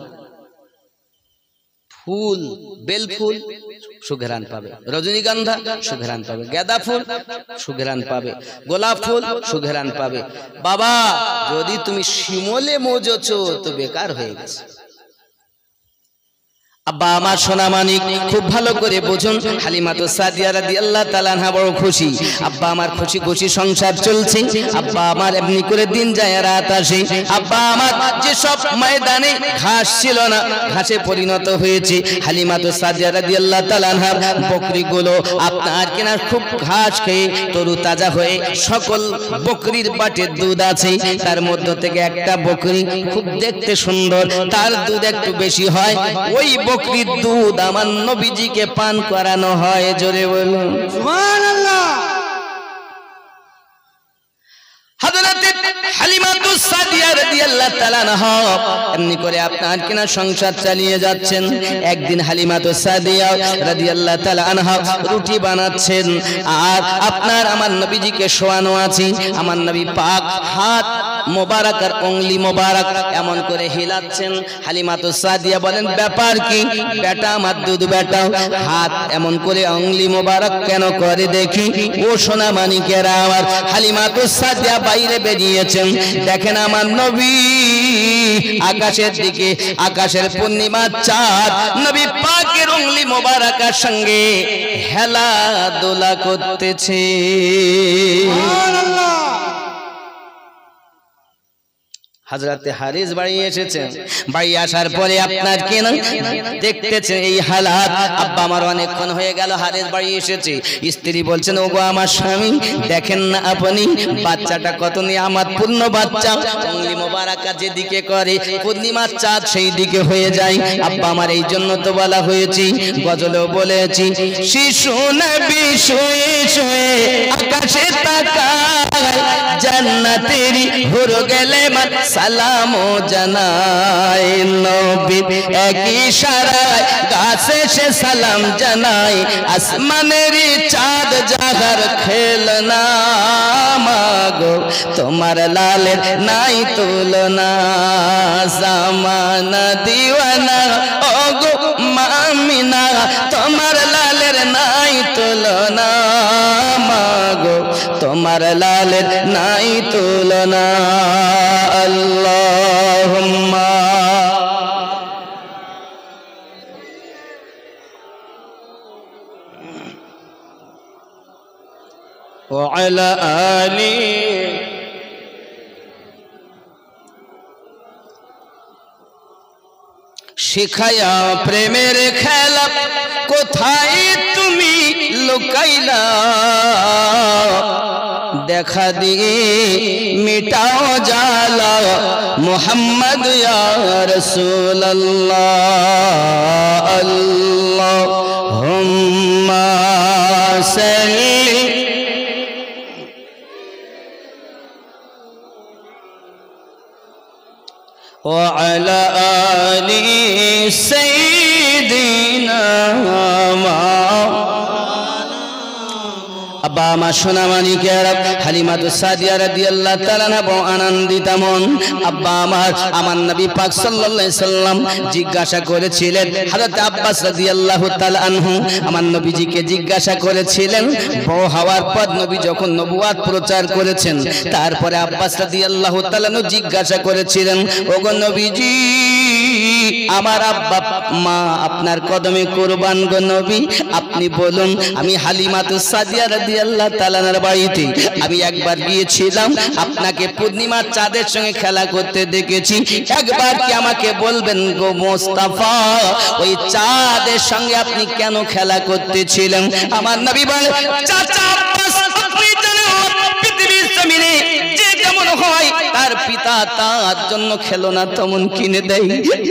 ফুল, বেল ফুল সুঘ্রাণ পাবে, রজনীগন্ধা সুঘ্রাণ পাবে, গাঁদা ফুল সুঘ্রাণ পাবে, গোলাপ ফুল সুঘ্রাণ পাবে। বাবা, যদি তুমি শিমলে মজছো তো বেকার হয়ে গেছে। আব্বা আমার সোনা মানিক, খুব ভালো করে বুঝুন, হালিমাতু সাদিয়া রাদিয়াল্লাহু তাআলা আনহা বড় খুশি। আব্বা আমার খুশি খুশি সংসার চলছে। আব্বা আমার এমনি করে দিন যায় রাত আসে। আব্বা আমার যে সব ময়দানে ঘাস ছিল না, ঘাসে পরিণত হয়েছে। হালিমাতু সাদিয়া রাদিয়াল্লাহু তাআলা আনহার বকরিগুলো আপনার কিনা খুব ঘাস খেয়ে তরু তাজা হয়ে, সকল বকরির বাটের দুধ আছে, তার মধ্য থেকে একটা বকরি খুব দেখতে সুন্দর, তার দুধ একটু বেশি হয়। ওই বকরির দুধ আমার নবীজিকে পান করানো হয়। জোরে বলুন সুবহানাল্লাহ। হযরত হালিমাতু সাদিয়া রাদিয়াল্লাহু তাআলা আনহা এমনি করে আপনার কিনা সংসার চালিয়ে যাচ্ছেন। একদিন হালিমাতু সাদিয়া রাদিয়াল্লাহু তাআলা আনহা রুটি বানাচ্ছেন, আর আপনার আমার নবীজিকে শোয়ানো আছে। আমার নবী পাক হাত মোবারক আর উংলি মোবারক এমন করে হিলাচ্ছেন। হালিমাতু সাদিয়া বলেন, ব্যাপার কি বেটা? আমার দুধ বেটা হাত এমন করে উংলি মোবারক কেন করে দেখি। ও সোনা মানিকেরা আমার, হালিমাতু সাদিয়া বাইরে বেরিয়েছেন, দেখেন আমার নবী আকাশের দিকে, আকাশের পূর্ণিমার চাঁদ নবী পাকের উংলি মোবারকের সঙ্গে হেলা দোলা করতেছে। সুবহানাল্লাহ। হযরতে হারিস বাড়ি এসেছেন, বাড়ি আসার পরে আপনার কেন দেখতেছেন এই হালাত। আব্বা আমার অনেকক্ষণ হয়ে গেল হারিস বাড়ি এসেছে। স্ত্রী বলছেন, ওগো আমার স্বামী, দেখেন না আপনি বাচ্চাটা কত নিয়ামত পূর্ণ বাচ্চা, উংলি মোবারকা যেদিকে করে পূর্ণিমার চাঁদ সেই দিকে হয়ে যায়। আব্বা আমার এই জন্য তো বলা হয়েছে, গজলেও বলেছি, শিশু নবী শুয়ে শুয়ে আকাশে তাকায়, জান্নাতেরি হুর গেলে মত সালাম জানায়। নবী এক ইশারায় গাছে সে সালাম জানায়, আসমানের চাঁদ জাগার খেলনা, মাগো তোমার লালের নাই তুলনা, জামানা দিওয়ানা ওগো মামিনা, তোমার লালের নাই তুলনা, তোমার লালের নাই তুলনা। আল্লাহ وعلى آله শিখায়া প্রেমের খেলা কোথায় তুমি লুকাইলা দেখা দিয়ে মিটাও জালা মুহাম্মদ ইয়া রাসূলুল্লাহ আল্লাহুম্মা সাল্লি وعلى آل سيدنا আব্বা আমার সোনামানিকেরা হালিমাতু সাদিয়া রাদিয়াল্লাহু তাআলা না বড় আনন্দিত মন। আব্বা আমার নবী পাক সাল্লাল্লাহু আলাইহি সাল্লাম জিজ্ঞাসা করেছিলেন, হযরত আব্বাস রাদিয়াল্লাহু তাআলা আনহু আমার নবীজিকে জিজ্ঞাসা করেছিলেন, বড় হওয়ার পর নবী যখন নবুয়ত প্রচার করেছেন, তারপরে আব্বাস রাদিয়াল্লাহু তাআলা জিজ্ঞাসা করেছিলেন, ওগো নবীজি আমার আব্বা মা আপনার কদমে কুরবান গো নবী, আপনি বলুন আমি হালিমাতু সাদিয়া রাদিয়াল্লাহু তাআলার বাড়িতে আমি একবার গিয়েছিলাম, আপনাকে পূর্ণিমার চাঁদের সঙ্গে খেলা করতে দেখেছি, একবার কি আমাকে বলবেন গো মুস্তাফা ওই চাঁদের সঙ্গে আপনি কেন খেলা করতেছিলেন? আমার নবী বলে, চাচা আব্বাস আপনি জানেন পৃথিবীর জমিনে যে যেমন হয় তার পিতা তার জন্য খেলনা তেমন কিনে দেয়।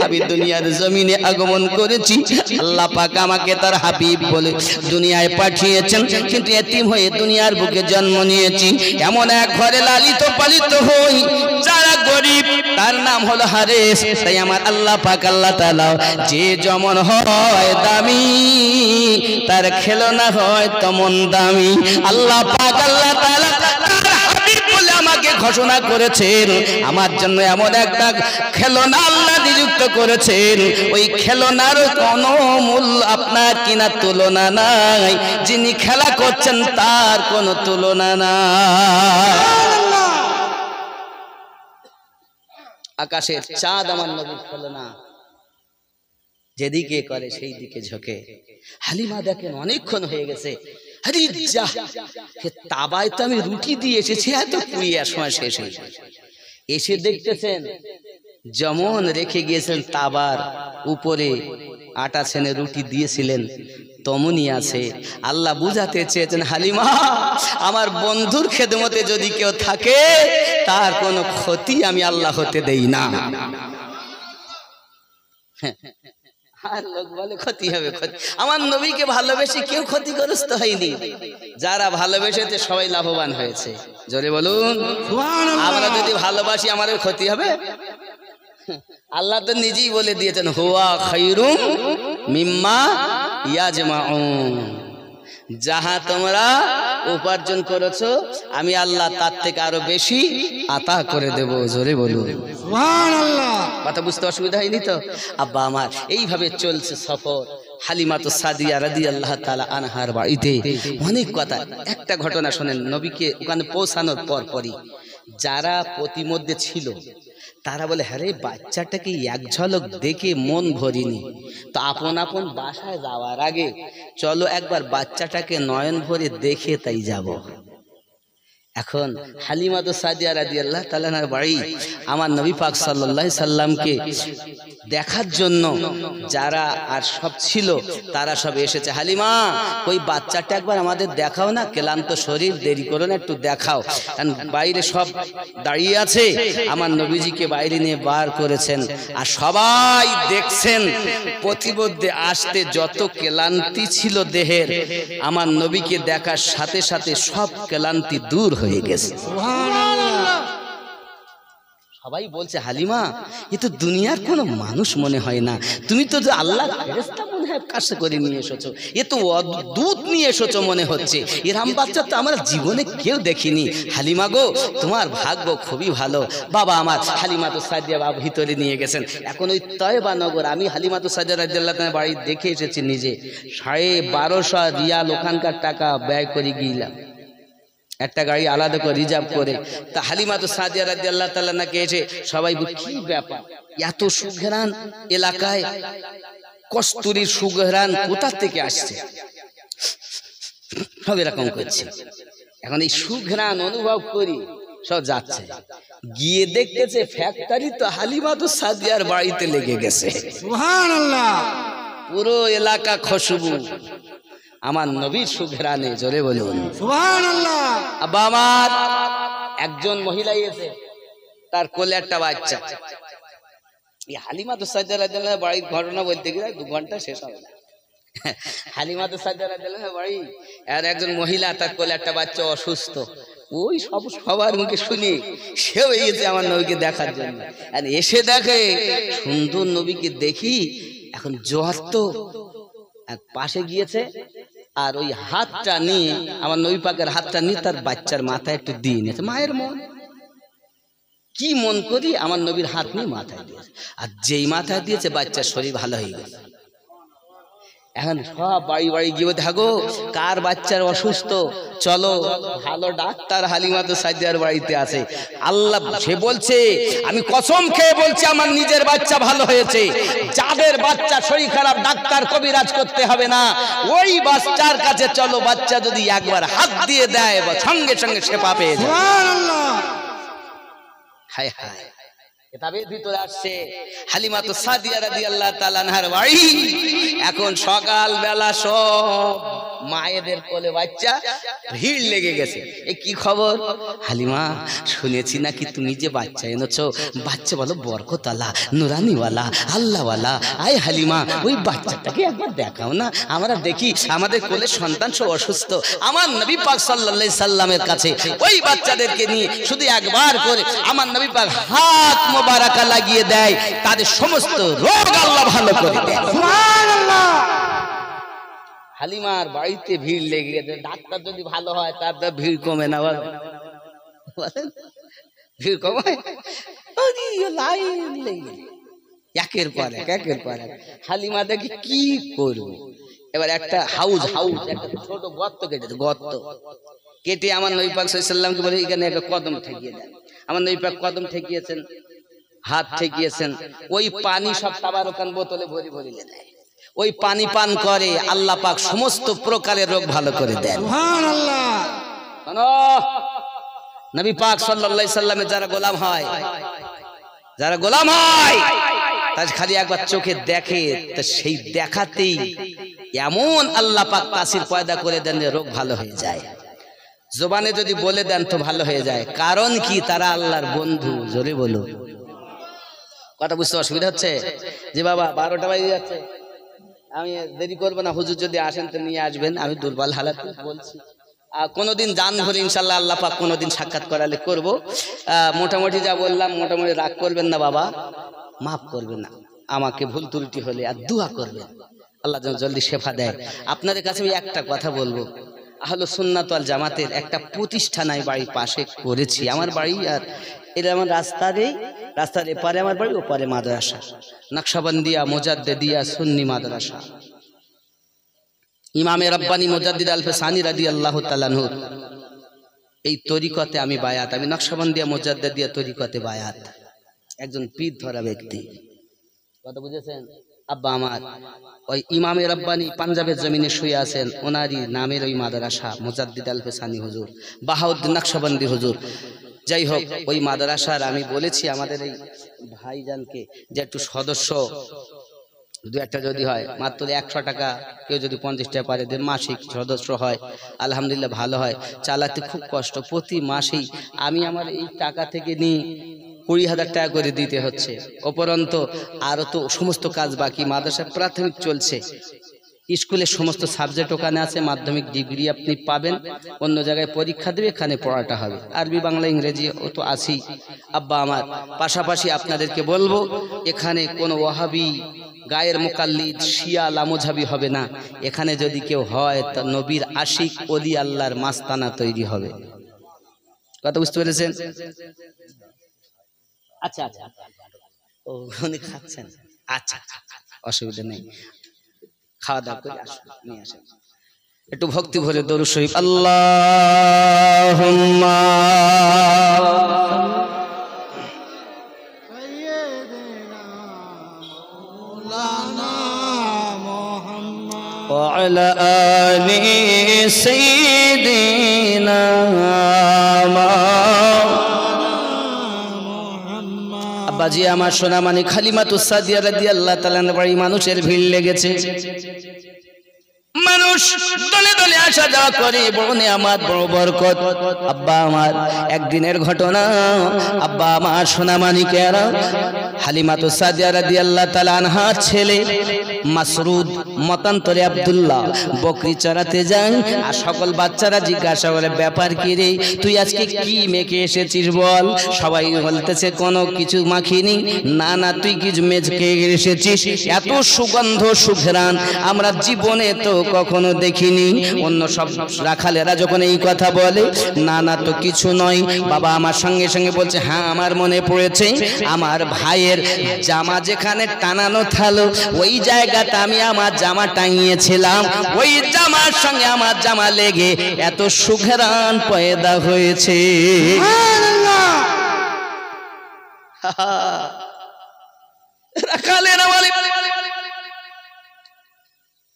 আমি দুনিয়ার জমিনে আগমন করেছি, আল্লাহ পাক আমাকে তার হাবিব বলে দুনিয়ায় পাঠিয়েছেন, কিন্তু এতিম হয়ে দুনিয়ার বুকে জন্ম নিয়েছি। এমন এক ঘরে লালিত পালিত হই যারা গরিব, তার নাম হলো হারেস। তাই আমার আল্লাহ পাক আল্লাহ তাআলা যে যেমন হয় দামি তার খেলনা হয় তেমন দামি। আল্লাহ পাক আল্লাহ তাআলা আমাকে ঘোষণা করেছেন আমার জন্য এমন একটা খেলনা আল্লাহ নিযুক্ত করেছেন, ওই খেলনার কোনো মূল্য আপনার কিনা তুলনা নাই, যিনি খেলা করছেন তার কোনো তুলনা নাই। আকাশের চাঁদ আমার নবীর খেলনা, যেদিকে করে সেই দিকে ঝোঁকে। হালিমা দেখেন অনেকক্ষণ হয়ে গেছে, তাবায় তো আমি রুটি দিয়ে এসেছি, এত কুড়িয়ার সময় শেষ হয়ে এসে দেখতেছেন যেমন রেখে গিয়েছেন তাবার উপরে আটা ছেনে রুটি দিয়েছিলেন তেমনই আছে। আল্লাহ বুঝাতে চেয়েছেন, হালিমা আমার বন্ধুর খেদমতে যদি কেউ থাকে তার কোনো ক্ষতি আমি আল্লাহ হতে দেই না। আর লোক বলে ক্ষতি হবে, ক্ষতি। আমার নবীকে ভালোবেসে কেউ ক্ষতিগ্রস্ত হয়নি, যারা ভালোবেসেছে সবাই লাভবান হয়েছে। জোরে বলুন আমরা যদি ভালোবাসি আমাদের ক্ষতি হবে? আল্লাহ তো নিজেই বলে দিয়েছেন, হুয়া খায়রুম মিম্মা ইয়াজমাউন, যাহা তোমরা উপার্জন করেছো আমি আল্লাহ তার থেকে আরো বেশি আতা করে দেব। জোরে বলুন সুবহানাল্লাহ। কথা বুঝতে অসুবিধা হয়নি তো? আব্বা আমার এইভাবে চলছে সফর হালিমাতু সাদিয়া রাদিয়াল্লাহু তাআলা আনহার বাড়িতে। অনেক কথা, একটা ঘটনা শোনেন। নবীকে ওখানে পৌঁছানোর পরই যারা প্রতিমধ্যে ছিল তারা বলে, হ্যাঁ রে বাচ্চাটাকে এক ঝলক দেখে মন ভরিনি, তো আপন আপন বাসায় যাওয়ার আগে চলো একবার বাচ্চাটাকে নয়ন ভরে দেখে তাই যাব। এখন হালিমাতু সাদিয়া রাদিয়াল্লাহু তাআলার বাড়ি আমার নবী পাক সাল্লাল্লাহু আলাইহি সাল্লামকে দেখার জন্য যারা আর সব ছিল তারা সব এসেছে। হালিমা ওই বাচ্চাটা একবার আমাদের দেখাও না, ক্লান্ত শরীর, দেরি করো না, একটু দেখাও। কারণ বাইরে সব দাঁড়িয়ে আছে, আমার নবীজিকে বাইরে নিয়ে বার করেছেন আর সবাই দেখছেন। প্রতিমধ্যে আসতে যত ক্লান্তি ছিল দেহের, আমার নবীকে দেখার সাথে সাথে সব ক্লান্তি দূর হয়ে গেছে। সবাই বলছে, হালিমা এ তো দুনিয়ার কোনো মানুষ মনে হয় না, তুমি তো আল্লাহর ফেরেশতা মনে হয় কাছে করে নিয়ে এসেছো, এ তো অদ্ভুত নিয়ে এসেছো মনে হচ্ছে, এরকম বাচ্চা তো আমরা জীবনে কেউ দেখিনি। হালিমা গো তোমার ভাগ্য খুবই ভালো। বাবা আমার হালিমাতু সাদিয়া বাবা ভিতরে নিয়ে গেছেন। এখন ওই তয়বা নগর আমি হালিমাতু সাদিয়া রাদিয়াল্লাহু তাআলার বাড়ি দেখে এসেছি নিজে। 1250 রিয়াল ওখানকার টাকা ব্যয় করে গিয়েলাম, একটা গাড়ি আলাদা করে রিজার্ভ করে। তা হালিমাতু সাদিয়া রাদিয়াল্লাহু তাআলা নাকি এসে সবাই কি ব্যাপার, এত সুঘ্রাণ এলাকায়, কস্তুরীর সুঘ্রাণ কোথা থেকে আসছে, সব এরকম করছে। এখন এই সুঘ্রাণ অনুভব করি সব যাচ্ছে, গিয়ে দেখতেছে ফ্যাক্টরি তো হালিমাতুস সাদিয়ার বাড়িতে লেগে গেছে। সুবহানাল্লাহ। পুরো এলাকা খুশবু আমার নবীর সুঘ্রাণে, জোরে বলুন সুবহানাল্লাহ। আব্বা আমার একজন মহিলা এসে, তার কোলে একটা বাচ্চা। এই হালিমাতুস সাদিয়া রাদিয়াল্লাহু বাড়ির ঘটনা বলতে গেলে 2 ঘন্টা শেষ হবে না। হালিমাতুস সাদিয়া রাদিয়াল্লাহু বাড়ি, আর একজন মহিলা, তার কোলে একটা বাচ্চা অসুস্থ। ওই সবার মুখে শুনি সেও এসে আমার নবীকে দেখার জন্য, আর এসে দেখে সুন্দর নবীকে দেখি এখন জ্বর তো, আর পাশে গিয়েছে আর ওই হাতটা নিয়ে, আমার নবী পাকের হাতটা নিয়ে তার বাচ্চার মাথায় একটু দিয়ে নিয়েছে। মায়ের মন, কি মন করি, আমার নবীর হাত নিয়ে মাথায় দিয়েছে, আর যেই মাথায় দিয়েছে বাচ্চার শরীর ভালো হয়ে গেছে। এখন সব বাড়ি বাড়ি গিয়ে থাকো কার বাচ্চার অসুস্থ, চলো ভালো ডাক্তার হালিমাতুস সাদিয়ার বাড়িতে আছে। আল্লাহ সে বলছে, আমি কসম খেয়ে বলছি আমার নিজের বাচ্চা ভালো হয়েছে। যাদের বাচ্চা শরীর খারাপ ডাক্তার কবিরাজ করতে হবে না, ওই বাচ্চার কাছে চলো, বাচ্চা যদি একবার হাত দিয়ে দেয় সঙ্গে সঙ্গে সেবা পেয়ে যায়। সুবহানাল্লাহ। হায় হায়, কিতাবের ভিতরে আসছে হালিমাতুস সাদিয়া রাদিয়াল্লাহু তাআলা আনহার বাড়ি এখন সকাল বেলা সব মায়েদের কোলে বাচ্চা, ভিড় লেগে গেছে। এ কি খবর হালিমা, শুনেছি নাকি তুমি যে বাচ্চা এনেছো, বাচ্চা বলো বরকতওয়ালা, নুরানিওয়ালা, আল্লাহওয়ালা। আয় হালিমা, ওই বাচ্চাটাকে একবার দেখাও না, আমরা দেখি, আমাদের কোলে সন্তান সব অসুস্থ। আমার নবী পাক সাল্লাল্লাহু আলাইহি সাল্লামের কাছে ওই বাচ্চাদেরকে নিয়ে শুধু একবার করে আমার নবী পাক হাত মোবারকা লাগিয়ে দেয়, তাদের সমস্ত রোগ আল্লাহ ভালো করে দেয়। সুবহানাল্লাহ। হালিমার বাড়িতে ভিড় লেগে গেছে। ডাক্তার যদি ভালো হয় তার তো ভিড় কমে না, বলেন ভিড় কমে, লাইন লেগে একের পর এক, একের পর এক। হালিমা দেখি কি করবো, এবার একটা হাউস একটা ছোট গর্ত কেটেছে, গর্ত কেটে আমার নবী পাক সাল্লাল্লাহু আলাইহি সাল্লামকে বলে এখানে একটা কদম ঠেকিয়ে দেন। আমার নবী পাক কদম ঠেকিয়েছেন, হাত ঠেকিয়েছেন, ওই পানি সব তাবারকান বোতলে ভরি ভরি দেয়, ওই পানি পান করে আল্লাহ পাক সমস্ত প্রকারের রোগ ভালো করে দেন। সুবহানাল্লাহ। নবী পাক সাল্লাল্লাহু আলাইহি সাল্লামের যারা গোলাম হয়, যারা গোলাম হয়, তার খালি একবার চোখে দেখে, তো সেই দেখাতেই এমন আল্লাহ পাক তাসির পয়দা করে দেন যে রোগ ভালো হয়ে যায়। জবানে যদি বলে দেন তো ভালো হয়ে যায়, কারণ কি তারা আল্লাহর বন্ধু। জোরে বলো, কথা বুঝতে অসুবিধা হচ্ছে? যে বাবা 12টা বাজে যাচ্ছে, আমি দেরি করবো না, হুজুর যদি আসেন তো নিয়ে আসবেন, আমি দুর্বল হালাত বলছি। কোনোদিন জান ভরে ইনশাল্লাহ আল্লাহ পাক কোনোদিন সাক্ষাৎ করালে করবো। মোটামুটি যা বললাম, মোটামুটি রাগ করবেন না বাবা, মাফ করবেন না আমাকে ভুল ত্রুটি হলে, আর দোয়া করবেন আল্লাহ যেন জলদি শেফা দেয়। আপনাদের কাছে আমি একটা কথা বলবো, আহলে সুন্নাত ওয়াল জামাতের একটা প্রতিষ্ঠান আমি বাড়ির পাশে করেছি। আমার বাড়ি আর এটা আমার রাস্তার এপারে আমার বাড়ি, ওপারে মাদ্রাসা, নকশবন্দিয়া মুজাদ্দিদিয়া সুন্নি মাদ্রাসা। ইমামে রব্বানি মুজাদ্দিদ আল ফিসানি রাদিয়াল্লাহু তাআলা আনহু এই তরিকতে আমি বায়াত, আমি নকশবন্দিয়া মুজাদ্দিদিয়া তরিকতে বায়াত, একজন পীর ধরা ব্যক্তি। কথা বুঝেছেন? আব্বা আমার ওই ইমামে রব্বানি পাঞ্জাবের জমিনে শুয়ে আছেন, ওনারই নামের ওই মাদ্রাসা মুজাদ্দিদ আল ফিসানি হুজুর, বাহাউদ্দিন নকশবন্দি হুজুর। যাই হোক, ওই মাদ্রাসার আমি বলেছি আমাদের এই ভাইজানকে যে একটু সদস্য 2-1টা যদি হয়, মাত্র 100 টাকা, কেউ যদি 50 টাকা পারে দেন, মাসিক সদস্য হয়, আলহামদুলিল্লাহ ভালো হয়। চালাতে খুব কষ্ট, প্রতি মাসেই আমি আমার এই টাকা থেকে নিয়ে 20,000 টাকা করে দিতে হচ্ছে। উপরন্ত আরো তো সমস্ত কাজ বাকি, মাদ্রাসা প্রাথমিক চলছে, স্কুলের সমস্ত সাবজেক্ট ওখানে আছে, মাধ্যমিক ডিগ্রি আপনি পাবেন, অন্য জায়গায় পরীক্ষা দেবে, এখানে পড়াটা হবে, আরবি বাংলা ইংরেজি ও তো আছেই। আব্বা আমার পাশাপাশি আপনাদেরকে বলবো, এখানে কোনো ওয়াহাবি গায়ের মুকাল্লিদ শিয়া লামোঝাবি হবে না। এখানে যদি কেউ হয় তা নবীর আশিক ওলি আল্লাহর মাস্তানা তৈরি হবে। কথা বুঝতে পেরেছেন? আচ্ছা আচ্ছা, ও উনি খাচ্ছেন, আচ্ছা অসুবিধা নেই, খাওয়া দাওয়া করে আসুন, নিয়ে আসেন। একটু ভক্তি ভরে দরুদ শরীফ, আল্লাহুম্মা وعلى آل سيدنا আব্বাজি আমার সোনামানি খালিমাতুস সাদিয়া রাদিয়াল্লাহু তাআলা বাড়ি মানুষের ভিড় লেগেছে। মানুষ দলে দলে আসা যাওয়া করে, বড় নেয়ামত বড় বরকত। আব্বা আমার একদিনের ঘটনা, আব্বা আমার সোনামানিকেরা হালিমাতুস সাদিয়া রাদিয়াল্লাহু তাআলা আনহার ছেলে মাসরুদ মতান্তরে আব্দুল্লাহ বকরি চড়াতে যায়। আর সকল বাচ্চারা জিজ্ঞাসা করে, ব্যাপার কি রে, তুই আজকে কি মেখে এসেছিস বল? সবাই বলতেছে কোনো কিছু মাখিনি। না না, তুই কিছু মেখে এসেছিস, এত সুগন্ধ সুঘ্রাণ আমরা জীবনে তো কখনো দেখিনি। অন্য সব রাখালেরা যখন এই কথা বলে, না না তো কিছু নয়। বাবা আমার সঙ্গে সঙ্গে বলছে, হ্যাঁ আমার মনে পড়েছে, আমার ভাইয়ের জামা যেখানে টানানো থালো ওই জায়গাটা আমি আমার জামা টাঙিয়েছিলাম, ওই জামার সঙ্গে আমার জামা লেগে এত সুঘ্রাণ পয়দা হয়েছে। রাখালেরা বলে,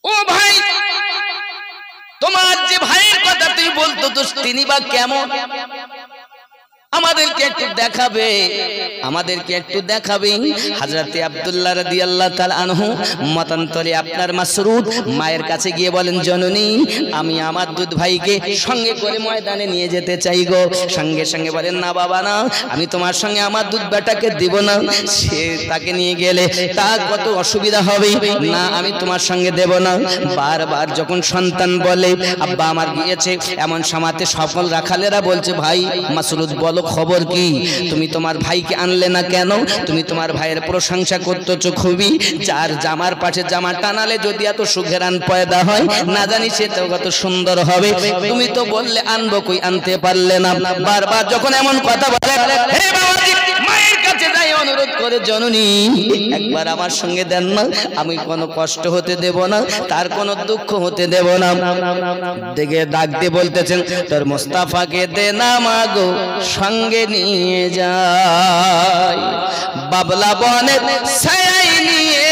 ও ভাই, তোমার যে ভাইয়ের কথা তুমি বলতো তো তিনি বা কেমন? আমাদেরকে একটু দেখাবে, আমাদেরকে একটু দেখাবে। হযরতে আব্দুল্লাহ রাদিয়াল্লাহু তাআলা আনহু মতান্তরে আপনার মাসরুদ মায়ের কাছে গিয়ে বলেন, জননী আমি আমার দুধ ভাইকে সঙ্গে করে ময়দানে নিয়ে যেতে চাই গো। সঙ্গে সঙ্গে বলেন, না বাবা না, আমি তোমার সঙ্গে আমার দুধ বেটাকে দিব না, সে তাকে নিয়ে গেলে তার কত অসুবিধা হবে, না আমি তোমার সঙ্গে দেব না। বারবার যখন সন্তান বলে আব্বা আমার গিয়েছে, এমন সময়তে সকল রাখালেরা বলছে, ভাই মাসরুদ বলো খবর কি, তুমি তোমার ভাইকে আনলে না কেন? তুমি তোমার ভাইয়ের প্রশংসা করতেছো খুবই, যার জামার পাশে জামা টানালে যদি এত সুঘ্রাণ পয়দা হয়, না জানি সেটাও কত সুন্দর হবে। তুমি তো বললে আনবো, কই আনতে পারলে না। বারবার যখন এমন কথা বলে, হে বাবাজি মায়ের কাছে যাই অনুরোধ করে, জননী একবার আমার সঙ্গে দেন না, আমি কোনো কষ্ট হতে দেব না, তার কোনো দুঃখ হতে দেব না। দেখে ডাক দিয়ে বলতেছেন, তোর মুস্তাফাকে দে না মাগো সঙ্গে নিয়ে যাই, বাবলা বনের ছায়ায় নিয়ে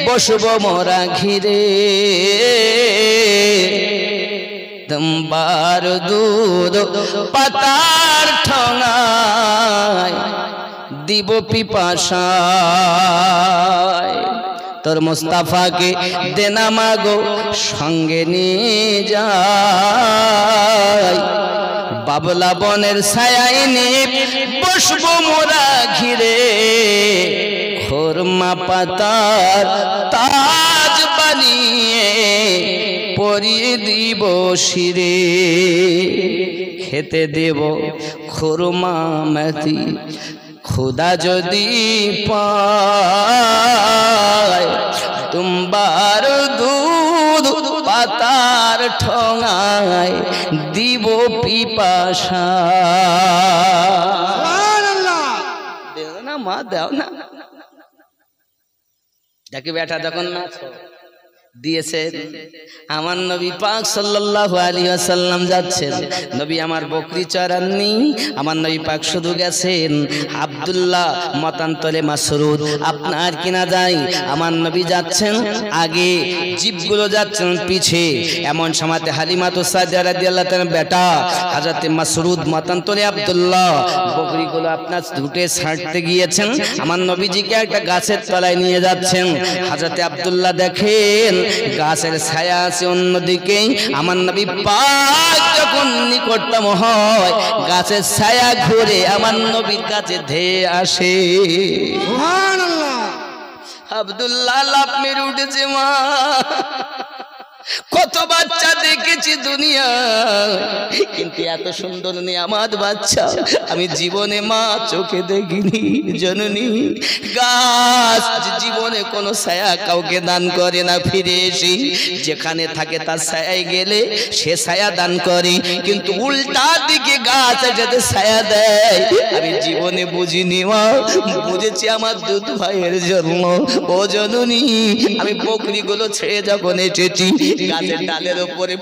বসবো মোরা ঘিরে, দমবার দুধ পাতার ঠোঙায় দিব পিপাসায়, তোর মুস্তাফাকে দেনা মাগো সঙ্গে নিয়ে যাই, বাবলা বনের ছায়ায় নিয়ে বসবো মোরা ঘিরে, খোরমা পাতার তাজ বানিয়ে পরিয়ে দিব শিরে, খেতে দেব খোরমা মেথি খুদা যদি পায়, তোমার দুধ পাতার ঠোঙায় দিব পিপাসা। দেও না মা, দেও না। দেখি বেটা যখন নাচ দিয়েছেন, আমার নবী পাক সাল্লাল্লাহু আলাইহি ওয়াসাল্লাম যাচ্ছেন, নবী আমার বকরি চড়াননি, আমার নবী পাক শুধু গেছেন। আব্দুল্লাহ মতান্তরে মাসরুদ আপনার কিনা যায়, আমার নবী যাচ্ছেন আগে, জিবগুলো যাচ্ছেন পিছে। এমন সময়তে হালিমাতুস সাদিয়া রাদিয়াল্লাহু তাআলা বেটা হযরতে মাসরুদ মতান্তরে আব্দুল্লাহ বকরিগুলো আপনার দুটে ছাড়তে গিয়েছেন, আমার নবীজিকে একটা গাছের তলায় নিয়ে যাচ্ছেন। হযরতে আব্দুল্লাহ দেখেন গাছের ছায়া আছে অন্যদিকে, আমার নবী পাক যখন নিকটতম হয় গাছের ছায়া ঘুরে আমার নবীর কাছে ধেয়ে আসে। সুবহানাল্লাহ। আব্দুল্লাহ লাফ মেরে উঠেছে, মা কত বাচ্চা দেখেছি দুনিয়া, কিন্তু এত সুন্দর নিয়ামত বাচ্চা আমি জীবনে মা চোখে দেখিনি। জননী গাছ জীবনে কোনো ছায়া কাউকে দান করে না, ফিরে এসে যেখানে থাকে তার ছায়ায় গেলে সে ছায়া দান করে, কিন্তু উল্টা দিকে গাছ যাতে ছায়া দেয় আমি জীবনে বুঝিনি মা, বুঝেছি আমার দুধ ভাইয়ের জন্য। ও জননী আমি বকরিগুলো ছেড়ে যখন এসেছি গাছের গাছের ডালের উপরে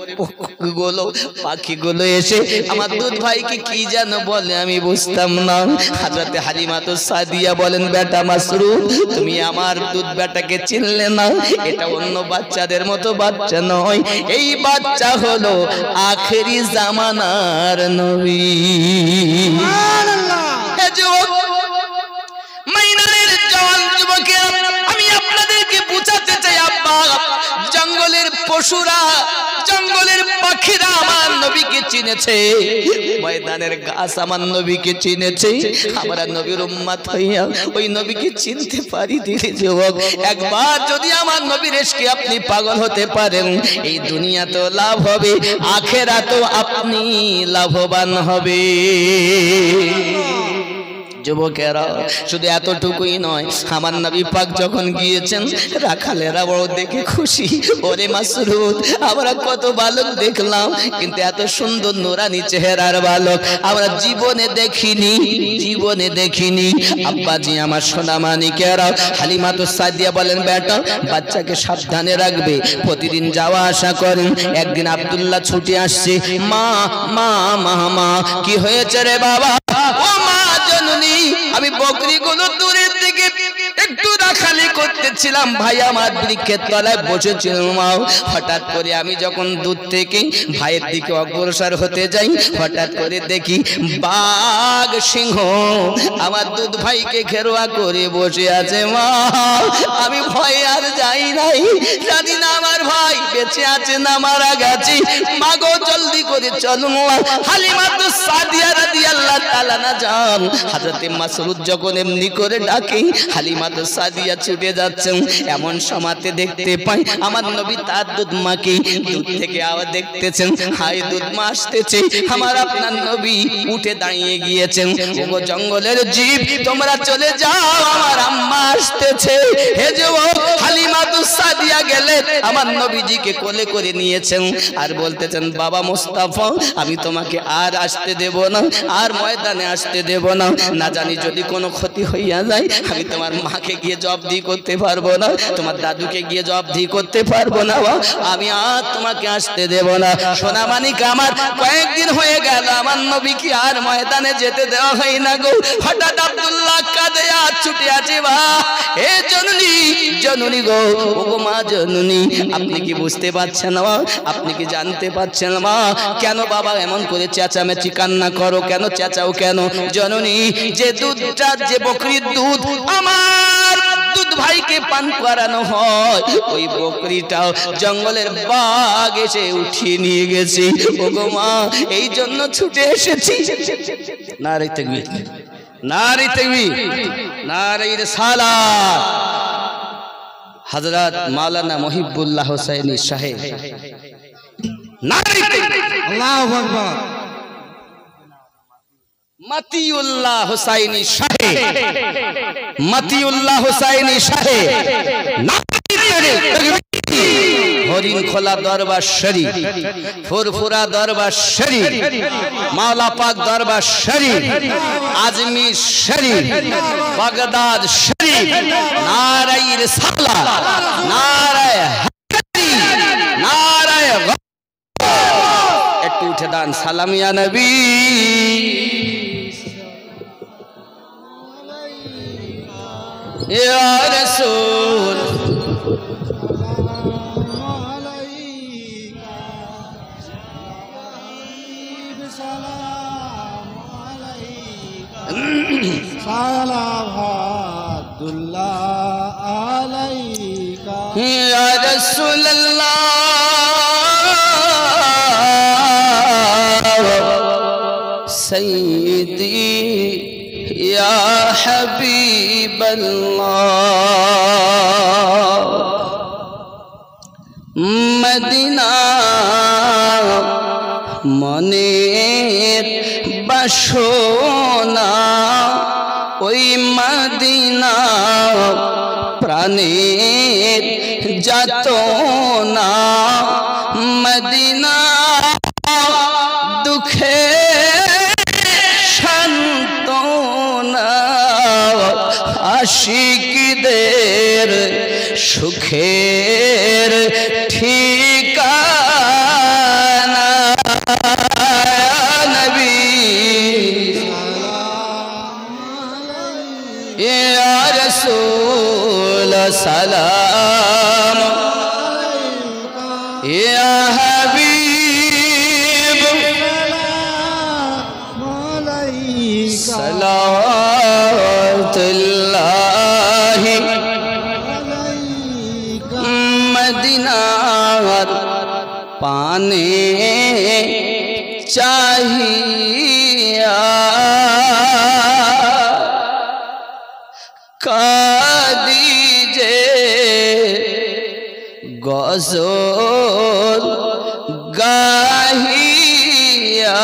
পাখিগুলো এসে আমার দুধ ভাইকে কি যেন বলে আমি বুঝতাম না। হযরতে হালিমাতুস সাদিয়া বলেন, বেটা মাসরুদ, তুমি আমার দুধ বেটাকে চিনলে না? এটা অন্য বাচ্চাদের মতো বাচ্চা নয়, এই বাচ্চা হলো আখেরি জামানার নবী। সুবহানাল্লাহ। হে যুবক, মাইনারের জওয়ান যুবকেরা, আমি আপনাদেরকে বুঝাতে চাই, আব্বা, জঙ্গলের পশুরা, জঙ্গলের পাখিরা আমার নবীকে চিনেছে, ময়দানের গাছ আমার নবীকে চিনেছে। আমরা নবীর উম্মত হইয়া ওই নবীকে চিনতে পারি দিলে যুবক, একবার যদি আমার নবীর ইশকে আপনি পাগল হতে পারেন, এই দুনিয়া তো লাভ হবে, আখিরাতেও আপনি লাভবান হবে। যুবকেরা, শুধু এতটুকুই নয়, আমার নবী পাক যখন গিয়েছেন, রাখালেরা বড় দেখে খুশি। ওরে মাসরুদ, আমরা কত বালক দেখলাম, কিন্তু এত সুন্দর নুরানি চেহারার বালক আমরা জীবনে দেখিনি, জীবনে দেখিনি। আব্বাজি আমার সোনা মানিকেরা, হালিমাতুস সাদিয়া বলেন, বেটা, বাচ্চাকে সাবধানে রাখবে, প্রতিদিন যাওয়া আসা করেন। একদিন আব্দুল্লাহ ছুটে আসছে, মা মা মা মা, কি হয়েছে রে বাবা? ও মা জননী, আমি বকরিগুলো দূরের দিকে একটু রাখালি করতেছিলাম, ভাই আমার বৃক্ষের তলায় বসেছিলাম। মা, হঠাৎ করে আমি যখন দূর থেকে ভাইয়ের দিকে অগ্রসর হতে যাই, হঠাৎ করে দেখি বাঘ সিংহ আমার দুধ ভাইকে ঘেরোয়া করে বসে আছে। মা, আমি ভয়ে আর যাই নাই, জানি না আমার ভাই বেঁচে আছে না মারা গেছে। মা গো, জলদি করে চলো। হালিমাতুস সাদিয়া রাদিয়াল্লাহু তাআলা না যান, হযরতে মাসরুদ যখন এমনি করে ডাকে, হালিমাতুস সাদিয়া ছুটে যাচ্ছেন। এমন সময়তে দেখতে পাই আমার নবী তার দুধ মাকে দূর থেকে আবার দেখতেছেন, হাই দুধ মা আসতেছে। আমার আপনার নবী উঠে দাঁড়িয়ে গিয়েছেন, ও জঙ্গলের জীব, তোমরা চলে যাও, আমার আম্মা আসতেছে। হে যুবক, হালিমাতুস সাদিয়া গেলেন, আমার নবীজিকে কোলে করে নিয়েছেন আর বলতেছেন, বাবা মুস্তাফা, আমি তোমাকে আর আসতে দেব না, আর ময়দানে আসতে দেব না, না জানি যদি কোনো ক্ষতি হইয়া যায়, আমি তোমার মাকে গিয়ে জবাবদিহি করতে পারবো না, তোমার দাদুকে গিয়ে জবাবদিহি করতে পারবো না, আমি আর তোমাকে আসতে দেব না। সোনা মানিক আমার, কয়েকদিন হয়ে গেল আমার নবীকে আর ময়দানে যেতে দেওয়া হয় না গো। হঠাৎ আব্দুল্লাহ কাঁদে আর ছুটে আছে, বা হে জননী, জননী গো, ও গো মা জননী, আপনি কি বুঝতে পারছেন মা? আপনি কি জানতে পারছেন মা? কেন বাবা এমন করে চেঁচামেচি কান্না করো কেন? চেঁচাও কেন? জননী, যে দুধটা, যে বকরির দুধ আমার দুধ ভাইকে পান করানো হয়, ওই বকরিটাও জঙ্গলের বাঘ এসে উঠিয়ে নিয়ে গেছে। ও গো মা, এই জন্য ছুটে এসেছি। নারে তাকবীর, নারে তাকবীর, নারে রিসালাত। হযরত মাওলানা মহিবুল্লাহ হুসাইনী সাহেব, নারে তাকবীর, আল্লাহু আকবার। মতিউল্লাহ হুসাইনী সাহেব, মতিউল্লাহ হুসাইনী সাহেব, নারে তাকবীর। হরিণ খোলা দরবার শরীফ, ফুরফুরা দরবার শরীফ, মাওলা পাক দরবার শরীফ, আজমির শরীফ, বাগদাদ শরীফ, নারায়ে রিসালাত, নারায়ে হায়দারি, নারায়ে গায়ব। একটু উঠে দান সালাম ইয়া নবী। ইয়া রাসূল, সালাওয়াতুল্লাহ আলাইকা ইয়া রাসূলুল্লাহ, সাইয়্যিদি ইয়া হাবিবাল্লাহ। মদিনা মনের বাসনা, ওই মদিনা প্রাণের যাতনা, মদিনা দুঃখে সান্তনা, আশিকদের সুখের ঠিকানা। या रसूल सलाम या हबीब सलावतुल्लाहि मदीना पाने चाहिए कादीजे गज़ल गाहिया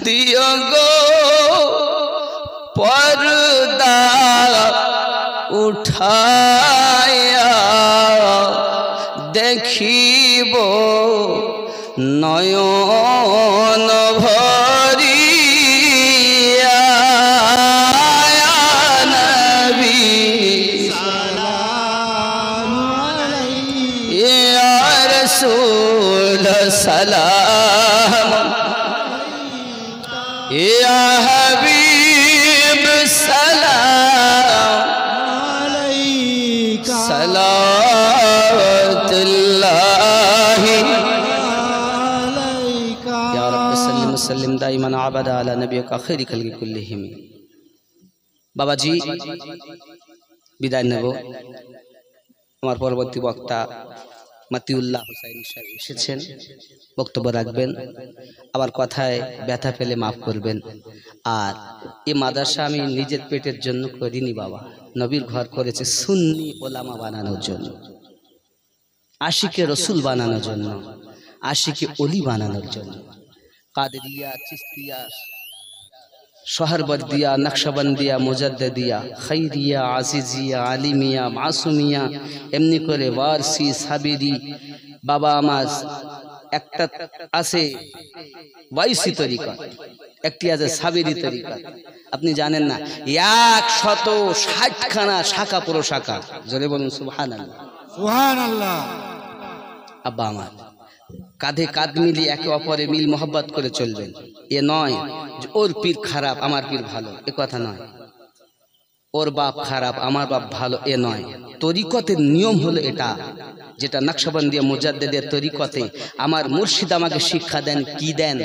दियो गो पर्दा उठाया देखिबो नयन भरिया या नबी या रसूल सलाम या हबीब सलाम सलावतुल्लाहि या रब्बि सल्लिम वसल्लिम दाइमान अबदा अला नबिय्यिका खैरि खल्qi कुल्लिहिम। बाबाजी বিদায় নেব। আমার পরবর্তী বক্তা মতিউল্লাহ হুসাইন সাহেব এসেছেন, বক্তব্য রাখবেন। আমার কথায় ব্যথা পেলে মাফ করবেন। আর এই মাদ্রাসা আমি নিজের পেটের জন্য করিনি বাবা, নবীর ঘর করেছে সুন্নি ওলামা বানানোর জন্য, আশিকে রসুল বানানোর জন্য, আশিকে ওলি বানানোর জন্য। কাদেরিয়া, চিস্তিয়া, সোহরবর্দিয়া, নকশবন্দিয়া, মুজাদ্দিদিয়া, খৈরিয়া, আজিজিয়া, আলিমিয়া, মাসুমিয়া, এমনি করে ওয়ারসি, সাবিরি। বাবা আমার একটা আছে ওয়াইসি তরিকত, একটি আছে সাবিরি তরিকত। আপনি জানেন না 160খানা শাখা প্রশাখা। জোরে বলুন সুবহানাল্লাহ। সুবহানাল্লাহ। আব্বা আমার কাঁধে কাঁধ মিলিয়ে একে অপরে মিল মোহাব্বত করে চলবেন। এ নয় যে ওর পীর খারাপ আমার পীর ভালো, এ কথা নয়। ওর বাপ খারাপ আমার বাপ ভালো, এ নয়। তরিকতের নিয়ম হলো এটা, যেটা নকশবন্দিয়া মুজাদ্দিদের তরিকতে আমার মুর্শিদ আমাকে শিক্ষা দেন। কি দেন?